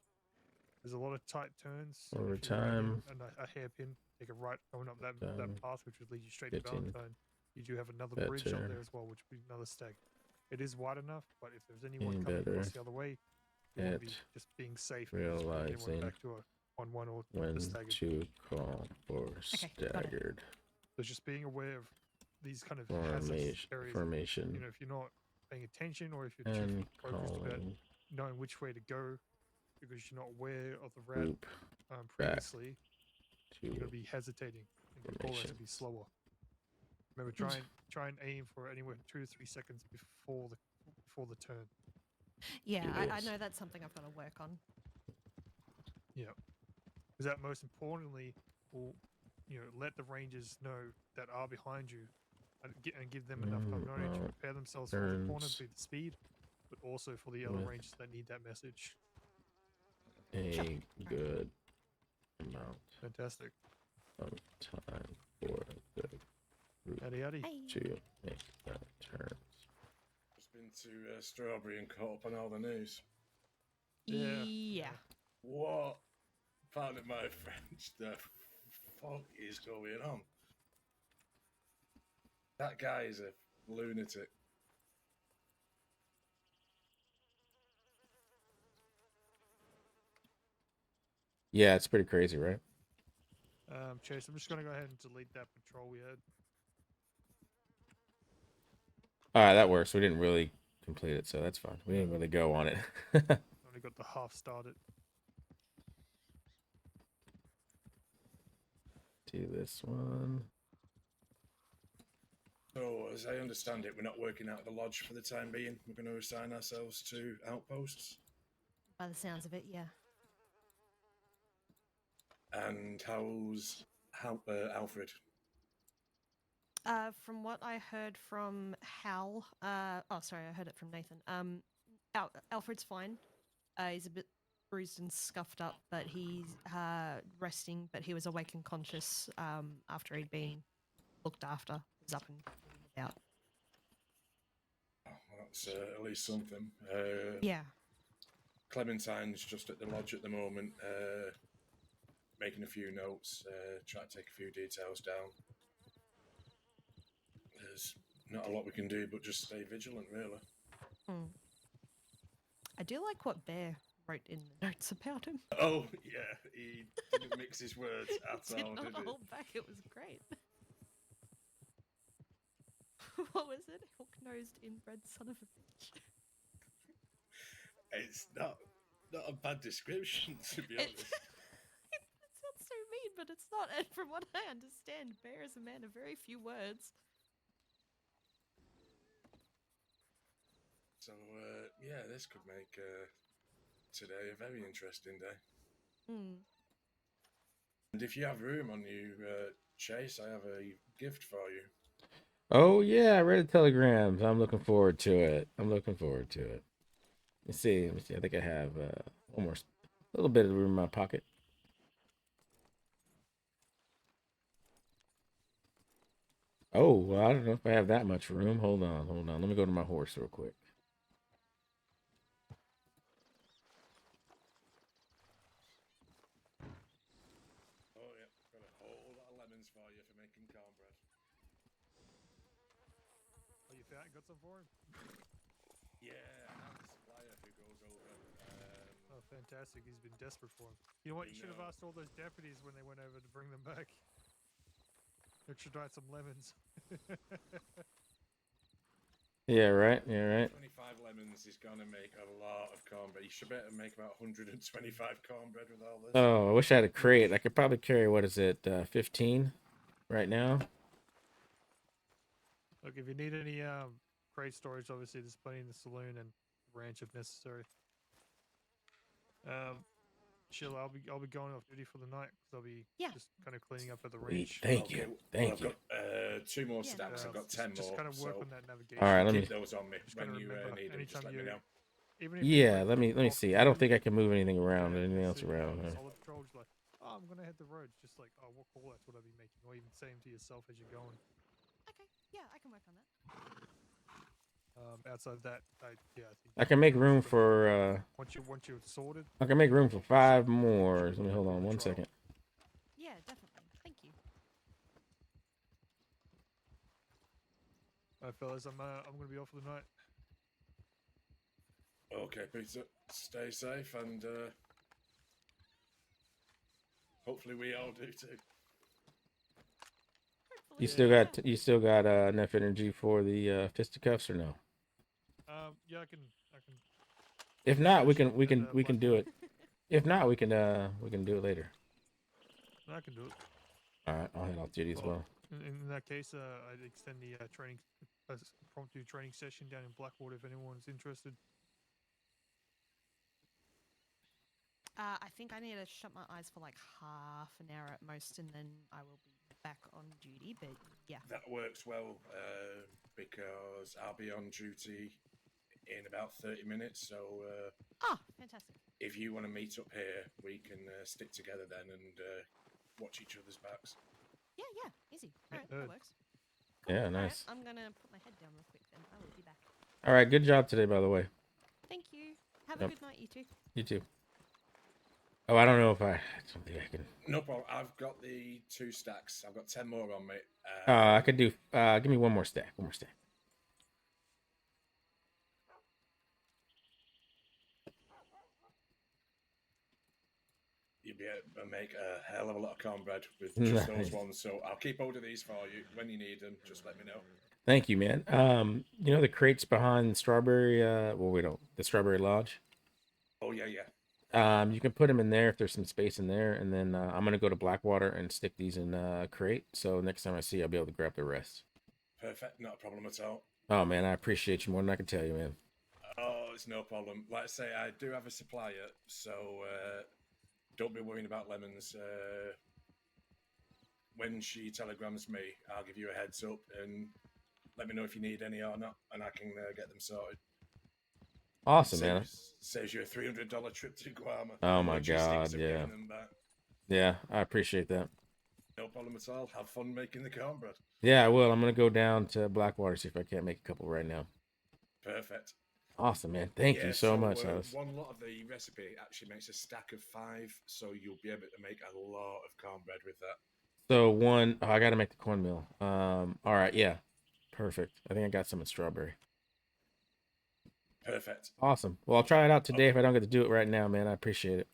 There's a lot of tight turns. Over If you're right time, and a hairpin, take a right going up that path, which would lead you straight to getting Valentine. You do have another bridge up better. there as well, which would be another stag. It is wide enough, but if there's anyone Getting coming across better the other way, you want to be at just being safe and just bring everyone realizing back to a 1-1 or when the staggered. to call for got it. staggered So just being aware of these kind of hazardous areas. formation If you're not paying attention or if you're too and focused about calling knowing which way to go because you're not aware of the route group previously, you're to going to be hesitating and your call has to be slower. Remember, try and aim for anywhere 2 to 3 seconds before the turn. Yeah, Do I this. know that's something I've got to work on. Yeah, because that most importantly will let the rangers know that are behind you and give them enough time not only to prepare themselves for the corner turns with the speed, but also for the other with rangers that need that message. a good amount Fantastic. of time for the group Howdy, howdy. Hey. to make that turn. Just been to Strawberry and caught up on all the news. Yeah. What? Pardon my French. The fuck is going on? That guy is a lunatic. Yeah, it's pretty crazy, right? Chase, I'm just going to go ahead and delete that patrol we had. Alright, that works. We didn't really complete it, so that's fine. We didn't really go on it. Only got the half started. Do this one. So, as I understand it, we're not working out of the lodge for the time being. We're going to assign ourselves to outposts. By the sounds of it, yeah. And how's Alfred? From what I heard from Hal, I heard it from Nathan. Alfred's fine. He's a bit bruised and scuffed up, but he's resting. But he was awake and conscious after he'd been looked after. He's up and about. Oh, well, that's at least something. Yeah. Clementine's just at the lodge at the moment, making a few notes, trying to take a few details down. There's not a lot we can do, but just stay vigilant, really. I do like what Bear wrote in the notes about him. Oh, yeah, he didn't mix his words at Did all, not did he? hold back. It was great. What was it? Hook-nosed, inbred son of a bitch. It's not a bad description, to be honest. It sounds so mean, but it's not. And from what I understand, Bear is a man of very few words. So, yeah, this could make today a very interesting day. And if you have room on you, Chase, I have a gift for you. Oh yeah, I read the telegrams. I'm looking forward to it. Let's see. I think I have one more, a little bit of room in my pocket. Oh, well, I don't know if I have that much room. Hold on. Let me go to my horse real quick. Oh, yeah, got a whole lot of lemons for you for making cornbread. Oh, you got some for him? Yeah, I have a supplier who goes over. Oh, fantastic. He's been desperate for him. You know what? You should have asked all those deputies when they went over to bring them back. Extradite some lemons. Yeah, right. 25 lemons is going to make a lot of cornbread. You should better make about 125 cornbread with all this. Oh, I wish I had a crate. I could probably carry, what is it, 15 right now? Look, if you need any crate storage, obviously there's plenty in the saloon and ranch if necessary. Sheila, I'll be going off duty for the night because I'll be just kind of cleaning up at the ranch. Thank you. I've got 2 more stacks. I've got 10 just more. kind of work so on that navigation. All right, let me. keep those on me Just when gotta you remember, need them. Just let me know. Even if Yeah, like, let me off see. the I don't road, think I can move anything around. yeah, Anything else so, around? Solid patrol, just like, oh, I'm gonna hit the road. Just like, oh, what call outs would I be making? Or even saying to yourself as you're going. Okay, yeah, I can work on that. Outside that, I think I can make room for. once you're sorted. I can make room for 5 more. Let me hold on 1 second. Yeah, definitely. Thank you. Alright, fellas, I'm gonna be off for the night. Okay, Peter. Stay safe and hopefully we all do too. You still got enough energy for the fisticuffs or no? Yeah, I can. If not, we can Black do it. Widow. If not, we can do it later. I can do it. All right, I'll head off duty as well. In that case, I'd extend the training, impromptu training session down in Blackwater if anyone's interested. I think I need to shut my eyes for like half an hour at most, and then I will be back on duty. But yeah, That works well because I'll be on duty in about 30 minutes. So fantastic. if you want to meet up here, we can stick together then and watch each other's backs. Yeah, easy. All right, Yeah. that works. Yeah, All right, nice. I'm gonna put my head down real quick. Then I will be back. All right, good job today, by the way. Thank you. Have Yep. a good night, you two. You too. Oh, I don't know if I don't think I can. No problem. I've got the 2 stacks. I've got 10 more on me. I could do. Give me one more stack. One more stack. You'll be able to make a hell of a lot of cornbread with just Nice. those ones. So I'll keep hold of these for you. When you need them, just let me know. Thank you, man. You know the crates behind Strawberry. Well, we don't. The Strawberry Lodge. Oh, yeah. You can put them in there if there's some space in there, and then I'm gonna go to Blackwater and stick these in a crate. So next time I see you, I'll be able to grab the rest. Perfect. Not a problem at all. Oh man, I appreciate you more than I can tell you, man. Oh, it's no problem. Like I say, I do have a supplier, so don't be worrying about lemons. When she telegrams me, I'll give you a heads up and let me know if you need any or not, and I can get them sorted. Awesome, man. Saves you a $300 trip to Guam. Oh my Logistics God, of yeah. getting them back. Yeah, I appreciate that. No problem at all. Have fun making the cornbread. Yeah, I will. I'm gonna go down to Blackwater, see if I can't make a couple right now. Perfect. Awesome, man. Thank you so much, Alice. One lot of the recipe actually makes a stack of 5, so you'll be able to make a lot of cornbread with that. So one, oh, I gotta make the cornmeal. All right, yeah, perfect. I think I got some in strawberry. Perfect. Awesome. Well, I'll try it out today if I don't get to do it right now, man. I appreciate it.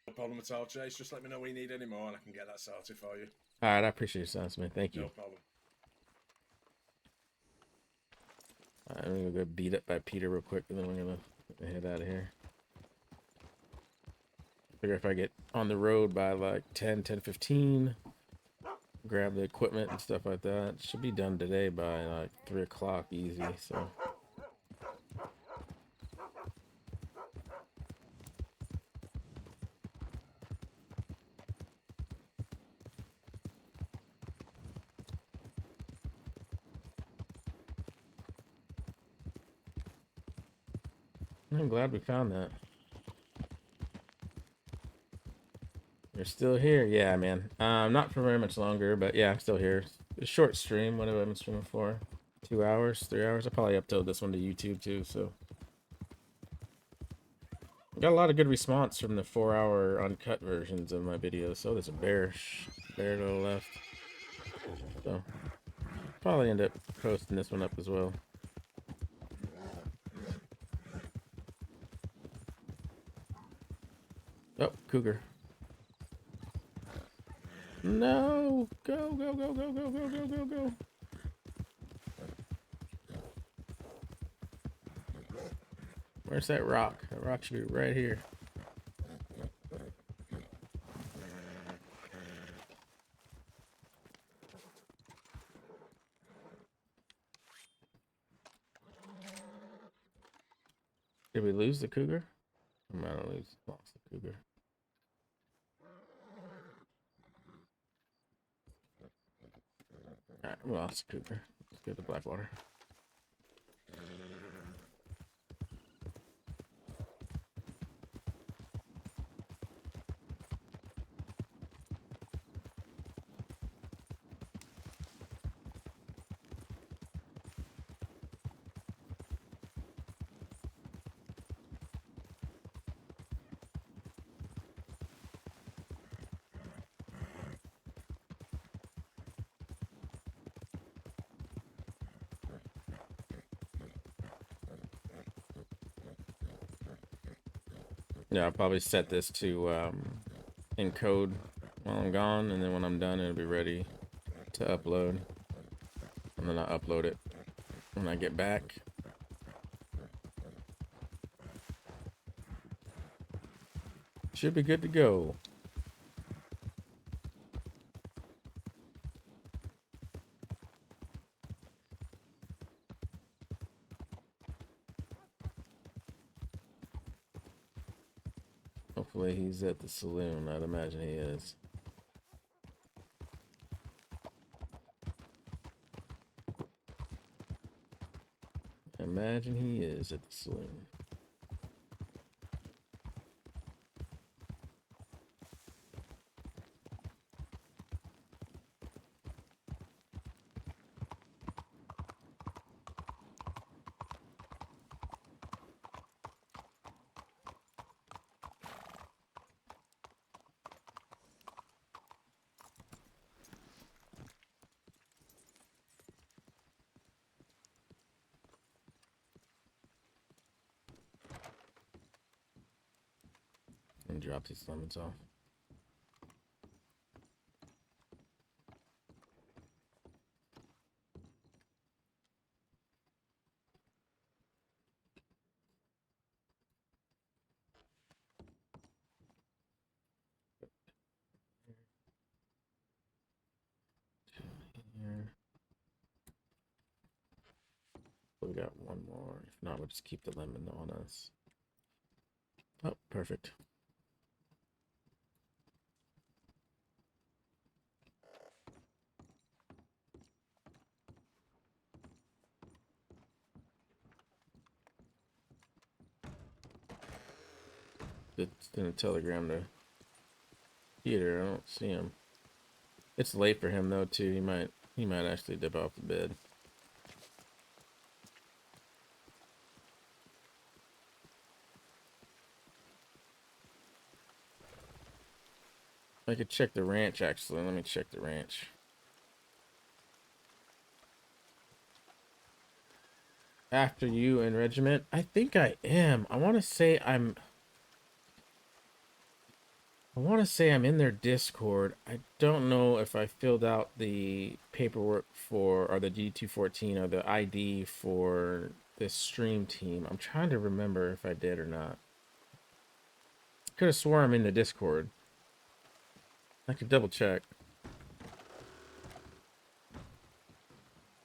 No problem at all, Chase. Just let me know when you need any more, and I can get that sorted for you. All right, I appreciate your sense, man. Thank you. No problem. All right, I'm gonna go get beat up by Peter real quick, and then we're gonna head out of here. Figure if I get on the road by like 10:15, grab the equipment and stuff like that. Should be done today by like 3 o'clock easy, so. I'm glad we found that. You're still here? Yeah, man. Not for very much longer, but yeah, I'm still here. A short stream. What have I been streaming for? 2 hours, 3 hours? I'll probably upload this one to YouTube too, so. Got a lot of good response from the 4-hour uncut versions of my videos. So there's a bear to the left. So probably end up posting this one up as well. Oh, cougar. No! Go, go, go, go, go, go, go, go, go. Where's that rock? That rock should be right here. Did we lose the cougar? I might have lost the cougar. Alright, we lost the cougar. Let's go to Blackwater. Yeah, I'll probably set this to encode while I'm gone, and then when I'm done, it'll be ready to upload. And then I'll upload it when I get back. Should be good to go. Hopefully he's at the saloon. I'd imagine he is. Imagine he is at the saloon. And drops his lemons off. Here. We got one more. If not, we'll just keep the lemon on us. Oh, perfect. in a telegram to Peter. I don't see him. It's late for him though too. He might actually dip off the bed. I could check the ranch actually. Let me check the ranch. After you in regiment, I think I am. I want to say I'm in their Discord. I don't know if I filled out the paperwork for, or the G214 or the ID for this stream team. I'm trying to remember if I did or not. Could have swore I'm in the Discord. I could double check.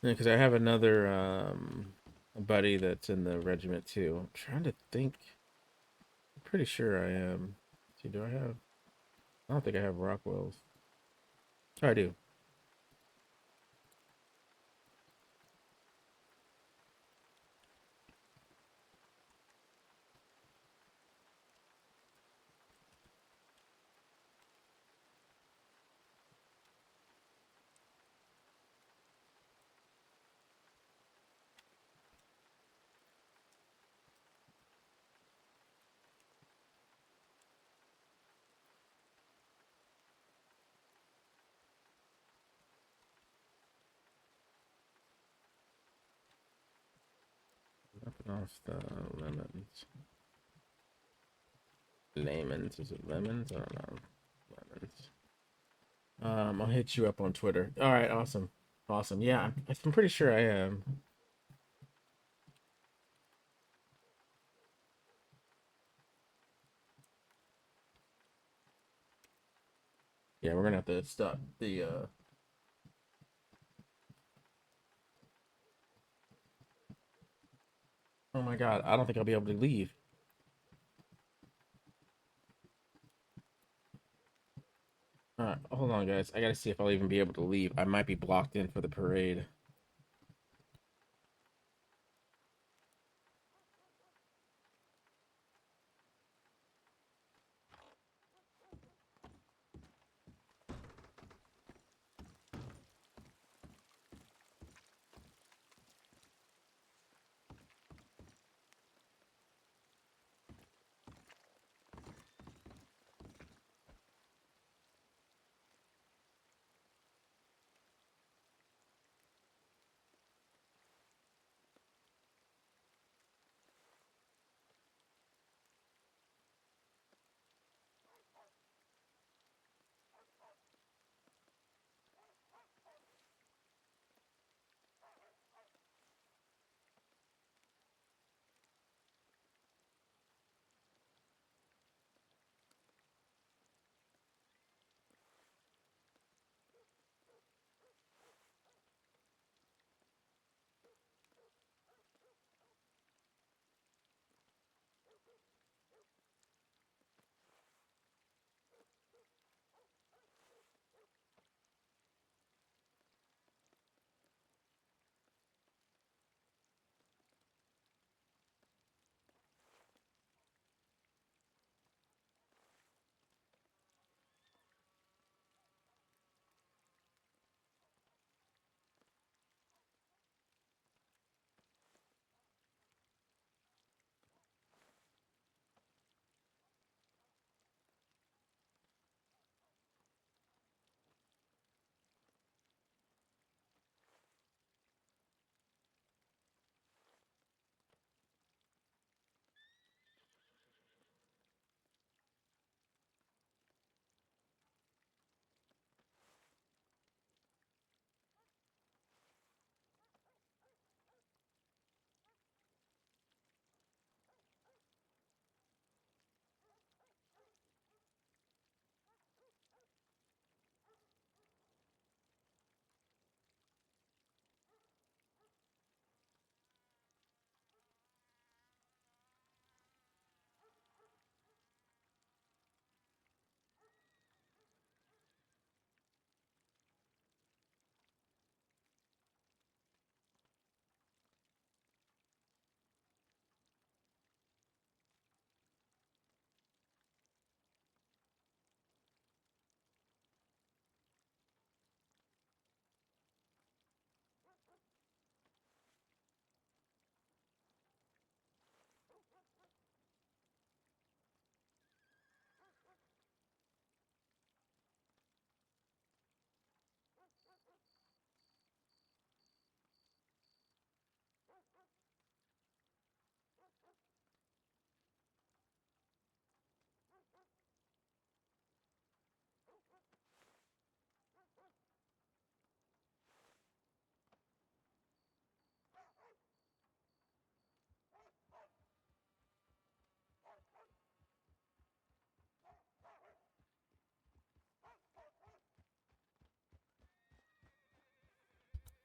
Yeah, because I have another buddy that's in the regiment too. I'm trying to think. I'm pretty sure I am. See, do I have? I don't think I have Rockwell's. Oh, I do. Dropping off the lemons. Lemons. Is it lemons? I don't know. Lemons. I'll hit you up on Twitter. All right, awesome. Awesome. Yeah, I'm pretty sure I am. Yeah, we're gonna have to stop the Oh my god, I don't think I'll be able to leave. Alright, hold on guys. I gotta see if I'll even be able to leave. I might be blocked in for the parade.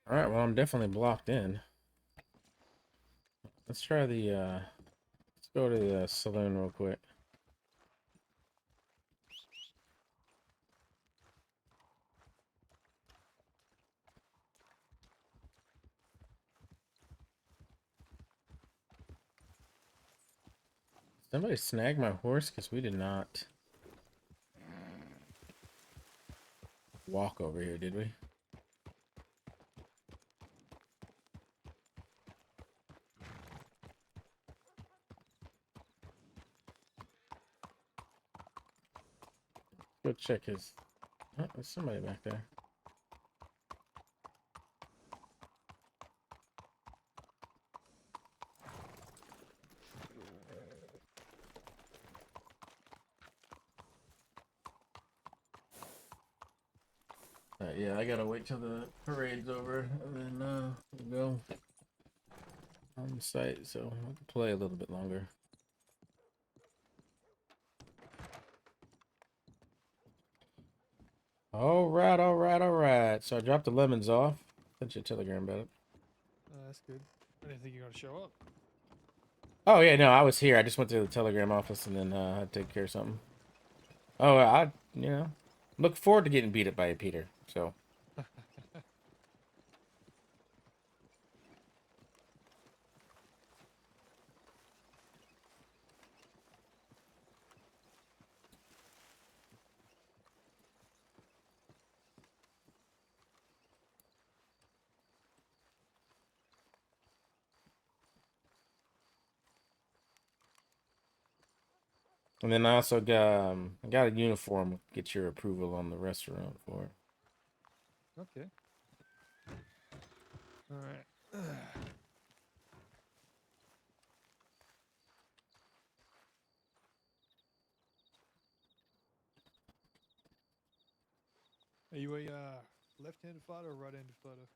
All right, well, I'm definitely blocked in. Let's try the, let's go to the saloon real quick. Somebody snag my horse because we did not walk over here, did we? Go check his. Oh, there's somebody back there. Yeah, I gotta wait till the parade's over and then we'll go on site, so I'll play a little bit longer. All right, all right, all right. So I dropped the lemons off. Sent you a telegram about it. That's good. I didn't think you were gonna show up. Oh yeah, no, I was here. I just went to the telegram office and then I had to take care of something. Oh, you know, look forward to getting beat up by a Peter. So. And then I also I got a uniform. Get your approval on the restaurant for it. Okay. All right. Are you a left-handed fighter or right-handed fighter?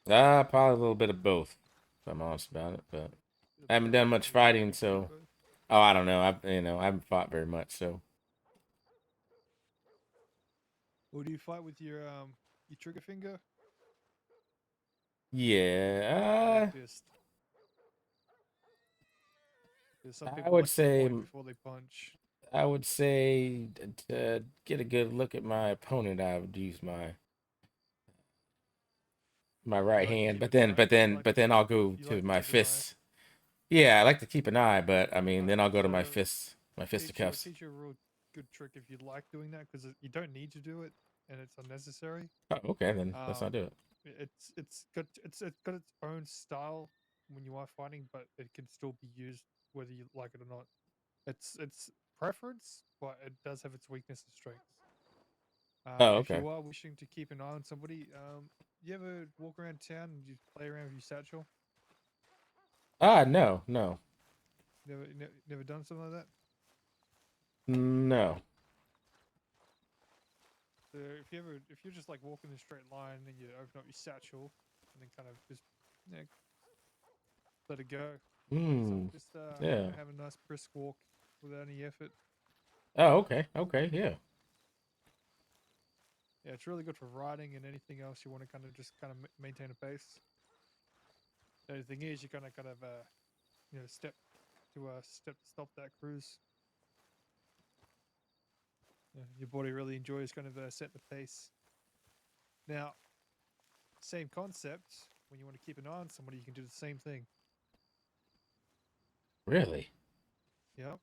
Probably a little bit of both, if I'm honest about it. But Bit of I haven't both, done much or fighting, bit of so both? oh, I don't know. I haven't fought very much, so Or do you fight with your trigger finger or your yeah. fist? 'Cause some I people would like to say point before they punch. to get a good look at my opponent, I would use my You right like to hand, keep but an eye. You like to then keep. I'll go You to like to my keep an eye. fists. Yeah, I like to keep an eye, but I mean, Alright, then I'll go to so my fisticuffs. teach you a real good trick if you like doing that because you don't need to do it and it's unnecessary. Oh, okay, then let's not Um, do it. it's got its own style when you are fighting, but it can still be used whether you like it or not. It's preference, but it does have its weakness and strengths. Oh, If okay. you are wishing to keep an eye on somebody, you ever walk around town and you play around with your satchel? No, no, Never done something like that? no. So if you're just like walking in a straight line and then you open up your satchel and then kind of just let it go. Hmm. Just Yeah. have a nice brisk walk without any effort. Oh, okay. Okay. Yeah. Yeah, it's really good for riding and anything else you want to kind of just kind of maintain a pace. The only thing is you kind of step to stop that cruise. Your body really enjoys kind of set the pace. Now, same concept. When you want to keep an eye on somebody, you can do the same thing. Really? Yep.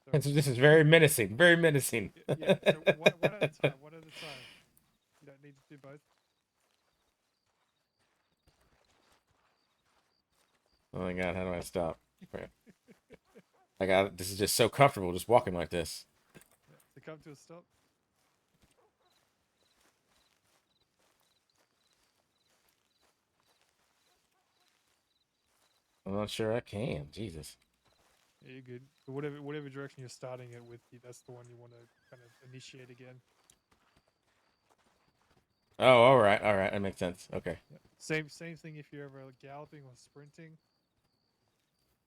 So, This is very menacing. Very menacing. yeah. So one at a time. One at a time. You don't need to do both. Oh my god, how do I stop? Right. This is just so comfortable just walking like this. Yeah. So come to a stop. I'm not sure I can. Jesus. Yeah, you're good. But whatever direction you're starting it with, that's the one you want to kind of initiate again. Oh, all right. All right. That makes sense. Okay. Yeah. Same thing if you're ever galloping or sprinting.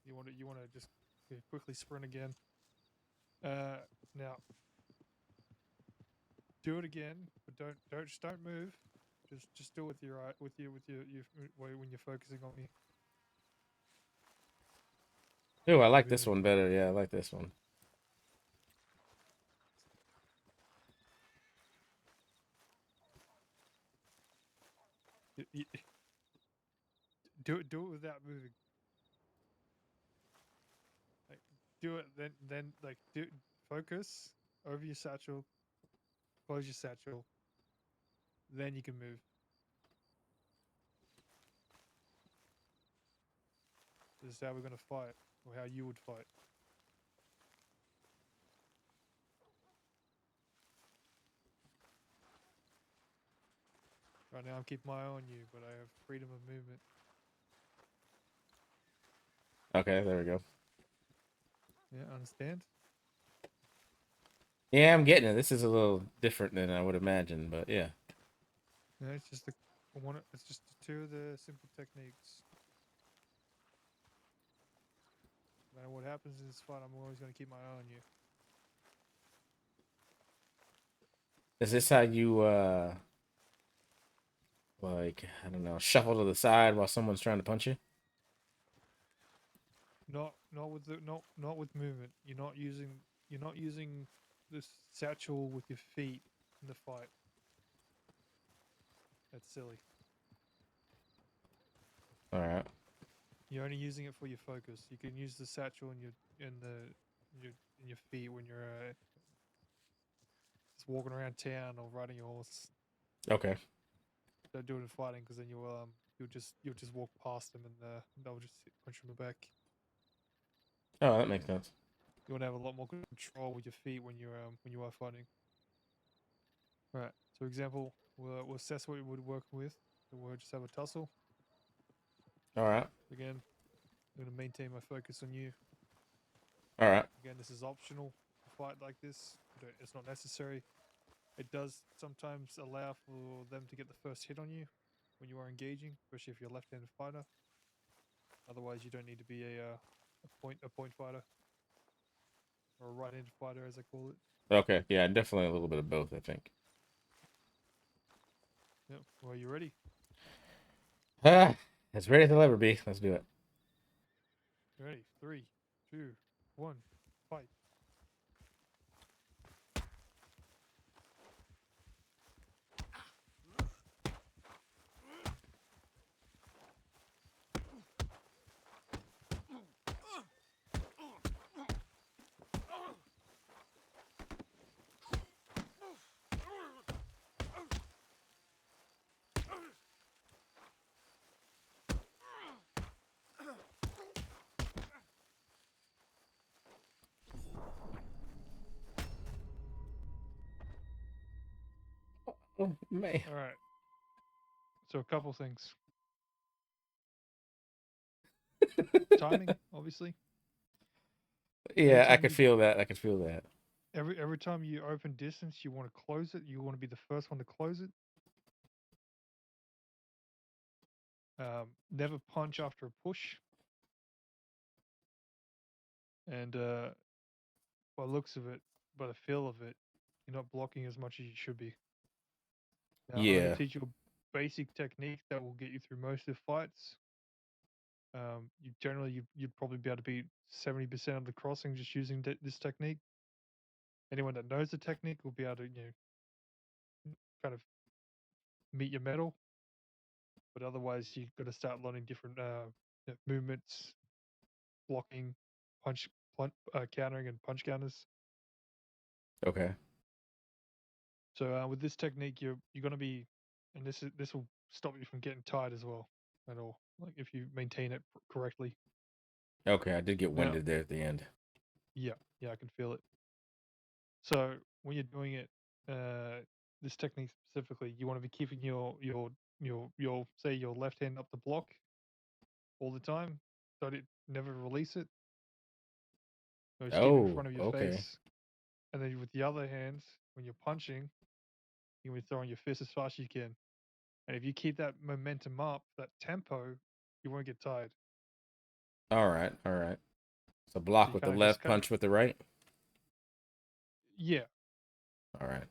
You want to just quickly sprint again. Now do it again, but don't move. Just do it with your eye, with your when you're focusing on me. Ooh, I like Moving this it. one better. Yeah, I like this one. Do it without moving. Like do it then like do focus over your satchel, close your satchel, then you can move. This is how we're gonna fight, or how you would fight. Right now I'm keeping my eye on you, but I have freedom of movement. Okay, there we go. Yeah, understand? Yeah, I'm getting it. This is a little different than I would imagine, but yeah. Yeah, it's just it's just two of the simple techniques. No matter what happens in this fight, I'm always gonna keep my eye on you. Is this how you like, I don't know, shuffle to the side while someone's trying to punch you? Not with not with movement. You're not using this satchel with your feet in the fight. That's silly. All right. You're only using it for your focus. You can use the satchel in your feet when you're just walking around town or riding your horse. Okay. Don't do it in fighting because then you'll just walk past them and they'll just punch you in the back. Oh, that makes sense. You want to have a lot more control with your feet when you are fighting. Right. So example, we'll assess what we're working with. So we'll just have a tussle. All right. Again, I'm going to maintain my focus on you. All right. Again, this is optional. A fight like this, it's not necessary. It does sometimes allow for them to get the first hit on you when you are engaging, especially if you're a left-handed fighter. Otherwise, you don't need to be a point fighter or a right-handed fighter, as I call it. Okay. Yeah, definitely a little bit of both, I think. Yep. Well, you ready? Ah, as ready as I'll ever be. Let's do it. Ready? 3, 2, 1, fight. Oh, man. All right. So a couple things. Timing, obviously. Yeah, I Anytime could you feel that. I could feel that. every time you open distance, you want to close it. You want to be the first one to close it. Never punch after a push. And by the looks of it, by the feel of it, you're not blocking as much as you should be. Now, I'm going Yeah. to teach you a basic technique that will get you through most of the fights. You'd probably be able to beat 70% of the crossing just using this technique. Anyone that knows the technique will be able to kind of meet your medal. But otherwise, you've got to start learning different movements, blocking, countering, and punch counters. Okay. So with this technique, you're going to be, and this will stop you from getting tired as well at all. Like if you maintain it correctly. Okay, I did get Now, winded there at the end. yeah, I can feel it. So when you're doing it, this technique specifically, you want to be keeping your say your left hand up the block all the time. Don't never release it. So just keep it in Oh, front of your okay. face, and then with the other hand, when you're punching, you want to throw in your fist as fast as you can. And if you keep that momentum up, that tempo, you won't get tired. All right. All right. So So block you with the kind of just left, punch with the right. Yeah, All right.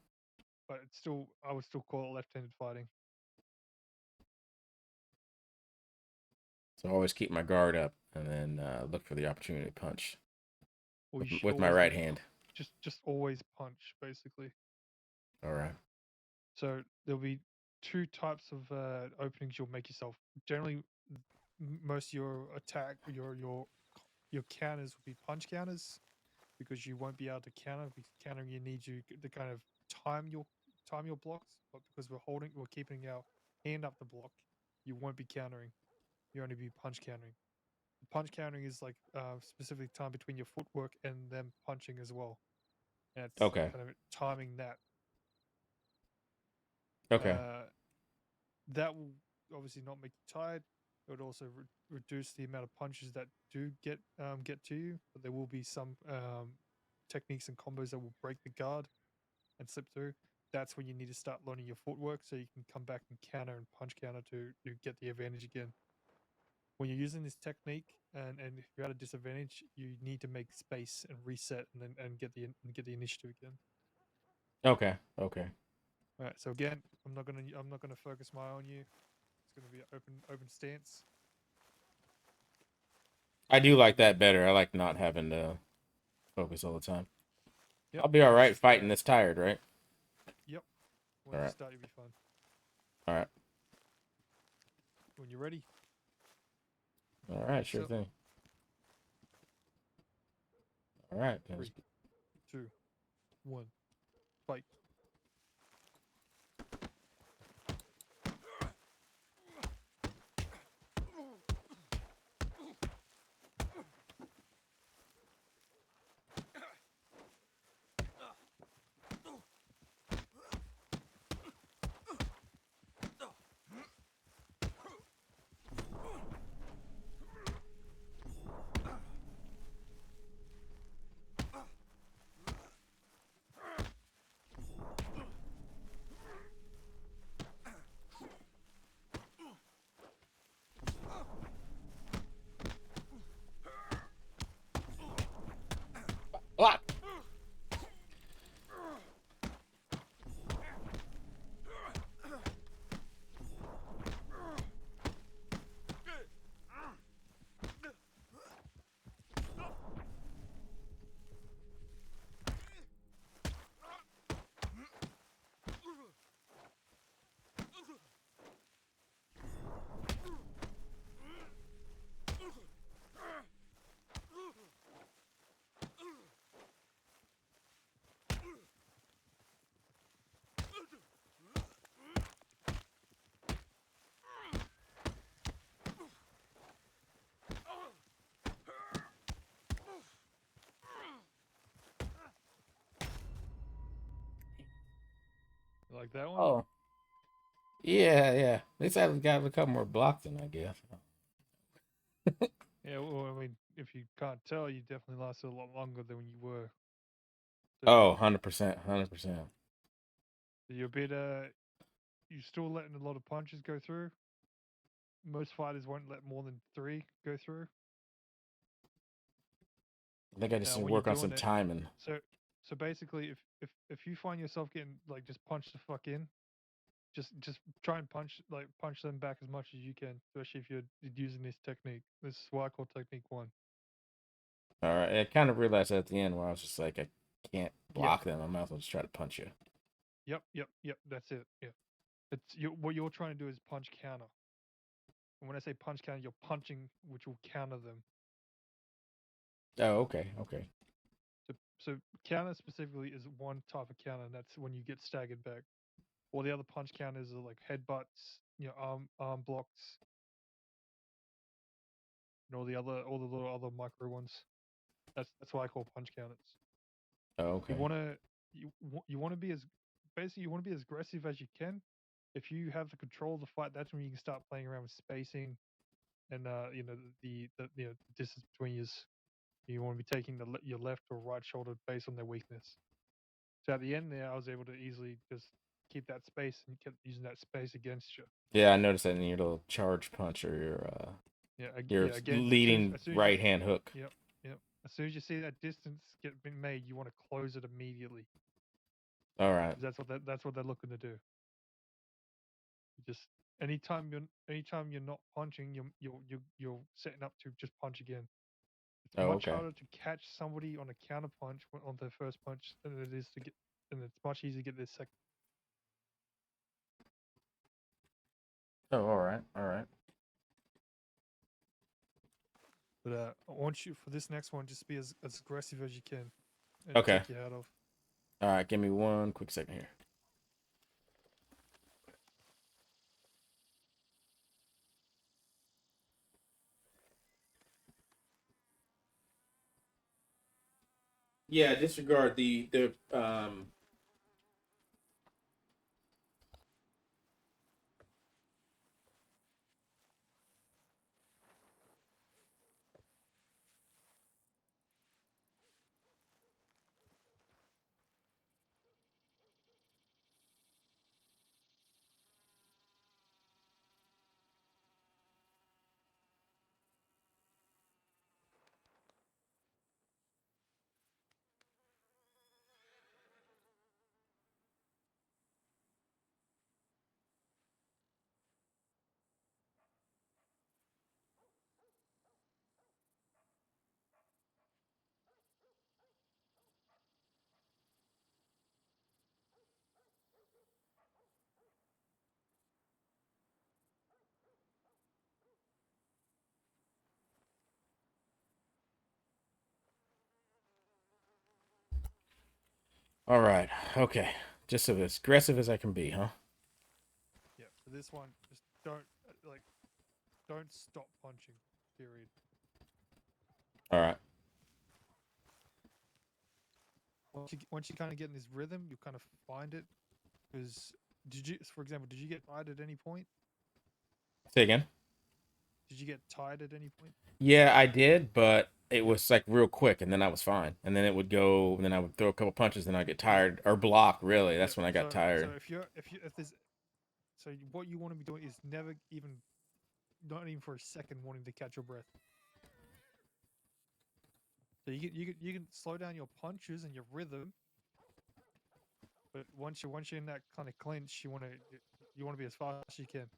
but it's still I would still call it left-handed fighting. So always keep my guard up and then look for the opportunity to punch Or you should with my always right look, hand. just always punch basically. All right. So there'll be two types of openings you'll make yourself. Generally, most of your attack, your counters will be punch counters because you won't be able to counter. Because countering, you need you to kind of time your blocks. But because we're keeping our hand up the block, you won't be countering. You only be punch countering. Punch countering is like specific time between your footwork and them punching as well. And it's Okay. kind of timing that. Okay. That will obviously not make you tired. It would also reduce the amount of punches that do get to you. But there will be some techniques and combos that will break the guard and slip through. That's when you need to start learning your footwork so you can come back and counter and punch counter to get the advantage again. When you're using this technique and if you're at a disadvantage, you need to make space and reset and get the initiative again. Okay. Okay. All right. So again, I'm not gonna focus my eye on you. It's gonna be an open stance. I do like that better. I like not having to focus all the time. Yep. I'll be all it's right just, fighting this tired, right? Yep. Once All you right. start, you'll be fine. All right. When you're ready. All right. Sure So- thing. All right. 3, 2, 1, fight. Block. You like that one? Oh. Yeah. Yeah. At least I've got a couple more blocks in, I guess. Yeah. Well, I mean, if you can't tell, you definitely lasted a lot longer than when you were. Oh, 100%. 100%. You're a bit you're still letting a lot of punches go through. Most fighters won't let more than 3 go through. I think I just Now, need to when you're work on some doing it, timing. so basically, if you find yourself getting like just punch the fuck in, just try and punch them back as much as you can, especially if you're using this technique. This is what I call technique 1. All right. I kind of realized at the end where I was just like, I can't Yeah. block them. I might as well just try to punch you. Yep. That's it. Yeah. What you're trying to do is punch counter. And when I say punch counter, you're punching, which will counter them. Oh, okay. Okay. So counter specifically is one type of counter, and that's when you get staggered back. All the other punch counters are like headbutts, arm blocks, and all the little other micro ones. That's what I call punch counters. Oh, okay. You want to be as basically you want to be as aggressive as you can. If you have the control of the fight, that's when you can start playing around with spacing and the distance between yours. You want to be taking your left or right shoulder based on their weakness. So at the end there, I was able to easily just keep that space and kept using that space against you. Yeah, I noticed that in your little charge punch or your Yeah, your again, leading as soon as right hand hook. Yep. As soon as you see that distance get been made, you want to close it immediately. All right. 'Cause that's what they're looking to do. Just anytime you're not punching, you're setting up to just punch again. It's Oh, much okay. harder to catch somebody on a counter punch on their first punch than it is to get, and it's much easier to get their second. Oh, all right. All right. But I want you for this next one, just be as aggressive as you can, and Okay. take your hat off. All right. Give me one quick second here. Yeah, disregard the. All right. Okay. Just as aggressive as I can be, huh? Yeah. For this one, just don't stop punching. Period. All right. Once you kind of get in this rhythm, you kind of find it. Because for example, did you get tired at any point? Say again. Did you get tired at any point? Yeah, I did, but it was like real quick, and then I was fine. And then it would go, and then I would throw a couple punches, then I'd get tired or block. Really, that's Yeah, when I got tired. So what you want to be doing is never even, not even for a second, wanting to catch your breath. So you can slow down your punches and your rhythm, but once you're in that kind of clinch, you want to be as fast as you can.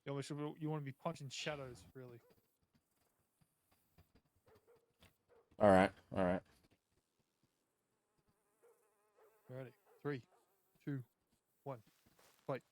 You want to be punching shadows, really. All right. All right. Ready? 3, 2, 1, fight.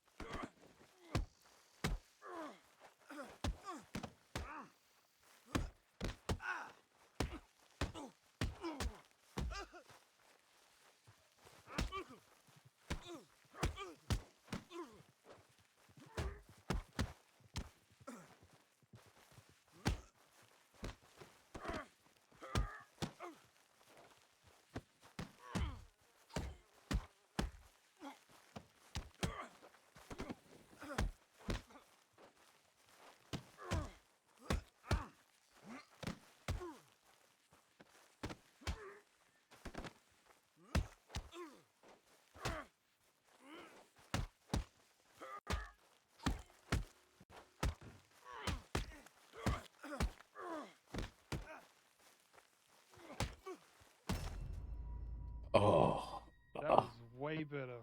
Oh. That was way better.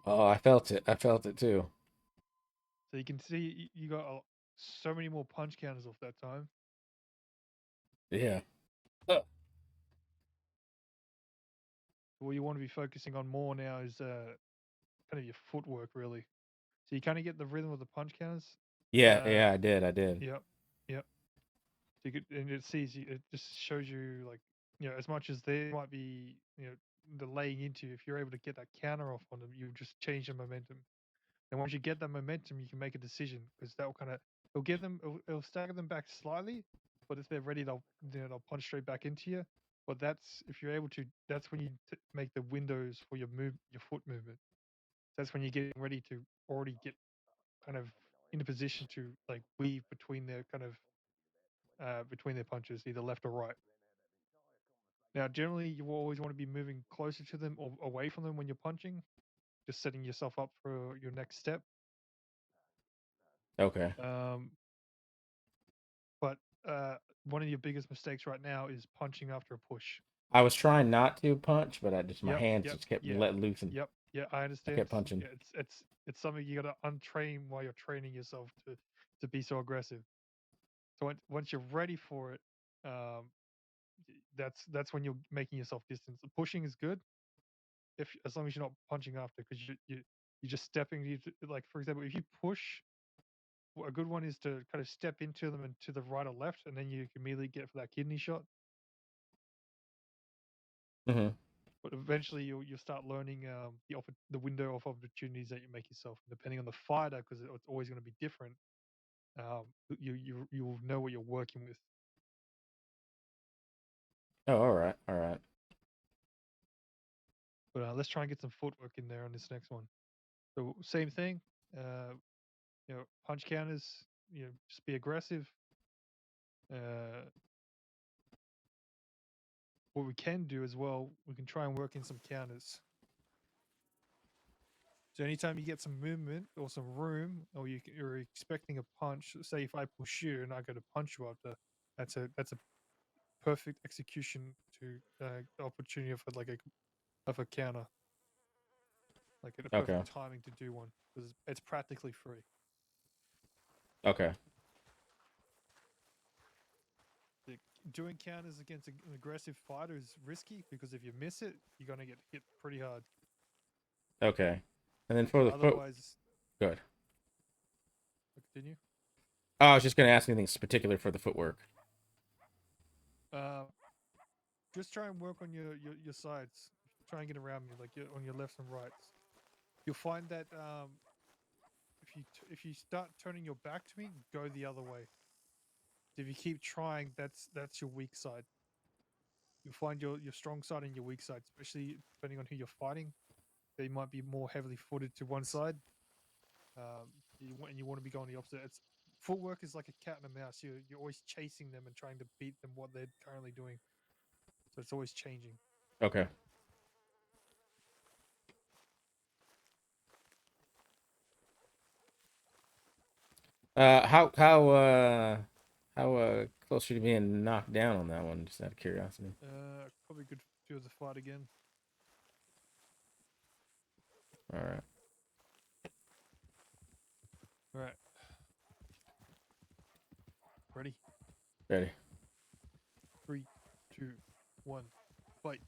Oh, I felt it. I felt it too. So you can see you got so many more punch counters off that time. Yeah. What you want to be focusing on more now is kind of your footwork, really. So you kind of get the rhythm of the punch counters. Yeah. Yeah. I did. I did. Yep. Yep. So you could, and it just shows you, like, as much as there might be, the laying into, if you're able to get that counter off on them, you just change the momentum. And once you get that momentum, you can make a decision, because that will it'll stagger them back slightly, but if they're ready, they'll punch straight back into you. But if you're able to, that's when you make the windows for your foot movement. That's when you're getting ready to already get kind of in a position to, like, weave between their between their punches, either left or right. Now, generally, you will always want to be moving closer to them or away from them when you're punching, just setting yourself up for your next step. Okay. But one of your biggest mistakes right now is punching after a push. I was trying not to punch, but I just my Yep, hands yep, just kept yeah, letting loose and yep, yeah. I I understand. kept punching. Yeah, it's something you gotta untrain while you're training yourself to be so aggressive. So once you're ready for it, um, that's when you're making yourself distance. Pushing is good if as long as you're not punching after, because you're just stepping. Like for example, if you push, a good one is to kind of step into them and to the right or left, and then you can immediately get for that kidney shot. Mm-hmm. But eventually you'll start learning the window of opportunities that you make yourself. Depending on the fighter, because it's always going to be different. You'll know what you're working with. Oh, all right, all right. But let's try and get some footwork in there on this next one. So same thing. Uh, punch counters. Just be aggressive. Uh, what we can do as well, we can try and work in some counters. So anytime you get some movement or some room, or you're expecting a punch, say if I push you and I go to punch you after, that's a perfect execution to the opportunity of a counter, like a Okay, perfect timing to do one because it's practically free. okay, Doing counters against an aggressive fighter is risky because if you miss it, you're gonna get hit pretty hard. okay. And then for the foot, Otherwise, good. continue. Oh, I was just gonna ask anything particular for the footwork. Uh, just try and work on your sides. Try and get around me, like on your lefts and rights. You'll find that if you start turning your back to me, go the other way. If you keep trying, that's your weak side. You'll find your strong side and your weak side, especially depending on who you're fighting. They might be more heavily footed to one side. You want to be going the opposite. It's footwork is like a cat and a mouse. You're always chasing them and trying to beat them what they're currently doing. So it's always changing. Okay. How close are you to being knocked down on that one? Just out of curiosity. Probably good to do the fight again. All right. All right. Ready? Ready. 3, 2, 1, fight.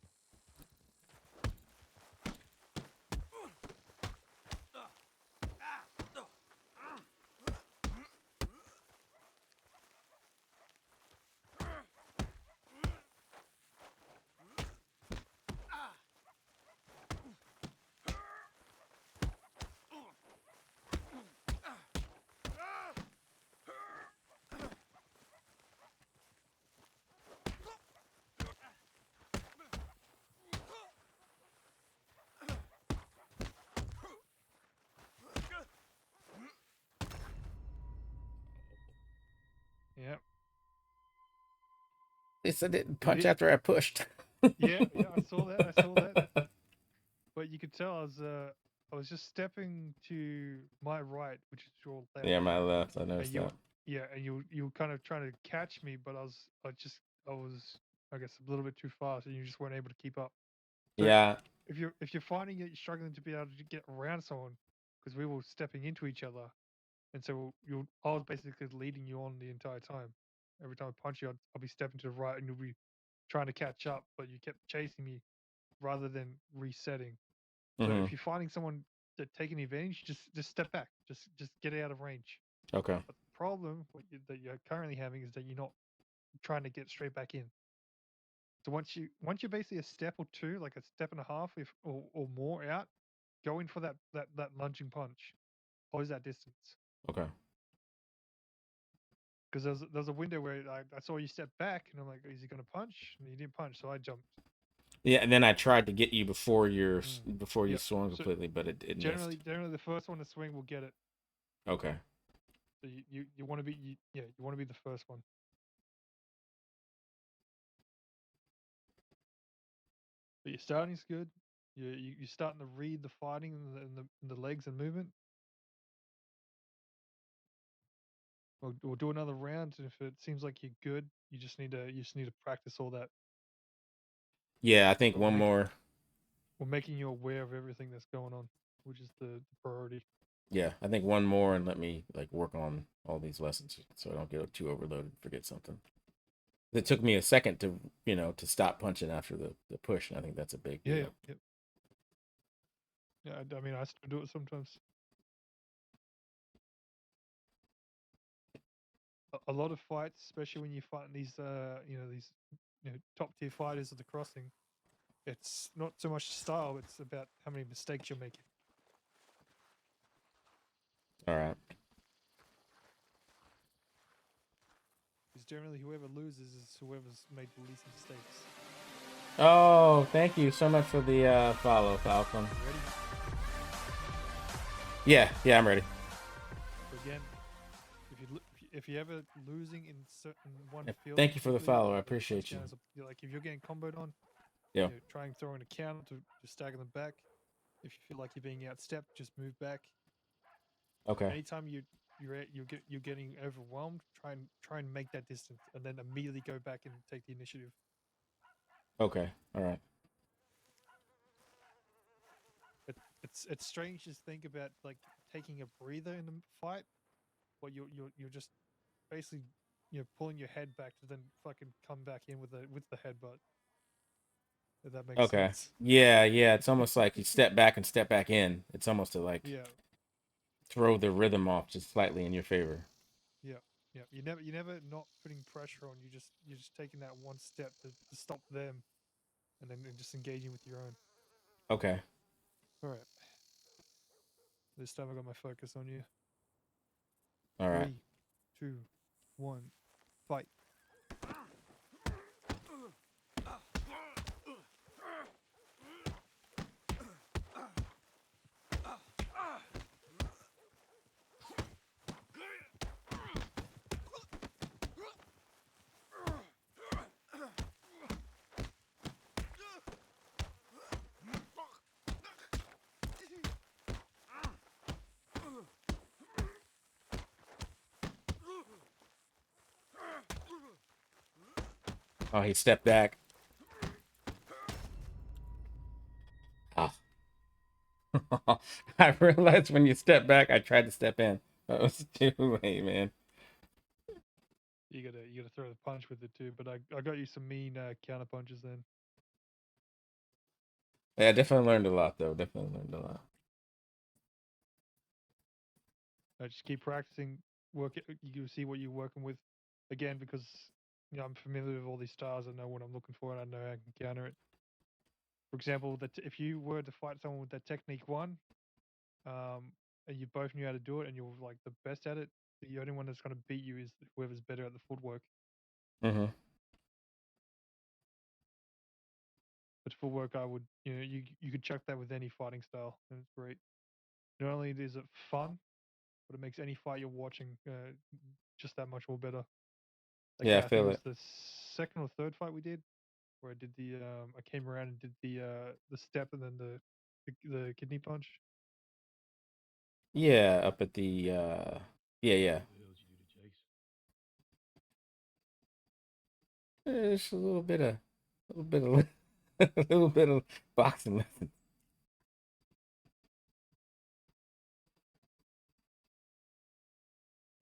Yeah. At least I didn't It punch hit. after I pushed. Yeah, I saw that. I saw that. But you could tell I was just stepping to my right, which is your left. Yeah, my left. I And noticed that. and you kind of trying to catch me, but I was I guess a little bit too fast, and you just weren't able to keep up. So Yeah. if you're finding it, you're struggling to be able to get around someone because we were stepping into each other, and so I was basically leading you on the entire time. Every time I punch you, I'll be stepping to the right, and you'll be trying to catch up, but you kept chasing me rather than resetting. So Mm-hmm. if you're finding someone that taking advantage, just step back, just get out of range. Okay. But the problem that you're currently having is that you're not trying to get straight back in. So once you're basically a step or two, like a step and a half, if or more out, go in for that lunging punch, close that distance. Okay. Because there's a window where I saw you step back, and I'm like, is he gonna punch? And he didn't punch, so I jumped. Yeah, and then I tried to get you before before you Yep. swung So completely, but it generally, missed. generally the first one to swing will get it. Okay. So you want to be you want to be the first one. But your starting's good. You're starting to read the fighting and the legs and movement. We'll do another round, and if it seems like you're good, you just need to practice all that. Yeah, I think But one make, more. we're making you aware of everything that's going on, which is the priority. Yeah, I think one more, and let me like work on all these lessons so I don't get too overloaded and forget something. It took me a second to, to stop punching after the push, and I think that's a big Yeah, deal. yeah, yeah. I mean, I still do it sometimes. A lot of fights, especially when you fight these, these, top tier fighters of the crossing. It's not so much style; it's about how many mistakes you're making. All right. Because generally, whoever loses is whoever's made the least mistakes. Oh, thank you so much for the follow, Falcon. Ready? Yeah, I'm ready. So again, if you're ever losing in certain one Yeah, field, thank you for the particularly, follow. I like appreciate you. like if you're getting comboed on, Yeah. try and throw in a counter to stagger them back. If you feel like you're being outstepped, just move back. Okay. Anytime you're getting overwhelmed, try and make that distance, and then immediately go back and take the initiative. Okay. All right. It's strange to think about like taking a breather in the fight, but you're just basically pulling your head back to then fucking come back in with the headbutt. If that makes Okay. sense. Yeah. It's almost like you step back and step back in. It's almost to like Yeah, throw the rhythm off just slightly in your favor. yeah, yeah. You're never not putting pressure on. You're just taking that one step to stop them, and then just engaging with your own. Okay. All right. This time I got my focus on you. All right. 3, 2, 1, fight. Oh, he stepped back. Ah. I realized when you step back, I tried to step in. That was too late, man. You gotta throw the punch with it too. But I got you some mean counter punches then. Yeah, I definitely learned a lot, though. Definitely learned a lot. Just keep practicing. Work it. You see what you're working with. Again, because I'm familiar with all these styles. I know what I'm looking for, and I know I can counter it. For example, that if you were to fight someone with that technique one, and you both knew how to do it, and you're like the best at it, the only one that's going to beat you is whoever's better at the footwork. Mm-hmm. But footwork, I would, you could chuck that with any fighting style, and it's great. Not only is it fun, but it makes any fight you're watching just that much more better. Like Yeah, I I think it feel was it. the second or third fight we did, where I did I came around and did the step and then the kidney punch. Yeah, up at the yeah. What the hell did you do to Chase? Just a a little bit of boxing lessons.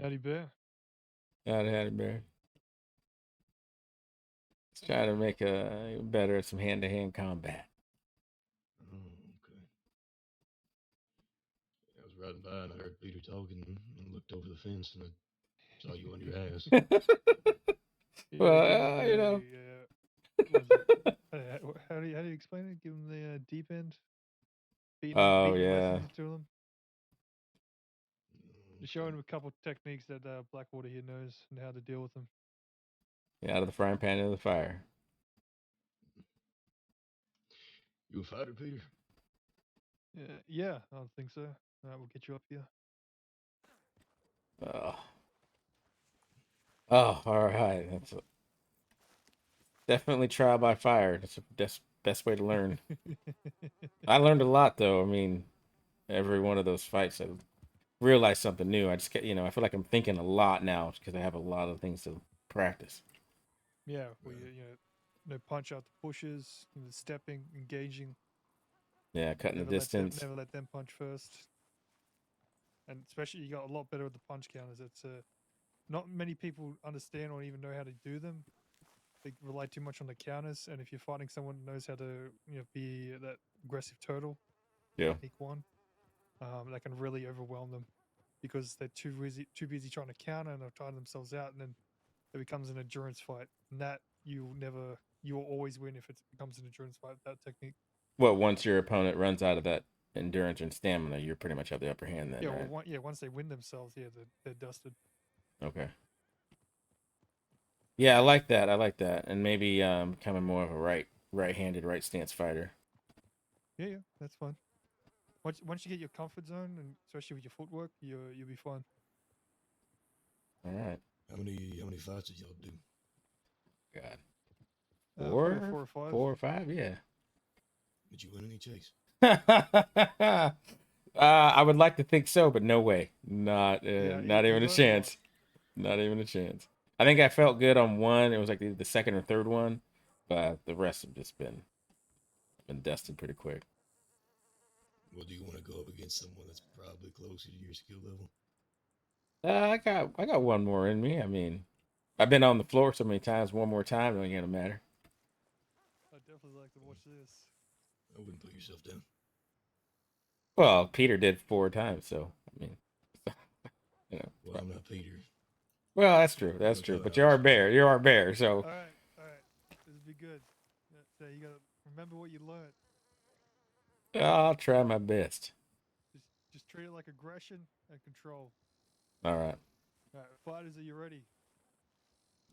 Howdy bear. Out of it, Barry. Let's try to make a better at some hand-to-hand combat. Oh, okay. I was riding by and I heard Peter talking and looked over the fence and I saw you on your ass. Yeah, give him Well, you know. what is it? How do you explain it? Give him the deep end, Oh beating the yeah, lessons to them. Just showing him a couple techniques that Blackwater here knows and how to deal with them. out of the frying pan into the fire. You a fighter, Peter? Yeah, I don't think so. We'll get you up here. Oh, all right. That's definitely trial by fire. That's the best way to learn. I learned a lot, though. I mean, every one of those fights, realize something new. I just get, I feel like I'm thinking a lot now because I have a lot of things to practice. Yeah, where you know, punch out the pushes, the stepping, engaging. Yeah, cutting the Never let them, distance. never let them punch first. And especially, you got a lot better with the punch counters. It's not many people understand or even know how to do them. They rely too much on the counters, and if you're fighting someone who knows how to, be that aggressive turtle, Yeah. technique one, that can really overwhelm them because they're too busy trying to counter, and they'll tire themselves out, and then it becomes an endurance fight, and that you will always win if it becomes an endurance fight with that technique. Well, once your opponent runs out of that endurance and stamina, you pretty much have the upper hand then, Yeah, right? once they win themselves, yeah, they're dusted. Okay. Yeah, I like that. I like that, and maybe becoming more of a right-handed, right stance fighter. Yeah, that's fun. Once you get your comfort zone, and especially with your footwork, you'll be fine. All right. How many fights did y'all do? God. Probably Four, 4 or 5. 4 or 5, yeah. Did you win any, Chase? I would like to think so, but no way. Not Yeah, not you even a learn a lot. chance. Not even a chance. I think I felt good on one. It was like the second or third one, but the rest have just been dusted pretty quick. Well, do you want to go up against someone that's probably closer to your skill level? I got one more in me. I mean, I've been on the floor so many times. One more time, it ain't gonna matter. I'd definitely like to watch this. I wouldn't put yourself down. Well, Peter did 4 times, so I mean, Well, I'm not Peter. Well, that's true. No That's true. But shout-outs. you're our bear. So All right. This will be good. So you gotta remember what you learned. I'll try my best. Just treat it like aggression and control. All right. All right, fighters, are you ready?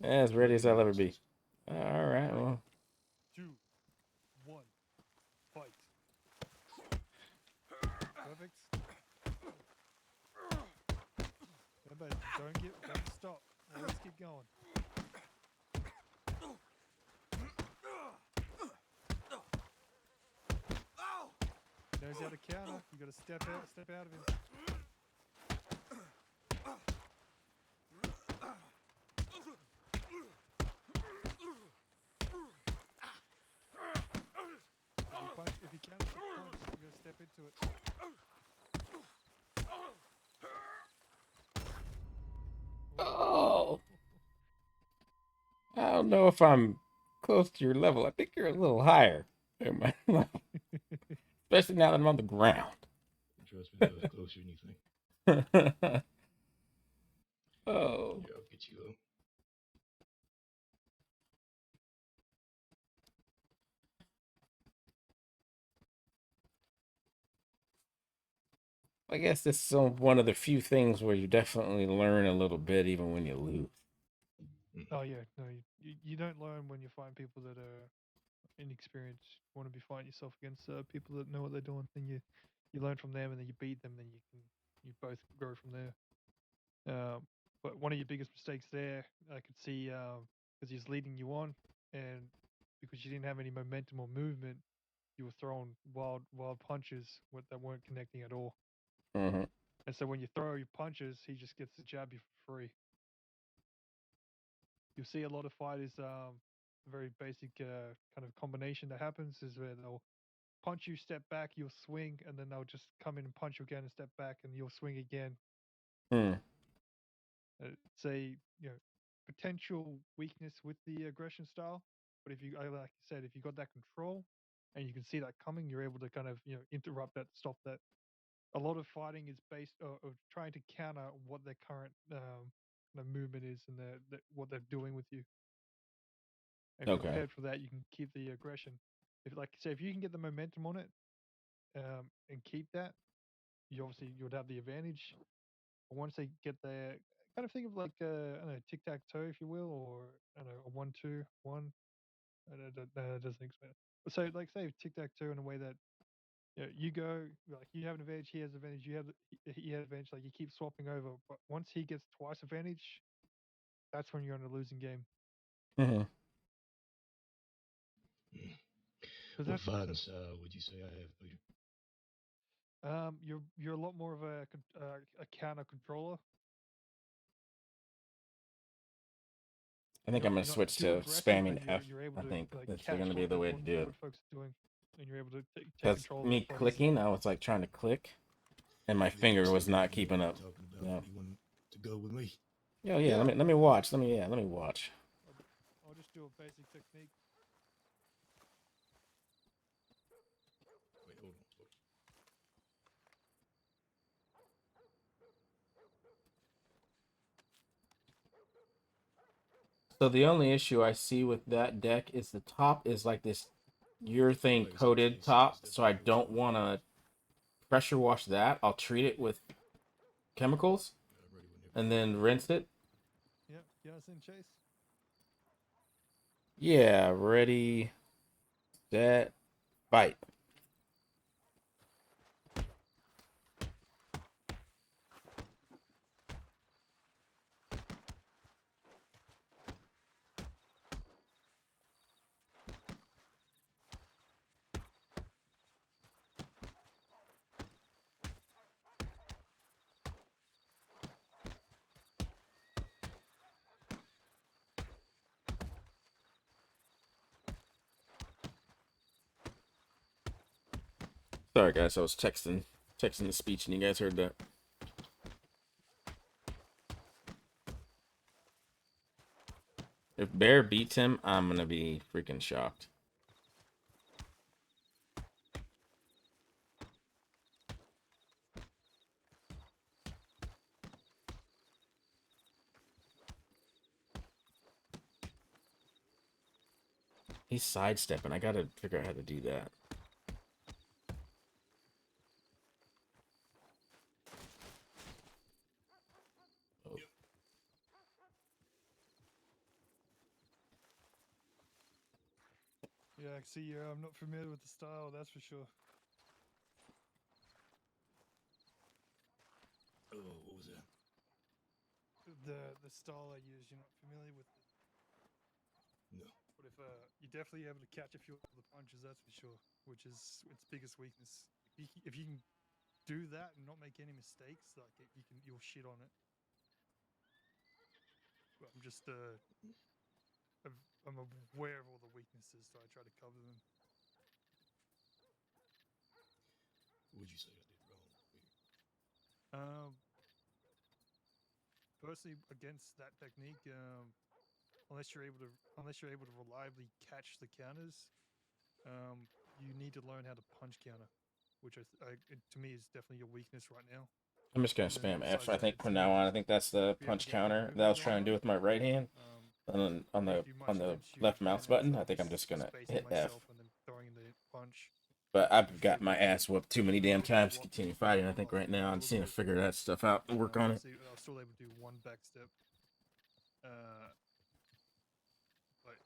As ready as I'll ever be. Chase. All right. Well, 2, 1, fight. Perfect. Remember, don't stop. Always keep going. He knows how to counter. You got to step out of him. If you counters the punch, you got to step into it. oh, I don't know if I'm close to your level. I think you're a little higher than my level, especially now that I'm on the ground. Trust me, that was closer than you think. oh. Here, I'll get you up. I guess this is one of the few things where you definitely learn a little bit even when you lose. Oh yeah, no, you don't learn when you find people that are inexperienced. You want to be fighting yourself against people that know what they're doing. Then you learn from them, and then you beat them. Then you both grow from there. But one of your biggest mistakes there, I could see, because he's leading you on, and because you didn't have any momentum or movement, you were throwing wild punches that weren't connecting at all. Mm-hmm. And so when you throw your punches, he just gets to jab you for free. You'll see a lot of fighters, very basic kind of combination that happens is where they'll punch you, step back, you'll swing, and then they'll just come in and punch you again and step back, and you'll swing again. Mm. It's a potential weakness with the aggression style, but if you, like I said, if you got that control and you can see that coming, you're able to kind of interrupt that, stop that. A lot of fighting is based of trying to counter what their current kind of movement is and what they're doing with you. And if you're Okay. prepared for that, you can keep the aggression. If, like I say, if you can get the momentum on it and keep that, you would have the advantage. But once they get there, kind of think of like I don't know, tic tac toe, if you will, or I don't know, a 1-2-1. That doesn't explain it. But so, like, say tic tac toe in a way that you go, like, you have an advantage, he has advantage, he has advantage, like you keep swapping over. But once he gets twice advantage, that's when you're in a losing game. Mm-hmm. Hmm. Because What fighting style would you say I have, Peter? You're a lot more of a counter controller. I think I'm gonna You're not switch too to aggressive, spamming and F. you're able I to think like that's catch gonna be the way to what do it. folks are doing, and you're able to take Because control of me it quite easily. clicking, I was like trying to click, and my If it finger looks was like not you know keeping what up. we're talking about, Yeah. you want to go with me? Yeah, Yeah. Let me watch. Let me watch. I'll just do a basic technique. Wait, hold on. So the only issue I see with that deck is the top is like this urethane Like I said, coated Chase, top, that's so I definitely what don't you want to pressure wash that. I'll treat it with chemicals I'm ready whenever. and then rinse it. Yeah, you understand, Chase? Yeah, ready, set, fight. Sorry guys, I was texting the speech and you guys heard that. If Bear beats him, I'm gonna be freaking shocked. He's sidestepping. I gotta figure out how to do that. Oh. Yeah, I see. I'm not familiar with the style, that's for sure. Oh, what was that? The style I use, you're not familiar with it. No. But if you're definitely able to catch a few of the punches, that's for sure. Which is its biggest weakness. If you can do that and not make any mistakes, like you'll shit on it. But I'm just I'm aware of all the weaknesses, so I try to cover them. What would you say I did wrong here? Personally, against that technique, unless you're able to reliably catch the counters, you need to learn how to punch counter, which to me is definitely your weakness right now. I'm just gonna And then spam F. besides I that, think it's from now on, I movement. think that's the If you have to punch get good counter that I movement was trying to going do with my right hand. On if you much the against left shoot, mouse then button, I I'm think I'm just gonna spacing hit F. myself and then throwing in the punch. But I've If got you're my able to ass whooped too many damn able to times to block continue it, fighting. I think I'll right now a I'm just gonna little bit. figure that stuff out and work on it. Obviously, I was still able to do one back step. But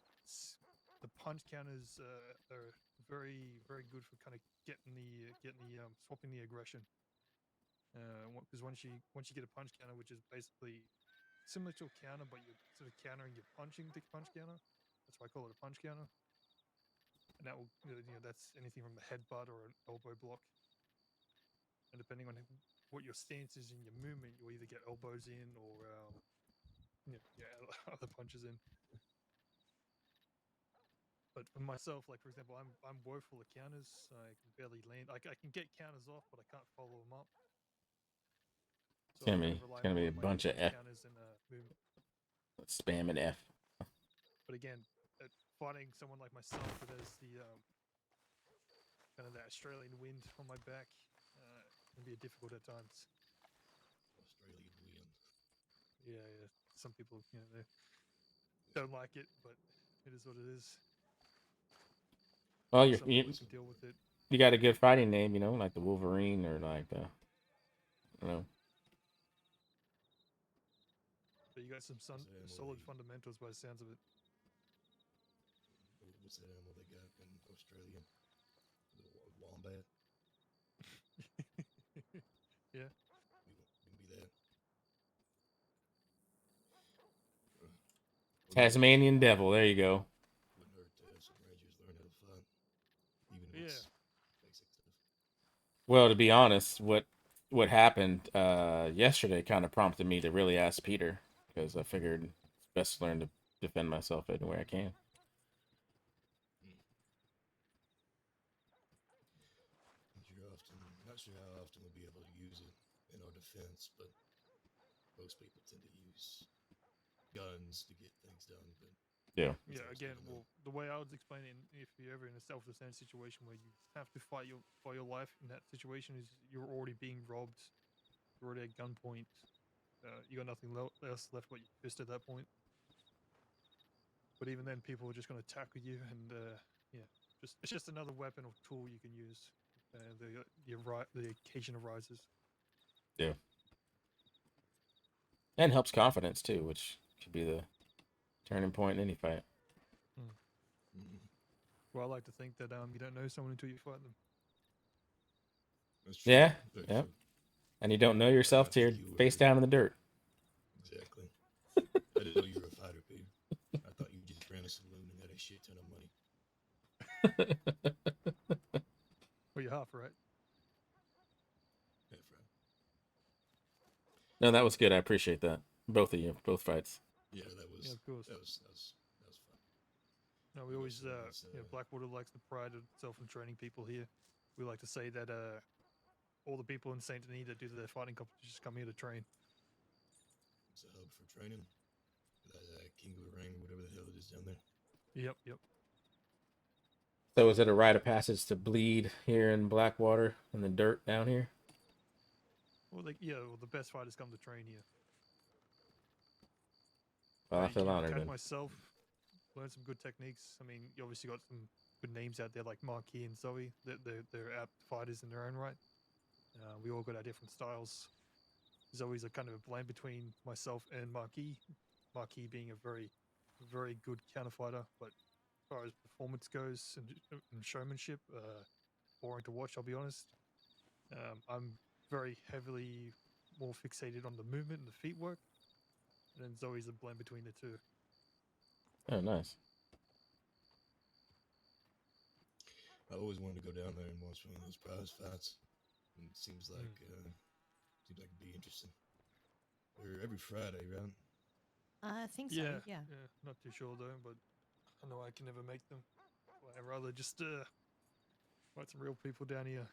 the punch counters are very good for kind of getting the swapping the aggression. Because once you get a punch counter, which is basically similar to a counter, but you're sort of countering your punching to punch counter. That's why I call it a punch counter. And that will that's anything from a headbutt or an elbow block. And depending on what your stance is in your movement, you'll either get elbows in or other punches in. But for myself, like for example, I'm woeful at counters. I can barely land. I can get counters off, but I can't follow them up. So I kind of It's rely gonna more be a on my bunch of F counters and movement. spamming F. But again, at fighting someone like myself that has the kind of that Australian wind on my back, can be difficult at times. Australian wind. Yeah. Some people, they don't like it, but it is what it is. Well, Some people can deal with it. you got a good fighting name, like the Wolverine or like the, But you got some solid fundamentals by the sounds of it. What's that animal they got in Australia? The wombat. Yeah. We can be that. Tasmanian Devil. There you go. Wouldn't hurt to have some rangers learn how to fight, even if Yeah. it's basic stuff. Well, to be honest, what happened yesterday kind of prompted me to really ask Peter, because I figured it's best to learn to defend myself anywhere I can. You're often not sure how often we'll be able to use it in our defense, but most people tend to use guns to get things done. But Yeah. Yeah, sometimes again, never know. well, the way I was explaining, if you're ever in a self-defense situation where you have to fight for your life in that situation, is you're already being robbed, you're already at gunpoint, you got nothing else left but your fist at that point. But even then, people are just going to attack with you, and yeah, it's just another weapon or tool you can use. The occasion arises. Yeah. And helps confidence too, which could be the turning point in any fight. Mm, Well, I like to think that you don't know someone until you fight them. that's true. Yeah. Very Yeah. true. And you don't know yourself I till you're think you face were down in the dirt. exactly. I didn't know you were a fighter, Pete. I thought you just ran a saloon and had a shit ton of money. Well, you're half right. Yeah, Fred. No, that was good. I appreciate that. Both of you, both fights. Yeah, that was Yeah, of course. that was fun. No, we always, Most of us, Blackwater likes to pride itself in training people here. We like to say that all the people in Saint Denis that do their fighting competitions come here to train. It's a hub for training. That King of the Ring, whatever the hell it is down there. Yep. So is it a rite of passage to bleed here in Blackwater in the dirt down here? Well, the best fighters come to train here. Well, I feel honored Catch then. myself, learn some good techniques. I mean, you obviously got some good names out there like Marquis and Zoe. They're apt fighters in their own right. We all got our different styles. Zoe's a kind of a blend between myself and Marquis. Marquis being a very, very good counter fighter, but as far as performance goes and showmanship, boring to watch. I'll be honest. I'm very heavily more fixated on the movement and the feet work, and then Zoe's a blend between the two. Oh, nice. I always wanted to go down there and watch one of those prize fights. And it seems like it'd be interesting. They're every Friday, right? I think so. Yeah. Not too sure though, but I know I can never make them. Well, I'd rather just fight some real people down here.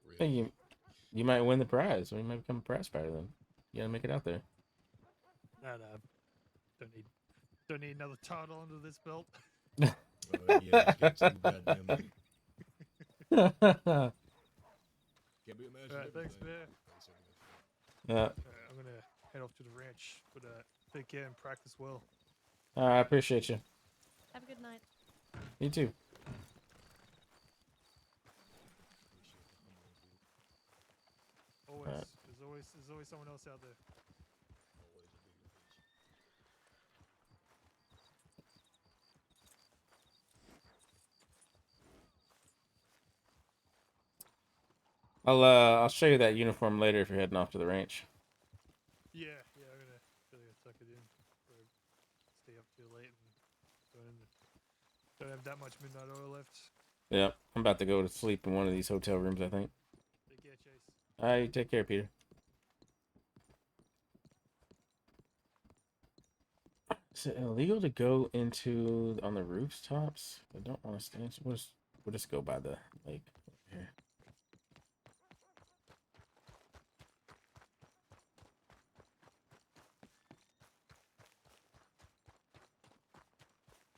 I think you might win the prize, or you might become a prize fighter then. You gotta make it out there. No, don't need another title under this belt. Yeah, it's too goddamn money. Can't be imagined. Alright, thanks, Bear. Thanks, everybody. Yeah. I'm gonna head off to the ranch, but take care and practice well. I appreciate you. Have a good night. You too. Always, Alright. there's always someone else out there. Always a bigger fish. I'll show you that uniform later if you're heading off to the ranch. Yeah, I'm gonna tuck it in. Or stay up too late and don't have that much midnight oil left. Yeah, I'm about to go to sleep in one of these hotel rooms, I think. Take care, Chase. Alright, take care, Peter. Is it illegal to go into on the rooftops? I don't want to stand. We'll just go by the lake over here.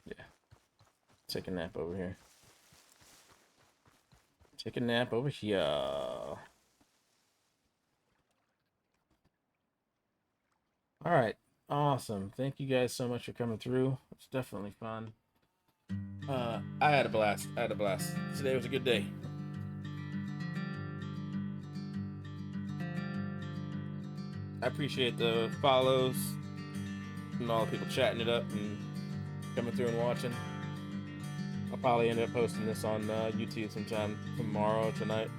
Yeah. Take a nap over here. Take a nap over here. All right. Awesome. Thank you guys so much for coming through. It's definitely fun. I had a blast. Today was a good day. I appreciate the follows and all the people chatting it up and coming through and watching. I'll probably end up posting this on YouTube sometime tomorrow or tonight.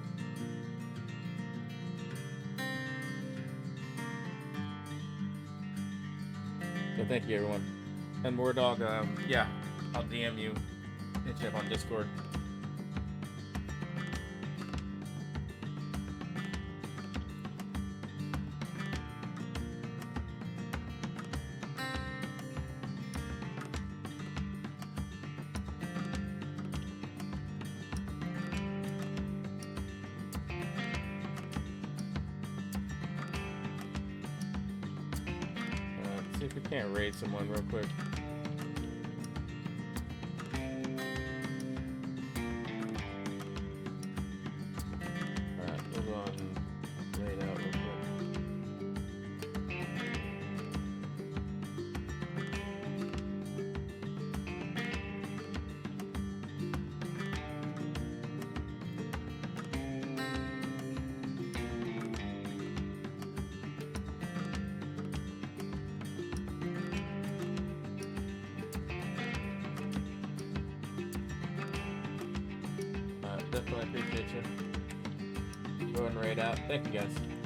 So thank you, everyone. And War Dog, yeah, I'll DM you. Hit you up on Discord. See if we can't raid someone real quick. Alright, we'll go on raid out real quick. Definitely appreciate you. Go and raid out. Thank you guys.